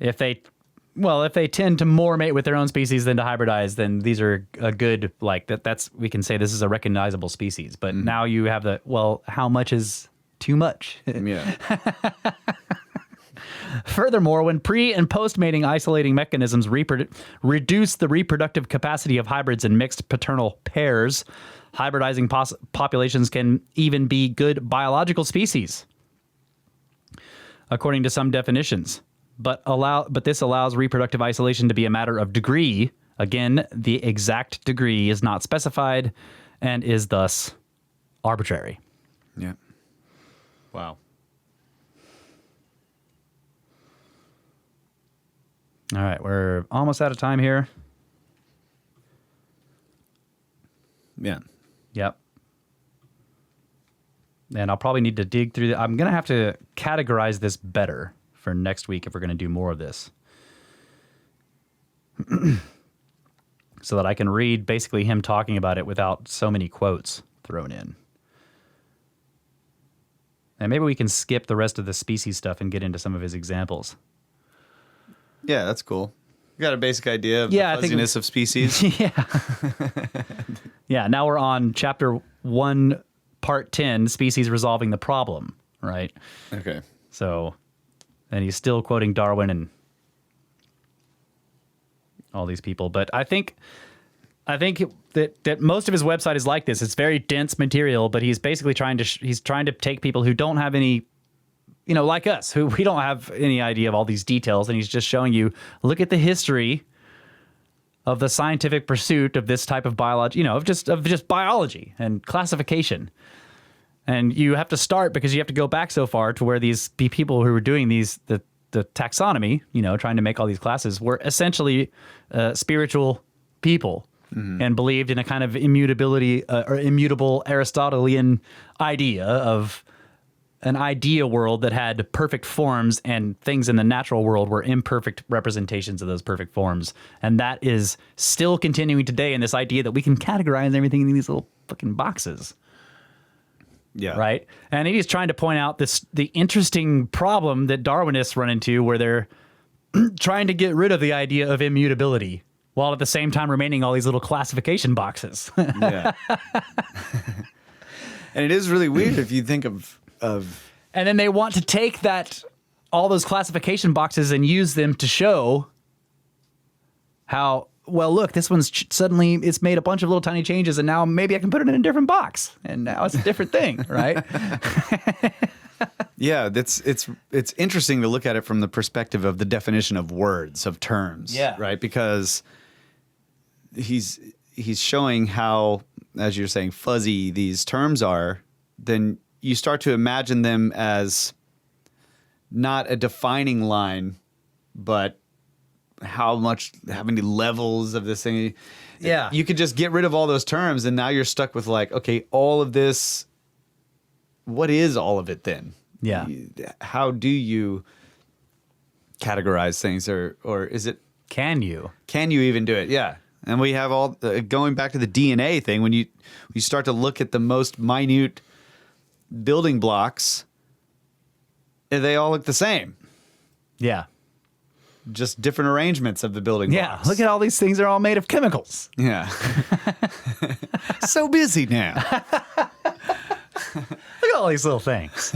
if they tend to more mate with their own species than to hybridize, then these are a good, we can say this is a recognizable species. But now you have how much is too much? Yeah. Furthermore, when pre- and post-mating isolating mechanisms reduce the reproductive capacity of hybrids and mixed paternal pairs, hybridizing populations can even be good biological species, according to some definitions. But this allows reproductive isolation to be a matter of degree. Again, the exact degree is not specified and is thus arbitrary. Yeah. Wow. All right, we're almost out of time here. Yeah. Yep. And I'll probably need to dig through I'm going to have to categorize this better for next week if we're going to do more of this. So that I can read basically him talking about it without so many quotes thrown in. And maybe we can skip the rest of the species stuff and get into some of his examples. Yeah, that's cool. You got a basic idea of Yeah, the fuzziness of species? Yeah. Yeah, now we're on chapter 1, part 10, species resolving the problem, right? Okay. So, and he's still quoting Darwin and all these people. But I think that most of his website is like this. It's very dense material, but he's basically trying to take people who don't have any, like us, who we don't have any idea of all these details, and he's just showing you, look at the history of the scientific pursuit of this type of biology, of just biology and classification. And you have to start because you have to go back so far to where these people who were doing the taxonomy, trying to make all these classes, were essentially spiritual people and believed in a kind of immutability or immutable Aristotelian idea of an idea world that had perfect forms, and things in the natural world were imperfect representations of those perfect forms. And that is still continuing today in this idea that we can categorize everything in these little fucking boxes. Yeah. Right. And he's trying to point out the interesting problem that Darwinists run into, where they're trying to get rid of the idea of immutability while at the same time remaining all these little classification boxes. Yeah. And it is really weird if you think of. And then they want to take all those classification boxes and use them to show how, well, look, this one's suddenly it's made a bunch of little tiny changes, and now maybe I can put it in a different box, and now it's a different thing, right? Yeah, it's interesting to look at it from the perspective of the definition of words, of terms, Yeah. right? Because he's showing how, as you're saying, fuzzy these terms are. Then you start to imagine them as not a defining line, but how many levels of this thing. Yeah. You could just get rid of all those terms, and now you're stuck with like, okay, all of this, what is all of it then? Yeah. How do you categorize things, or is it? Can you even do it? Yeah. And we have all going back to the DNA thing. When you start to look at the most minute building blocks, they all look the same. Yeah. Just different arrangement of the building Yeah. blocks. Look at all these things. They're all made of chemicals. Yeah. So busy now. Look at all these little things.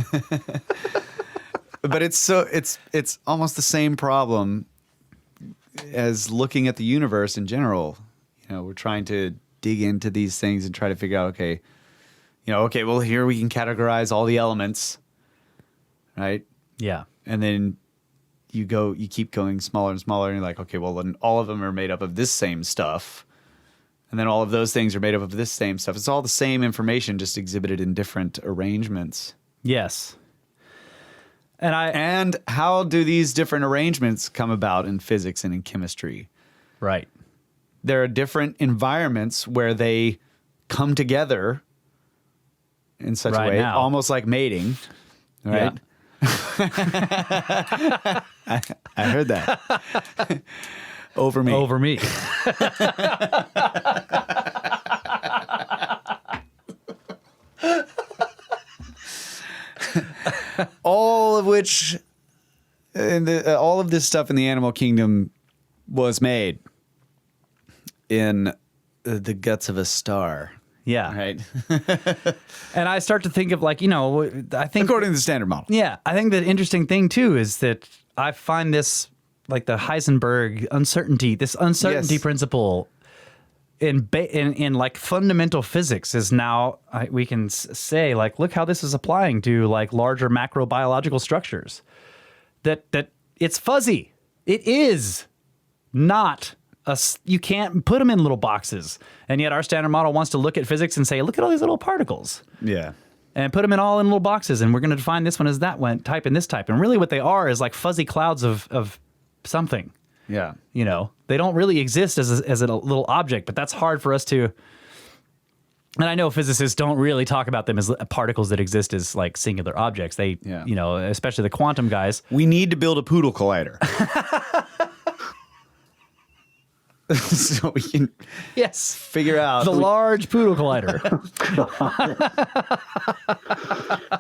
But it's almost the same problem as looking at the universe in general. We're trying to dig into these things and try to figure out, okay, well, here we can categorize all the elements, right? Yeah. And then you keep going smaller and smaller, and you're like, okay, well, then all of them are made up of this same stuff. And then all of those things are made up of this same stuff. It's all the same information, just exhibited in different arrangements. Yes. And how do these different arrangements come about in physics and in chemistry? Right. There are different environments where they come together in such a way, almost like mating, right? Yeah. I heard that. Over me. Over me. All of which, all of this stuff in the animal kingdom was made in the guts of a star. Yeah. Right. And I start to think of I think According to the standard model. Yeah, I think the interesting thing too is that I find this like the Heisenberg uncertainty Yes. principle in like fundamental physics is now we can say like, look how this is applying to like larger macrobiological structures. That it's fuzzy. It is not. You can't put them in little boxes. And yet our standard model wants to look at physics and say, look at all these little particles. Yeah. And put them all in little boxes. And we're going to define this one as that one type and this type. And really what they are is like fuzzy clouds of something. Yeah. They don't really exist as a little object, but that's hard for us to. And I know physicists don't really talk about them as particles that exist as like singular objects. They, especially the quantum guys. We need to build a poodle collider. so we can Yes. figure out The large poodle collider.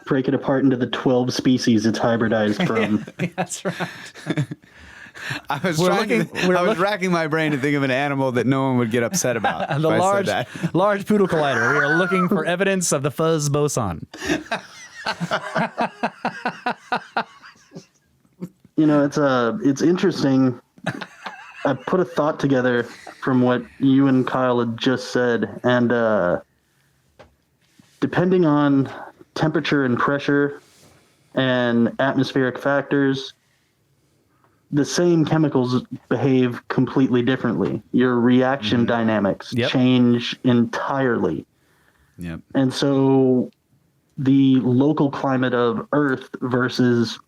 Break it apart into the 12 species it's hybridized from. That's right. I was We're racking my brain to think of an animal that no one would get upset about. The if I said that. large poodle collider. We are looking for evidence of the fuzz boson. It's interesting. I put a thought together from what you and Kyle had just said, and depending on temperature and pressure and atmospheric factors, the same chemicals behave completely differently. Your reaction dynamics change entirely. Yep. And so the local climate of Earth versus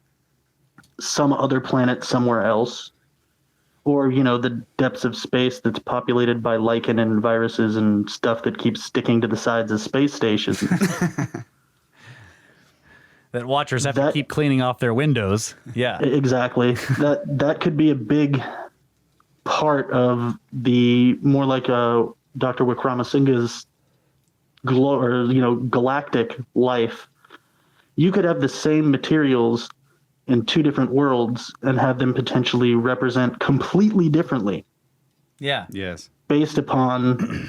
some other planet somewhere else, or, the depths of space that's populated by lichen and viruses and stuff that keeps sticking to the sides of space stations. That watchers have to keep cleaning off their windows. Yeah. Exactly. That could be a big part of the more like Dr. Wickramasinghe's galactic life. You could have the same materials in two different worlds and have them potentially represent completely differently. Yeah. Yes. Based upon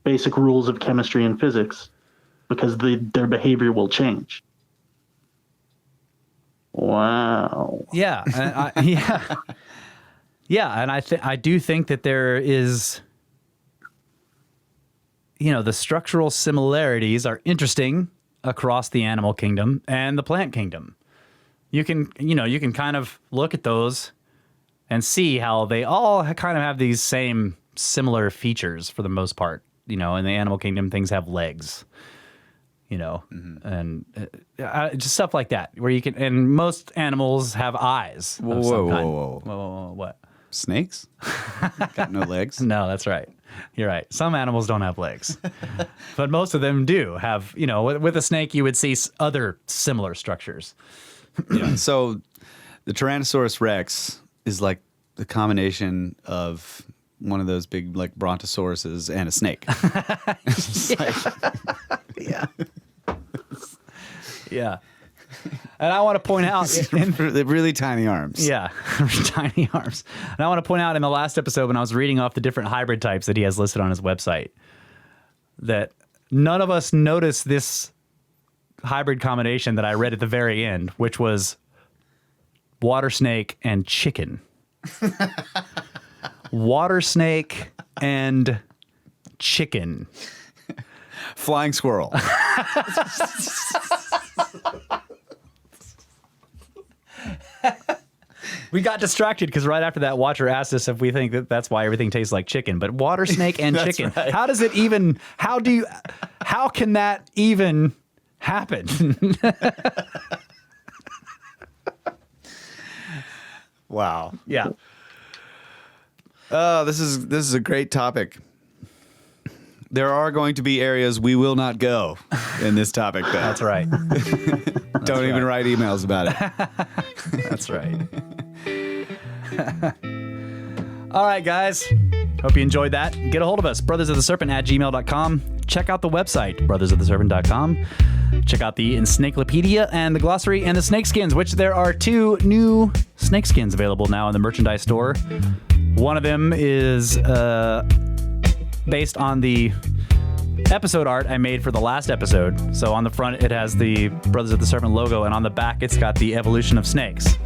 basic rules of chemistry and physics, because their behavior will change. Wow. Yeah. Yeah. And I do think that there is, the structural similarities are interesting across the animal kingdom and the plant kingdom. You can kind of look at those and see how they all kind of have these same similar features for the most part. In the animal kingdom, things have legs, and just stuff like that where you can, and most animals have eyes. Whoa. What? Snakes? Got no legs? No, that's right. You're right. Some animals don't have legs, but most of them do have, with a snake, you would see other similar structures. Yeah. So the Tyrannosaurus Rex is like the combination of one of those big like brontosauruses and a snake. Yeah. Yeah. And I want to point out the really tiny arms. Yeah, tiny arms. And I want to point out in the last episode when I was reading off the different hybrid types that he has listed on his website that none of us noticed this hybrid combination that I read at the very end, which was water snake and chicken. Water snake and chicken. Flying squirrel. We got distracted because right after that, Watcher asked us if we think that that's why everything tastes like chicken. But water snake and chicken. Right. How does it even? How can that even happen? Wow. Yeah. Oh, this is a great topic. There are going to be areas we will not go in this topic, Ben. That's right. Don't even write emails about it. That's right. All right, guys. Hope you enjoyed that. Get a hold of us, brothersoftheserpent@gmail.com. Check out the website, brothersoftheserpent.com. Check out the Encyclopedia and the glossary and the SnakeSkins, which there are 2 new SnakeSkins available now in the merchandise store. One of them is based on the episode art I made for the last episode. So on the front, it has the Brothers of the Serpent logo, and on the back, it's got the evolution of snakes.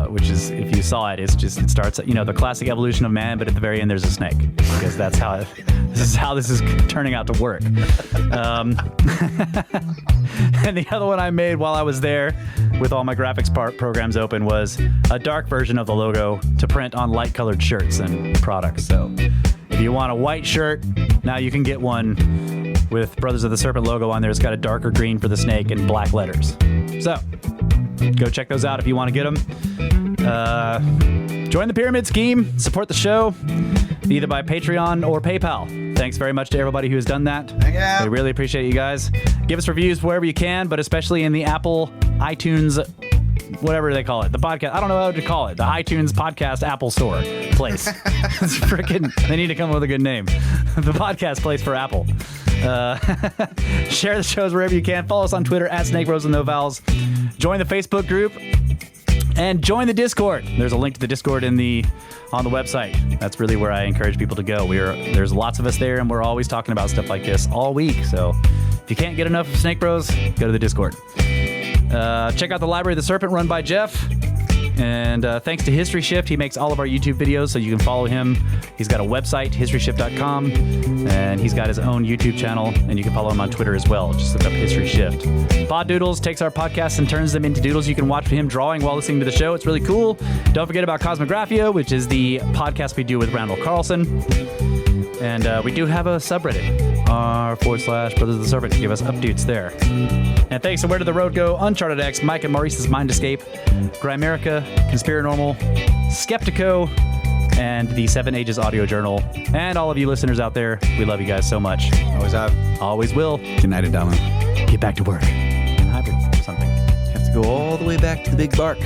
Which is, if you saw it, it starts, the classic evolution of man, but at the very end, there's a snake, because that's how this is turning out to work. And the other one I made while I was there with all my graphics programs open was a dark version of the logo to print on light colored shirts and products. So if you want a white shirt, now you can get one with Brothers of the Serpent logo on there. It's got a darker green for the snake and black letters. So go check those out if you want to get them. Join the pyramid scheme. Support the show either by Patreon or PayPal. Thanks very much to everybody who has done that. We really appreciate you guys. Give us reviews wherever you can, but especially in the Apple iTunes whatever they call it, the podcast. I don't know how to call it. The iTunes podcast Apple Store place. It's freaking. They need to come up with a good name. The podcast place for Apple. Share the shows wherever you can. Follow us on Twitter at Snake Bros with no vowels. Join the Facebook group and join the Discord. There's a link to the Discord on the website. That's really where I encourage people to go. There's lots of us there, and we're always talking about stuff like this all week. So if you can't get enough of Snake Bros, go to the Discord. Check out the Library of the Serpent run by Jeff. And thanks to History Shift, he makes all of our YouTube videos, so you can follow him. He's got a website, historyshift.com, and he's got his own YouTube channel, and you can follow him on Twitter as well. Just look up History Shift. Pod Doodles takes our podcasts and turns them into doodles you can watch him drawing while listening to the show. It's really cool. Don't forget about Cosmographia, which is the podcast we do with Randall Carlson. And we do have a subreddit, r/Brothers of the Serpent, to give us updates there. And thanks to Where Did the Road Go, Uncharted X, Mike and Maurice's Mind Escape, Grimerica, Conspiranormal, Skeptico, and the 7 Ages Audio Journal. And all of you listeners out there, we love you guys so much. Always have. Always will. Good night, Adama. Get back to work. Hybrid or something. Have to go all the way back to the big bark.